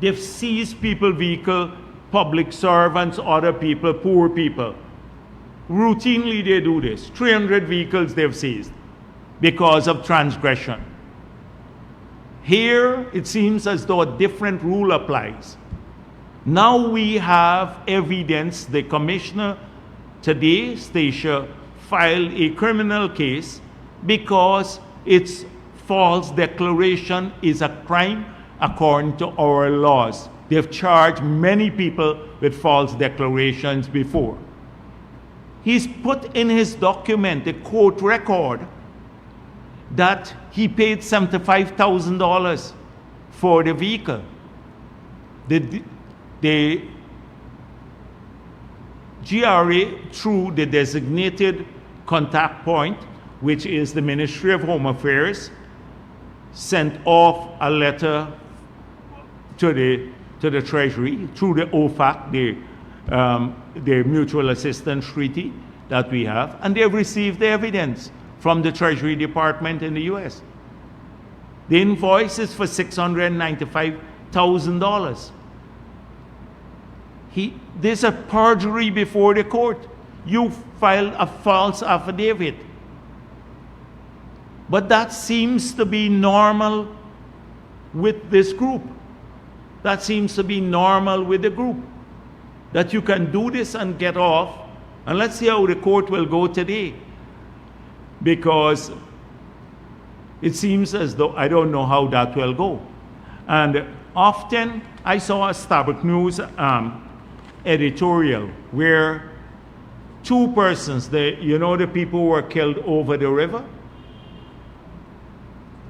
Speaker 1: They've seized people's vehicle, public servants, other people, poor people. Routinely they do this. 300 vehicles they've seized because of transgression. Here it seems as though a different rule applies. Now we have evidence. The commissioner today, Stacia, filed a criminal case because it's false declaration is a crime according to our laws. They've charged many people with false declarations before. He's put in his document, the court record, that he paid $75,000 for the vehicle. The GRA, through the designated contact point, which is the Ministry of Home Affairs, sent off a letter to the Treasury through the OFAC, the Mutual Assistance Treaty that we have, and they've received the evidence from the Treasury Department in the US. The invoice is for $695,000. There's a perjury before the court. You filed a false affidavit. But that seems to be normal with this group. That seems to be normal with the group. That you can do this and get off. And let's see how the court will go today. Because it seems as though I don't know how that will go. And often I saw a Starbuck News editorial where two persons, the people who were killed over the river,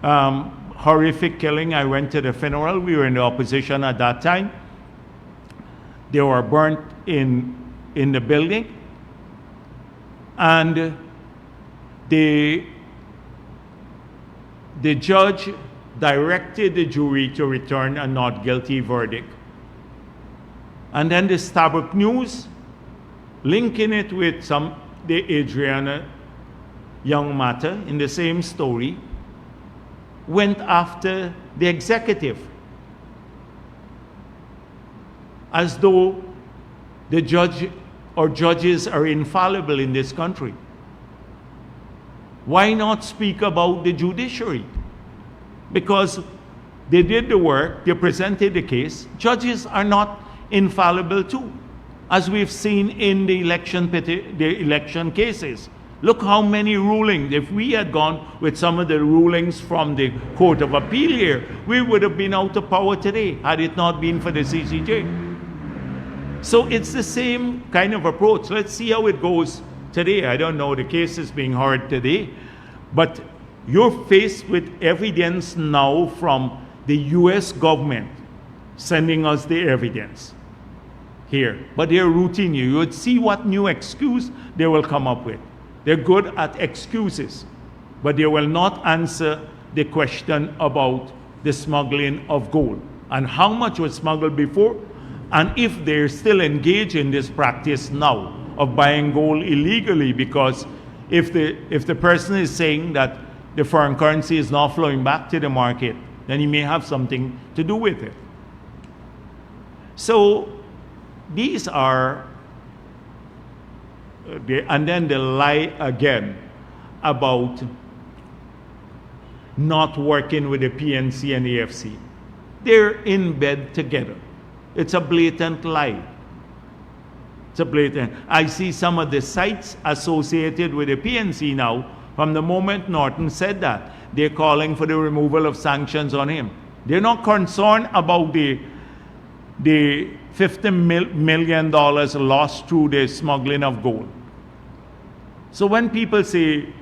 Speaker 1: horrific killing. I went to the funeral. We were in the opposition at that time. They were burnt in the building. And the judge directed the jury to return a not guilty verdict. And then the Starbuck News, linking it with the Adriana Young matter in the same story, went after the executive as though the judge or judges are infallible in this country. Why not speak about the judiciary? Because they did the work, they presented the case. Judges are not infallible too, as we've seen in the election cases. Look how many rulings. If we had gone with some of the rulings from the Court of Appeal here, we would have been out of power today had it not been for the CCJ. So it's the same kind of approach. Let's see how it goes today. I don't know, the case is being heard today, but you're faced with evidence now from the US government sending us the evidence here. But they're routine you. You would see what new excuse they will come up with. They're good at excuses, but they will not answer the question about the smuggling of gold and how much was smuggled before, and if they're still engaged in this practice now of buying gold illegally, because if the person is saying that the foreign currency is not flowing back to the market, then he may have something to do with it. So these are, and then the lie again about not working with the PNC and AFC. They're in bed together. It's a blatant lie. It's a blatant. I see some of the sites associated with the PNC now, from the moment Norton said that, they're calling for the removal of sanctions on him. They're not concerned about the $50 million lost through the smuggling of gold. So when people say,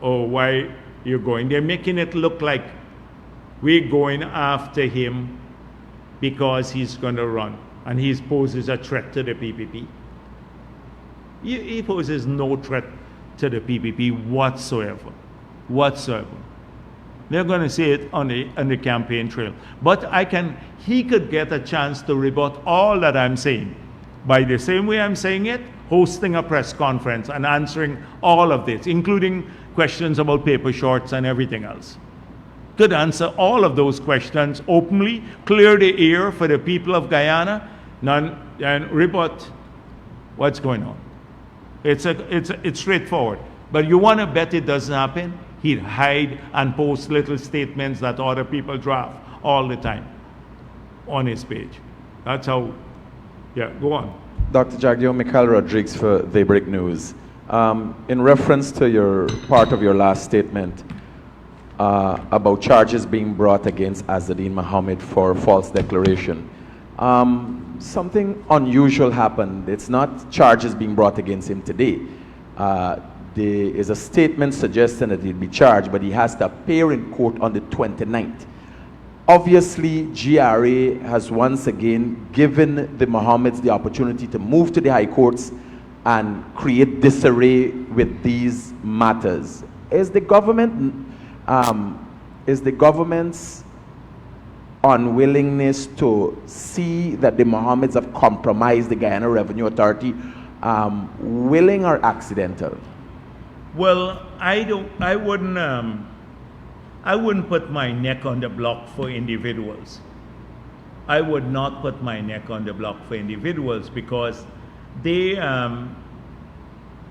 Speaker 1: oh, why you're going, they're making it look like we're going after him because he's going to run and he poses a threat to the PPP. He poses no threat to the PPP whatsoever. They're going to say it on the campaign trail. But he could get a chance to rebut all that I'm saying by the same way I'm saying it, hosting a press conference and answering all of this, including questions about paper shorts and everything else. Could answer all of those questions openly, clear the air for the people of Guyana, and rebut what's going on. It's straightforward. But you want to bet it doesn't happen? He'd hide and post little statements that other people draft all the time on his page. That's how, yeah, go on.
Speaker 3: Dr. Jagdeo, Mikhail Rodriguez for Daybreak News. In reference to part of your last statement, about charges being brought against Azzedine Mohammed for false declaration. Something unusual happened. It's not charges being brought against him today. There is a statement suggesting that he'll be charged, but he has to appear in court on the 29th. Obviously, GRA has once again given the Mohammeds the opportunity to move to the high courts and create disarray with these matters. Is the government's unwillingness to see that the Mohammeds have compromised the Guyana Revenue Authority willing or accidental?
Speaker 1: Well, I wouldn't put my neck on the block for individuals. I would not put my neck on the block for individuals because they,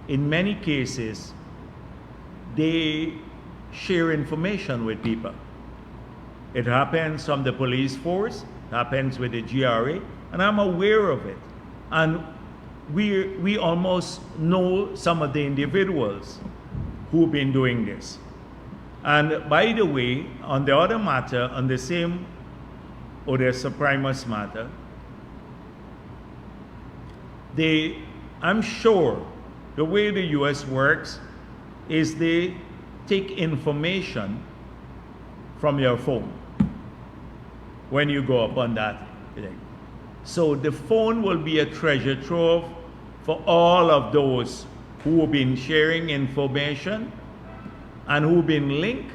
Speaker 1: in many cases, they share information with people. It happens from the police force, it happens with the GRA, and I'm aware of it. And we almost know some of the individuals who've been doing this. And by the way, on the other matter, on the same Odessa Primus matter, I'm sure the way the US works is they take information from your phone when you go up on that thing. So the phone will be a treasure trove for all of those who have been sharing information and who've been linked,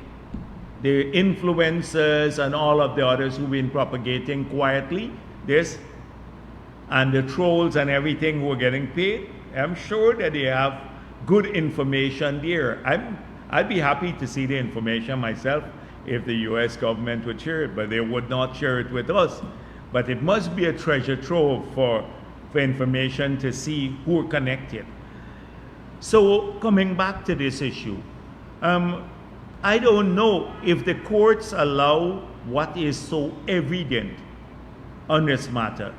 Speaker 1: the influencers and all of the others who've been propagating quietly this, and the trolls and everything who are getting paid. I'm sure that they have good information there. I'd be happy to see the information myself if the US government would share it, but they would not share it with us. But it must be a treasure trove for information to see who are connected. So coming back to this issue, I don't know if the courts allow what is so evident on this matter.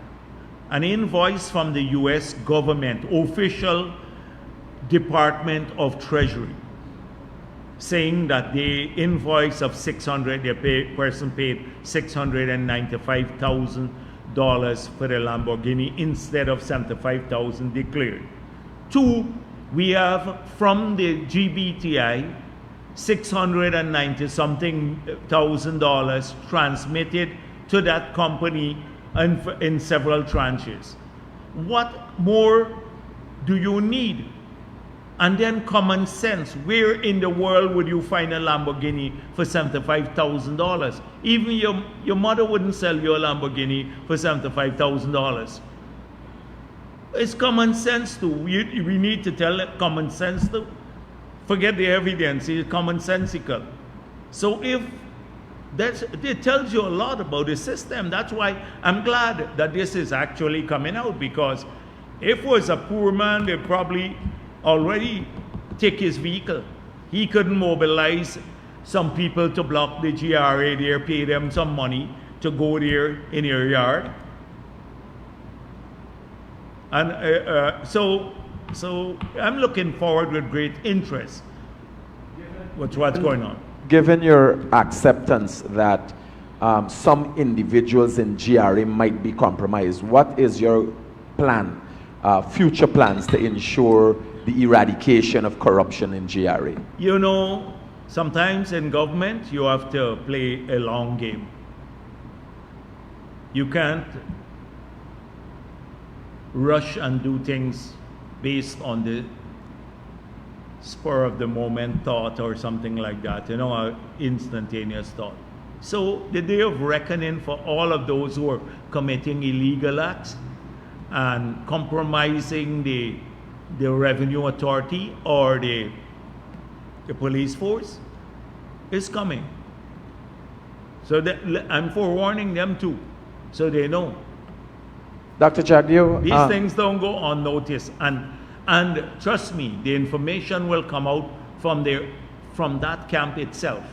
Speaker 1: An invoice from the US government, official Department of Treasury, saying that the invoice of person paid $695,000 for the Lamborghini instead of $75,000 declared. Two, we have from the GBTI $690-something thousand transmitted to that company in several tranches. What more do you need? And then common sense. Where in the world would you find a Lamborghini for $75,000? Even your mother wouldn't sell you a Lamborghini for $75,000. It's common sense too. We need to tell it common sense too. Forget the evidence, it's commonsensical. So if it tells you a lot about the system. That's why I'm glad that this is actually coming out, because if it was a poor man, they'd probably already take his vehicle. He couldn't mobilize some people to block the GRA there, pay them some money to go there in your yard. And so I'm looking forward with great interest with what's going on.
Speaker 3: Given your acceptance that some individuals in GRA might be compromised, what is your plan, future plans to ensure the eradication of corruption in GRA?
Speaker 1: You know, sometimes in government you have to play a long game. You can't rush and do things based on the spur of the moment thought or something like that, you know, an instantaneous thought. So the day of reckoning for all of those who are committing illegal acts and compromising the revenue authority or the police force is coming. So I'm forewarning them too, so they know.
Speaker 3: Dr. Jagdeo,
Speaker 1: these things don't go unnoticed, and trust me, the information will come out from that camp itself,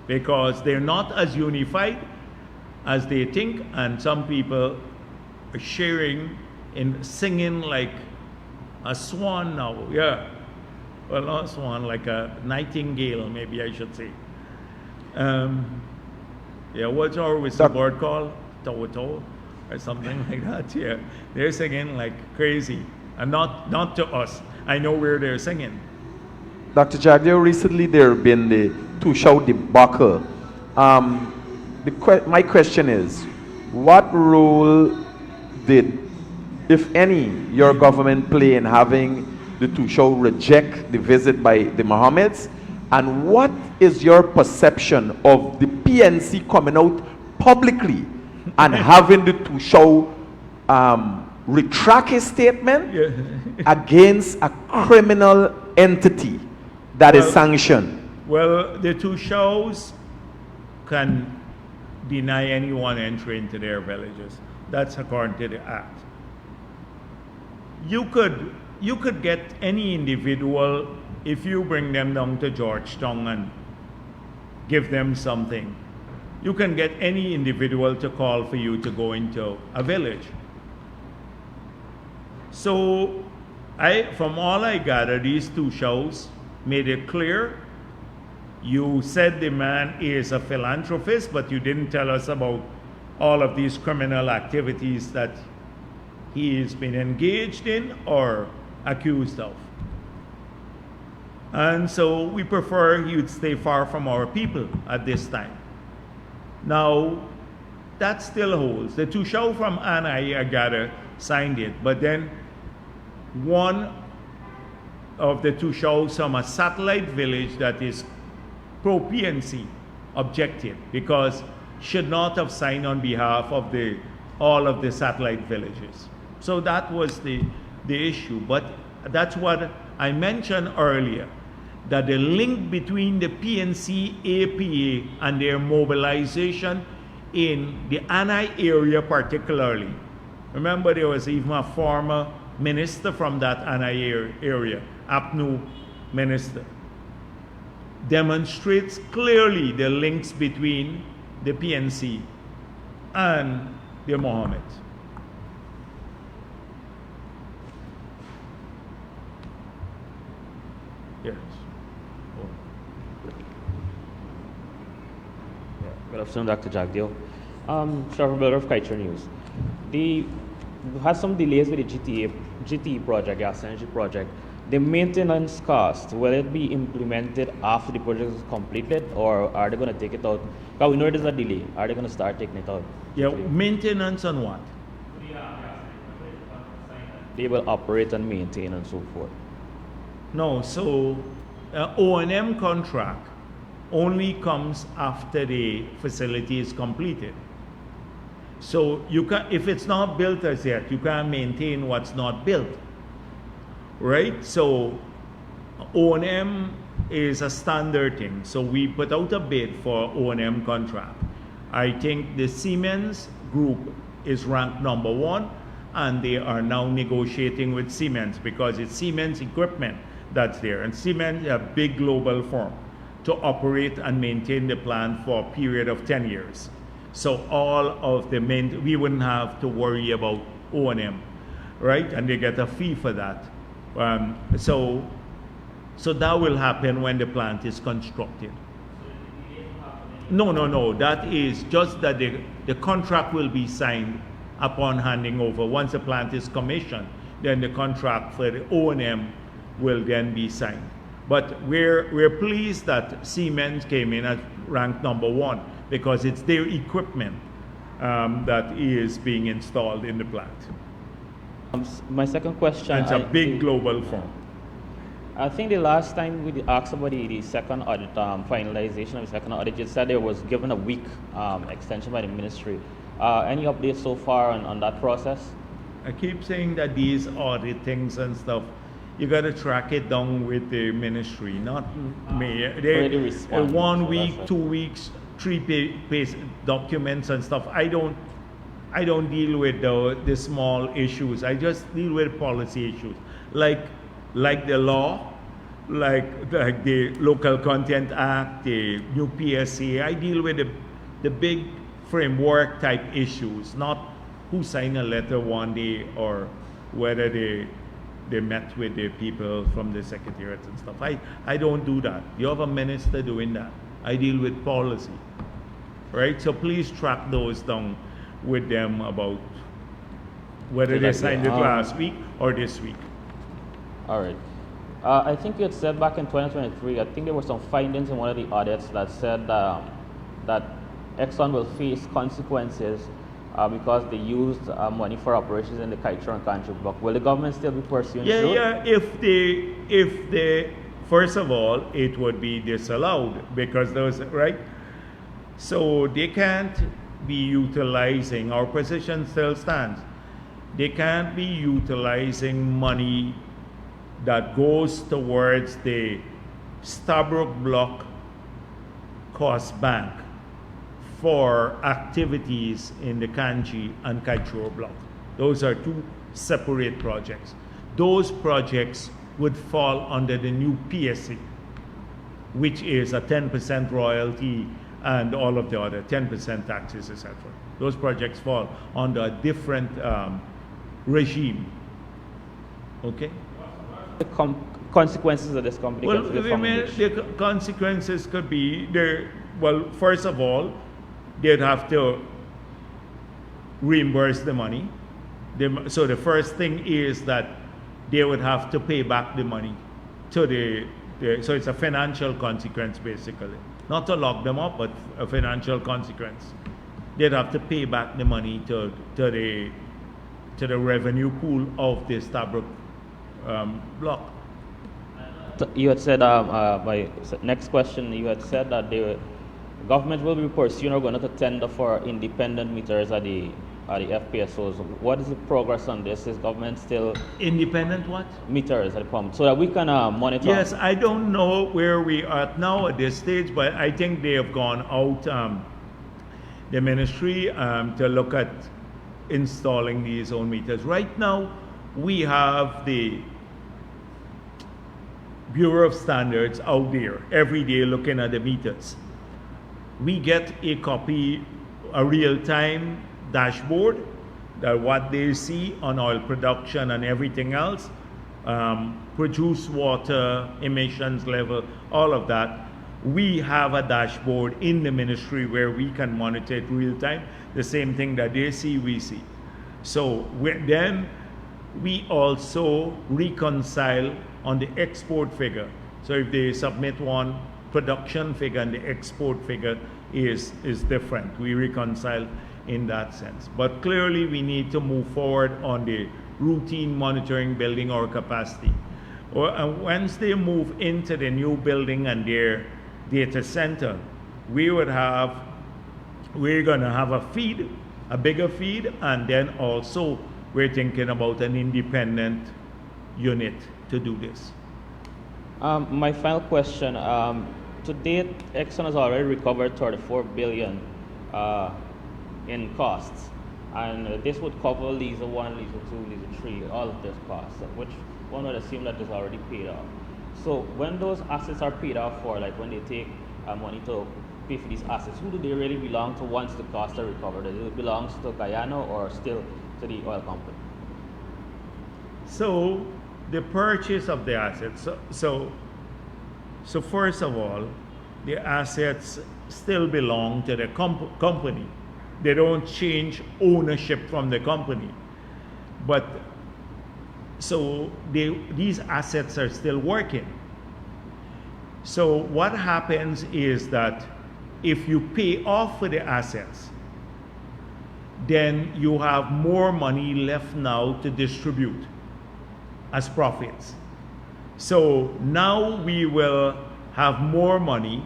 Speaker 1: because they're not as unified as they think, and some people are sharing and singing like a swan now. Yeah, Well, not swan, like a nightingale, maybe I should say. Yeah, what's our whistle board called? Toto or something like that. Yeah, they're singing like crazy, and not to us. I know where they're singing.
Speaker 3: Dr. Jagdeo, recently there have been the two-show debacle. My question is, what role did, if any, your government play in having the two-show reject the visit by the Mohammeds? And what is your perception of the PNC coming out publicly and having the two-show retract his statement against a criminal entity that is sanctioned?
Speaker 1: Well, the two shows can deny anyone entry into their villages. That's according to the act. You could get any individual, if you bring them down to Georgetown and give them something, you can get any individual to call for you to go into a village. So from all I gather, these two shows made it clear. You said the man is a philanthropist, but you didn't tell us about all of these criminal activities that he's been engaged in or accused of. And so we prefer you'd stay far from our people at this time. Now, that still holds. The two show from Anai, I gather, signed it, but then one of the two shows from a satellite village that is pro-PNC objected because should not have signed on behalf of all of the satellite villages. So that was the issue. But that's what I mentioned earlier, that the link between the PNC APA and their mobilization in the Anai area particularly. Remember, there was even a former minister from that Anai area, APNU minister, demonstrates clearly the links between the PNC and the Mohammeds. Yes.
Speaker 4: Good afternoon, Dr. Jagdeo. Sheriff Builder of Kaiser News. We had some delays with the GTE project, gas energy project. The maintenance cost, will it be implemented after the project is completed, or are they going to take it out? Because we know there's a delay. Are they going to start taking it out?
Speaker 1: Yeah, maintenance on what?
Speaker 4: They will operate and maintain and so forth.
Speaker 1: No, so O&M contract only comes after the facility is completed. So you can, if it's not built as yet, you can't maintain what's not built, right? So O&M is a standard thing. So we put out a bid for O&M contract. I think the Siemens group is ranked number 1, and they are now negotiating with Siemens because it's Siemens equipment that's there. And Siemens is a big global firm to operate and maintain the plant for a period of 10 years. So all of the we wouldn't have to worry about O&M, right? And they get a fee for that. So that will happen when the plant is constructed. No. That is just that the contract will be signed upon handing over. Once the plant is commissioned, then the contract for the O&M will then be signed. But we're pleased that Siemens came in as ranked number 1 because it's their equipment that is being installed in the plant.
Speaker 4: My second question.
Speaker 1: And it's a big global firm.
Speaker 4: I think the last time we asked about the second audit, finalization of the second audit, you said there was given a week extension by the ministry. Any updates so far on that process?
Speaker 1: I keep saying that these audit things and stuff, you got to track it down with the ministry, not me. They 1 week, 2 weeks, 3-page documents and stuff. I don't deal with the small issues. I just deal with policy issues, like the law, like the Local Content Act, the new PSA. I deal with the big framework type issues, not who signed a letter one day or whether the they met with the people from the secretariat and stuff. I don't do that. You have a minister doing that. I deal with policy, right? So please track those down with them about whether they signed it last week or this week.
Speaker 4: All right. I think you had said back in 2023, I think there were some findings in one of the audits that said that Exxon will face consequences because they used money for operations in the Kaiser and Country block. Will the government still be pursuing suit?
Speaker 1: Yeah. If they, first of all, it would be disallowed because those, right? So they can't be utilizing, our position still stands, they can't be utilizing money that goes towards the Stabroek Block Cost Bank for activities in the Kanji and Kaituro block. Those are two separate projects. Those projects would fall under the new PSC, which is a 10% royalty and all of the other 10% taxes, etc. Those projects fall under a different regime. Okay?
Speaker 4: The consequences of this company?
Speaker 1: Well, the consequences could be, well, first of all, they'd have to reimburse the money. So the first thing is that they would have to pay back the money to so it's a financial consequence basically. Not to lock them up, but a financial consequence. They'd have to pay back the money to the revenue pool of the Stabroek block.
Speaker 4: You had said, my next question, you had said that the government will be pursuing or going to tender for independent meters at the FPSOs. What is the progress on this? Is government still...
Speaker 1: Independent what?
Speaker 4: Meters at the pump, so that we can monitor?
Speaker 1: Yes, I don't know where we are at now at this stage, but I think they have gone out, the ministry, to look at installing these own meters. Right now, we have the Bureau of Standards out there every day looking at the meters. We get a copy, a real-time dashboard, that what they see on oil production and everything else, produced water, emissions level, all of that. We have a dashboard in the ministry where we can monitor it real-time. The same thing that they see, we see. So then we also reconcile on the export figure. So if they submit one production figure and the export figure is different, we reconcile in that sense. But clearly we need to move forward on the routine monitoring, building our capacity. And once they move into the new building and their data center, we're gonna have a feed, a bigger feed, and then also we're thinking about an independent unit to do this.
Speaker 4: My final question, to date, Exxon has already recovered $34 billion in costs, and this would cover Liza 1, Liza 2, Liza 3, all of those costs, which one would assume that is already paid off. So when those assets are paid off for, like when they take money to pay for these assets, who do they really belong to once the costs are recovered? Does it belong to Guyana or still to the oil company?
Speaker 1: So the purchase of the assets, so first of all, the assets still belong to the company. They don't change ownership from the company. But so these assets are still working. So what happens is that if you pay off for the assets, then you have more money left now to distribute as profits. So now we will have more money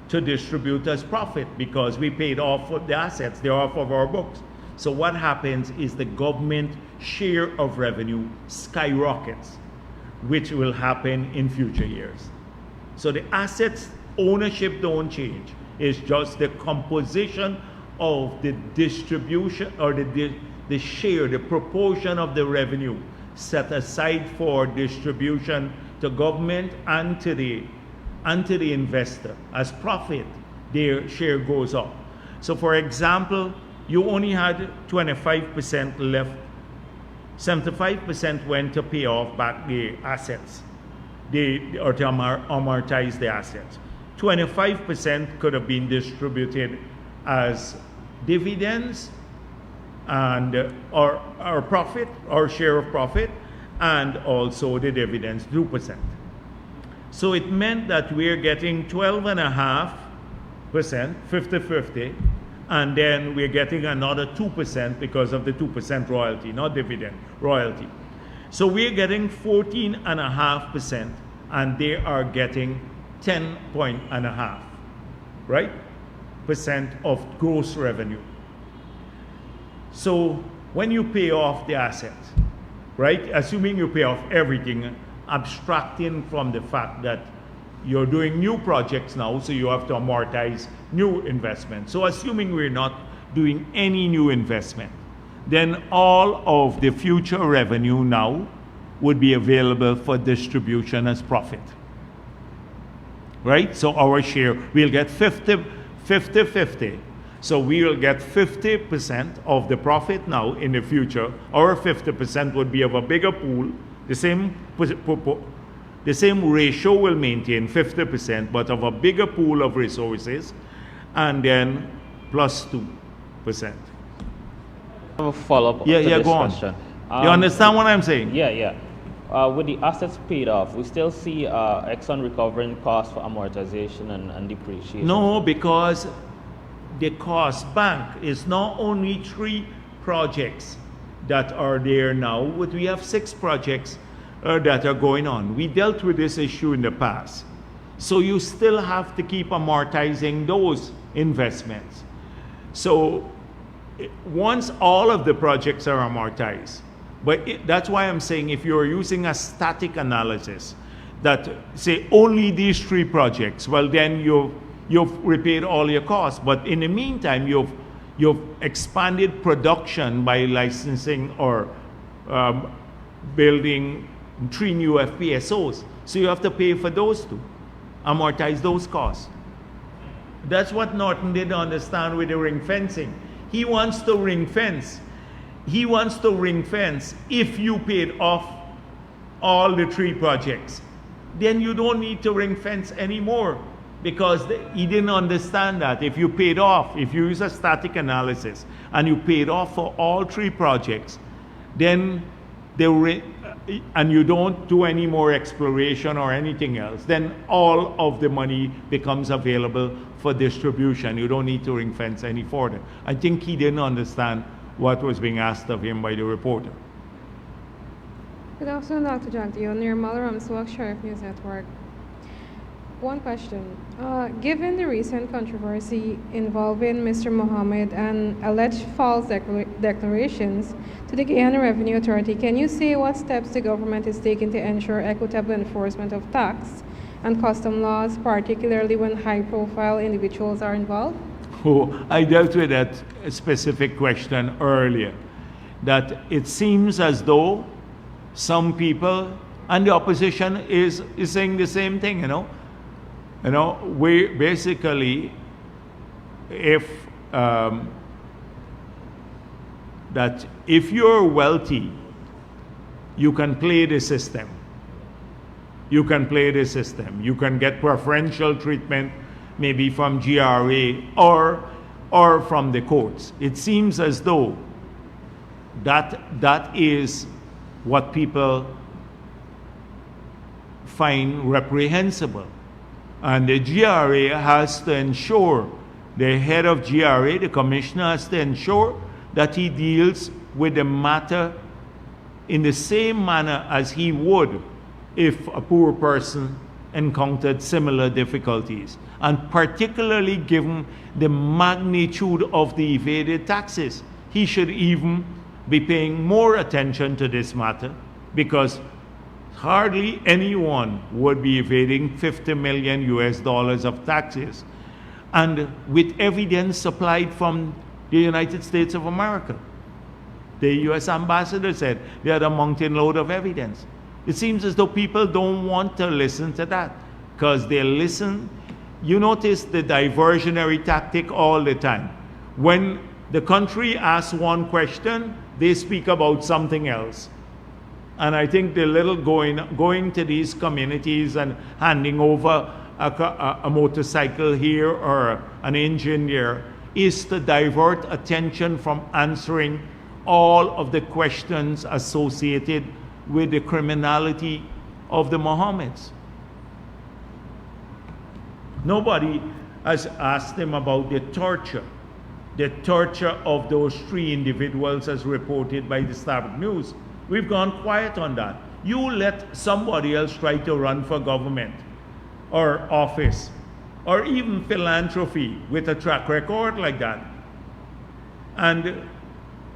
Speaker 1: to distribute as profit because we paid off for the assets, they're off of our books. So what happens is the government share of revenue skyrockets, which will happen in future years. So the assets ownership don't change. It's just the composition of the distribution or the share, the proportion of the revenue set aside for distribution to government and to the investor as profit, their share goes up. So for example, you only had 25% left 75% went to pay off back the assets, or to amortize the assets. 25% could have been distributed as dividends and or profit, or share of profit, and also the dividends, 2%. So it meant that we're getting 12.5%, 50-50, and then we're getting another 2% because of the 2% royalty, not dividend, royalty. So we're getting 14.5%, and they are getting 10.5%, right? Percent of gross revenue. So when you pay off the assets, right? Assuming you pay off everything, abstracting from the fact that you're doing new projects now, so you have to amortize new investment. So assuming we're not doing any new investment, then all of the future revenue now would be available for distribution as profit. Right? So our share, we'll get 50-50. So we will get 50% of the profit now in the future. Our 50% would be of a bigger pool. The same ratio will maintain 50%, but of a bigger pool of resources, and then plus 2%.
Speaker 4: A follow-up
Speaker 1: Yeah,
Speaker 4: to
Speaker 1: yeah,
Speaker 4: this
Speaker 1: go on.
Speaker 4: question.
Speaker 1: You understand what I'm saying?
Speaker 4: Yeah. With the assets paid off, we still see Exxon recovering costs for amortization and depreciation.
Speaker 1: No, because the cost bank is not only 3 projects that are there now, but we have 6 projects that are going on. We dealt with this issue in the past. So you still have to keep amortizing those investments. So once all of the projects are amortized, that's why I'm saying if you're using a static analysis that say only these 3 projects, well then you've repaid all your costs. But in the meantime, you've expanded production by licensing or building 3 new FPSOs. So you have to pay for those 2, amortize those costs. That's what Norton didn't understand with the ring fencing. He wants to ring fence. He wants to ring fence if you paid off all the 3 projects. Then you don't need to ring fence anymore, because he didn't understand that if you paid off, if you use a static analysis and you paid off for all 3 projects, then and you don't do any more exploration or anything else, then all of the money becomes available for distribution. You don't need to ring fence any further. I think he didn't understand what was being asked of him by the reporter.
Speaker 5: Good afternoon, Dr. Jagdeo. Nirmal Ramswak, Sheriff News Network. One question. Given the recent controversy involving Mr. Mohammed and alleged false declarations to the Guyana Revenue Authority, can you say what steps the government is taking to ensure equitable enforcement of tax and custom laws, particularly when high-profile individuals are involved?
Speaker 1: Oh, I dealt with that specific question earlier, that it seems as though some people, and the opposition is saying the same thing, you know, we basically, if that if you're wealthy, you can play the system. You can play the system. You can get preferential treatment, maybe from GRA or from the courts. It seems as though that is what people find reprehensible. And the GRA has to ensure, the head of GRA, the commissioner, has to ensure that he deals with the matter in the same manner as he would if a poor person encountered similar difficulties. And particularly given the magnitude of the evaded taxes, he should even be paying more attention to this matter, because hardly anyone would be evading $50 million of taxes, and with evidence supplied from the United States of America. The US ambassador said they had a mountain load of evidence. It seems as though people don't want to listen to that, because they listen. You notice the diversionary tactic all the time. When the country asks one question, they speak about something else. And I think the little going to these communities and handing over a motorcycle here or an engine there is to divert attention from answering all of the questions associated with the criminality of the Mohammeds. Nobody has asked them about the torture of those 3 individuals as reported by the Starbuck News. We've gone quiet on that. You let somebody else try to run for government or office or even philanthropy with a track record like that. And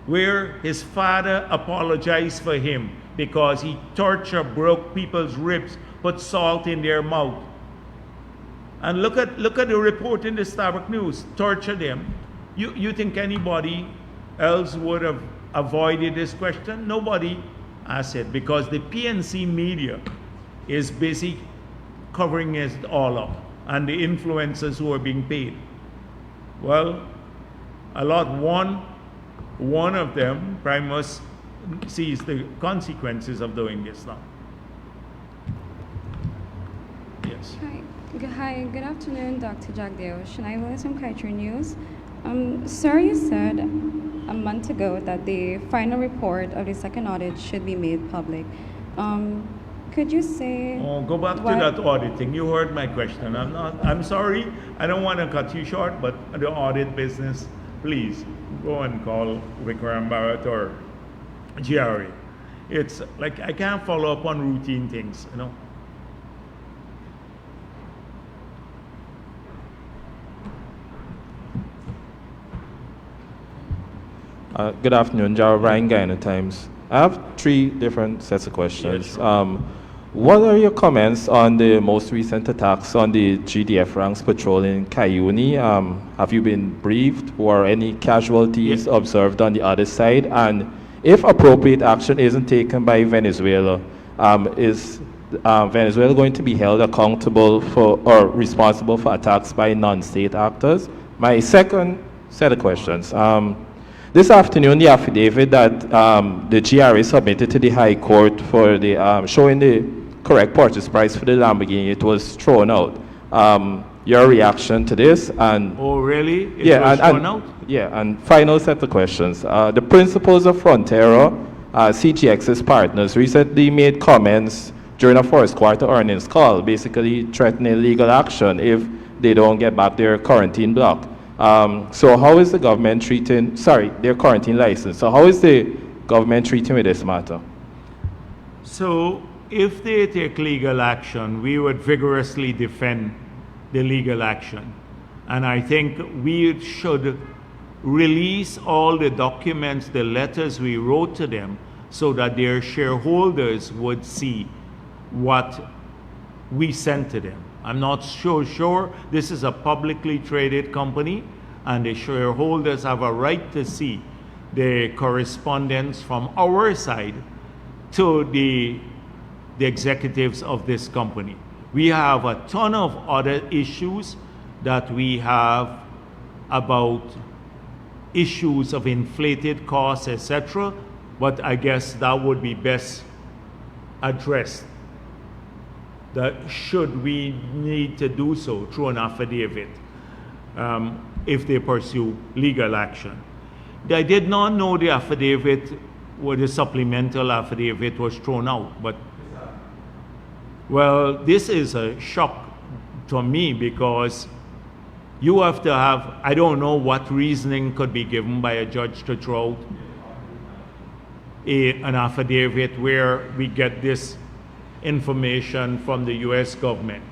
Speaker 1: where his father apologized for him because he tortured, broke people's ribs, put salt in their mouth. And look at the report in the Starbuck News, torture them. You think anybody else would have avoided this question? Nobody asked it because the PNC media is busy covering it all up and the influencers who are being paid. Well, one of them, Primus, sees the consequences of doing this now. Yes.
Speaker 6: Hi, good afternoon, Dr. Jagdeo. Shania Willis from Kaiser News. Sir, you said a month ago that the final report of the second audit should be made public. Could you say...
Speaker 1: Oh, go back to that audit thing. You heard my question. I'm sorry. I don't want to cut you short, but the audit business, please go and call Vikram Bharrat or GRA. It's like I can't follow up on routine things, you know.
Speaker 7: Good afternoon, Jarrah Brian Guyana Times. I have 3 different sets of questions.
Speaker 1: Yes, sure.
Speaker 7: What are your comments on the most recent attacks on the GDF ranks patrol in Cayuni? Have you been briefed or any casualties observed on the other side? And if appropriate action isn't taken by Venezuela, is Venezuela going to be held accountable for or responsible for attacks by non-state actors? My second set of questions. This afternoon, the affidavit that the GRA submitted to the High Court for the showing the correct purchase price for the Lamborghini, it was thrown out. Your reaction to this? And
Speaker 1: oh, really? It was thrown out?
Speaker 7: Yeah, and final set of questions. The principals of Frontera, CGX's partners, recently made comments during a first quarter earnings call, basically threatening legal action if they don't get back their quarantine block. So how is the government treating, their quarantine license? So how is the government treating with this matter?
Speaker 1: So if they take legal action, we would vigorously defend the legal action. And I think we should release all the documents, the letters we wrote to them, so that their shareholders would see what we sent to them. I'm not so sure. This is a publicly traded company, and the shareholders have a right to see the correspondence from our side to the executives of this company. We have a ton of other issues that we have about issues of inflated costs, etc., but I guess that would be best addressed. That should we need to do so through an affidavit if they pursue legal action. I did not know the affidavit or the supplemental affidavit was thrown out, but well, this is a shock to me because you have to have, I don't know what reasoning could be given by a judge to throw out an affidavit where we get this information from the U.S. government.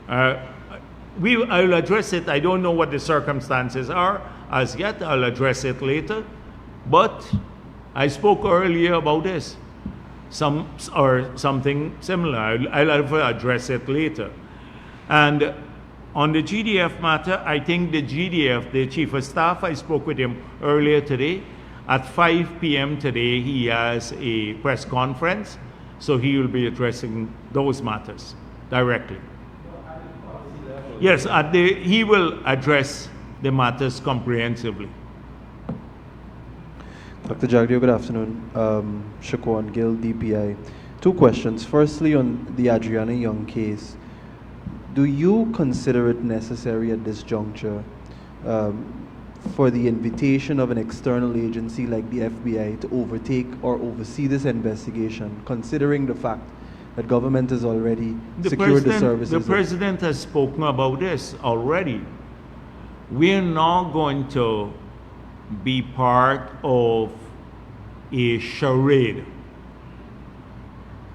Speaker 1: I'll address it. I don't know what the circumstances are as yet. I'll address it later. But I spoke earlier about this, something similar. I'll address it later. And on the GDF matter, I think the GDF, the Chief of Staff, I spoke with him earlier today. At 5 p.m. today, he has a press conference. So he will be addressing those matters directly. Yes, he will address the matters comprehensively.
Speaker 8: Dr. Jagdeo, good afternoon. Shaquan Gill, DPI. Two questions. Firstly, on the Adriana Young case, do you consider it necessary at this juncture for the invitation of an external agency like the FBI to overtake or oversee this investigation, considering the fact that government has already secured the services?
Speaker 1: The president has spoken about this already. We're not going to be part of a charade.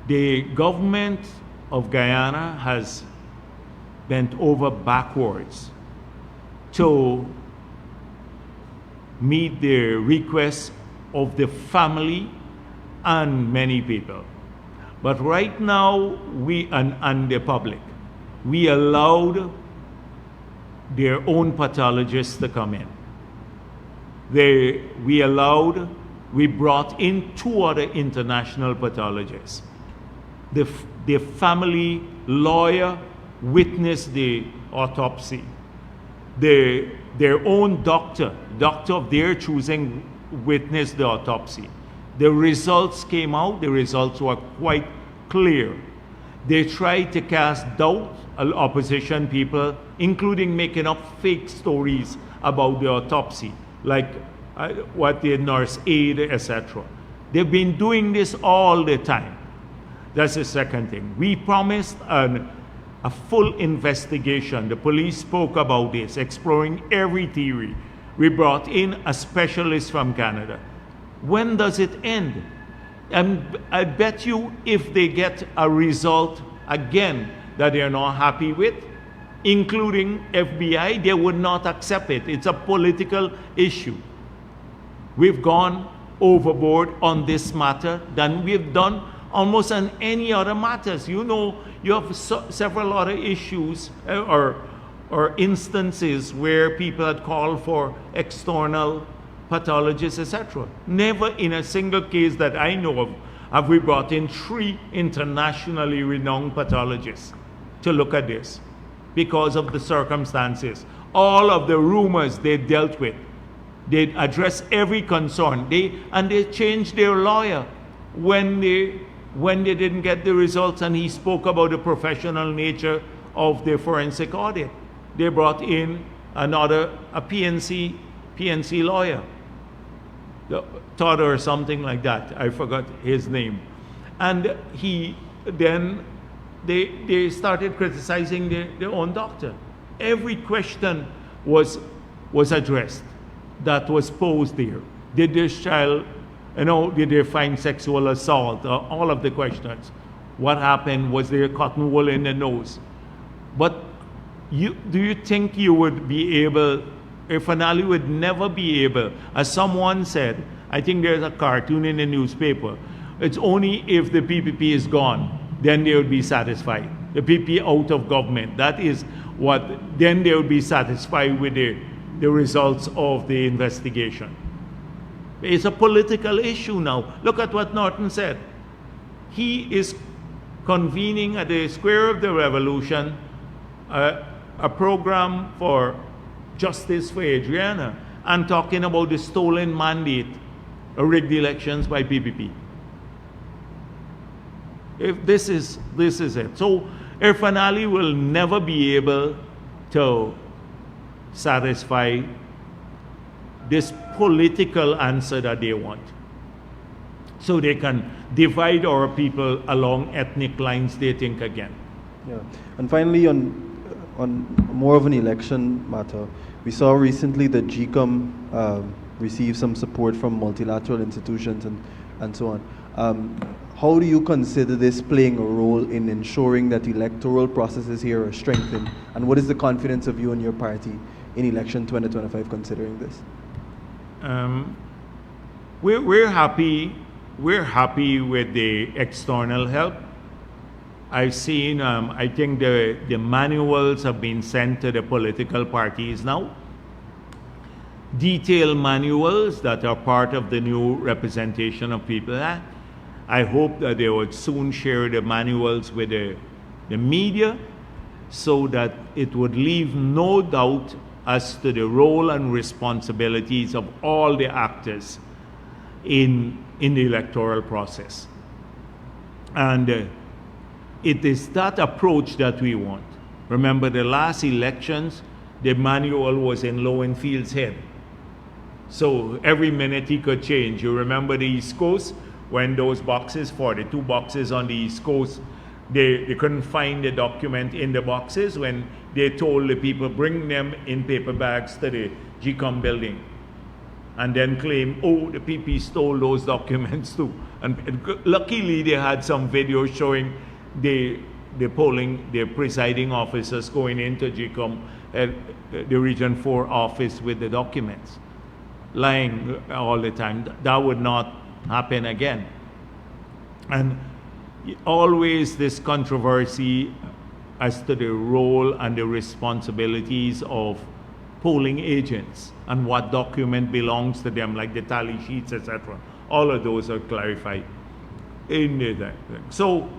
Speaker 1: The government of Guyana has bent over backwards to meet the requests of the family and many people. But right now, and the public, we allowed their own pathologists to come in. We brought in 2 other international pathologists. The family lawyer witnessed the autopsy. Their own doctor of their choosing, witnessed the autopsy. The results came out, the results were quite clear. They tried to cast doubt on opposition people, including making up fake stories about the autopsy, like what the nurse aid, etc. They've been doing this all the time. That's the second thing. We promised a full investigation. The police spoke about this, exploring every theory. We brought in a specialist from Canada. When does it end? And I bet you if they get a result again that they're not happy with, including FBI, they would not accept it. It's a political issue. We've gone overboard on this matter than we've done almost on any other matters. You know, you have several other issues or instances where people had called for external pathologists, etc. Never in a single case that I know of have we brought in 3 internationally renowned pathologists to look at this because of the circumstances. All of the rumors they dealt with. They addressed every concern. They changed their lawyer when they didn't get the results, and he spoke about the professional nature of the forensic audit. They brought in a PNC lawyer, Todd or something like that. I forgot his name. And they started criticizing their own doctor. Every question was addressed that was posed there. Did this child, did they find sexual assault? All of the questions. What happened? Was there cotton wool in the nose? But do you think you would be able, Finale would never be able, as someone said, I think there's a cartoon in the newspaper, it's only if the PPP is gone, then they would be satisfied. The PPP out of government, that is what, then they would be satisfied with the results of the investigation. It's a political issue now. Look at what Norton said. He is convening at the Square of the Revolution a program for justice for Adriana and talking about the stolen mandate or rigged elections by PPP. If this is it. So Irfan will never be able to satisfy this political answer that they want. So they can divide our people along ethnic lines they think again.
Speaker 8: Yeah. And finally, on more of an election matter, we saw recently that GCOM received some support from multilateral institutions and so on. How do you consider this playing a role in ensuring that electoral processes here are strengthened? And what is the confidence of you and your party in election 2025 considering this?
Speaker 1: We're happy with the external help. I've seen, I think the manuals have been sent to the political parties now. Detailed manuals that are part of the new Representation of People Act. I hope that they would soon share the manuals with the media so that it would leave no doubt as to the role and responsibilities of all the actors. in the electoral process. And it is that approach that we want. Remember, the last elections, the manual was in Lowenfield's head. So every minute he could change. You remember the East Coast, when those boxes, 42 boxes on the East Coast, they couldn't find the document in the boxes when they told the people, bring them in paper bags to the GCOM building. And then claim, oh, the PP stole those documents too. And luckily they had some video showing the presiding officers going into GCOM, the Region 4 office with the documents, lying all the time. That would not happen again. And always this controversy as to the role and the responsibilities of polling agents and what document belongs to them, like the tally sheets, etc. All of those are clarified in the so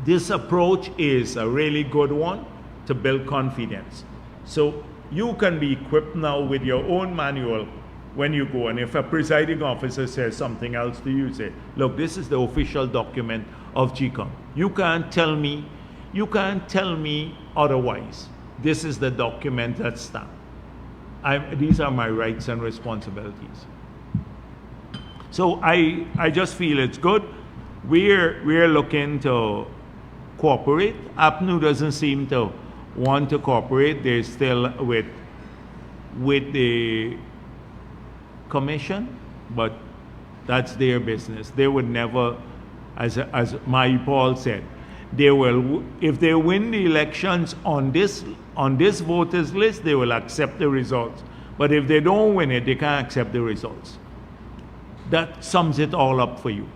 Speaker 1: this approach is a really good one to build confidence. So you can be equipped now with your own manual when you go, and if a presiding officer says something else to you, say, look, this is the official document of GCOM. You can't tell me otherwise. This is the document that's stamped. These are my rights and responsibilities. So I just feel it's good. We're looking to cooperate. APNU doesn't seem to want to cooperate. They're still with the commission, but that's their business. They would never, as my Paul said, they will, if they win the elections on this voters list, they will accept the results. But if they don't win it, they can't accept the results. That sums it all up for you,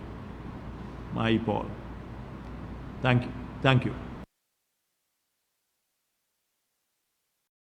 Speaker 1: my Paul. Thank you. Thank you.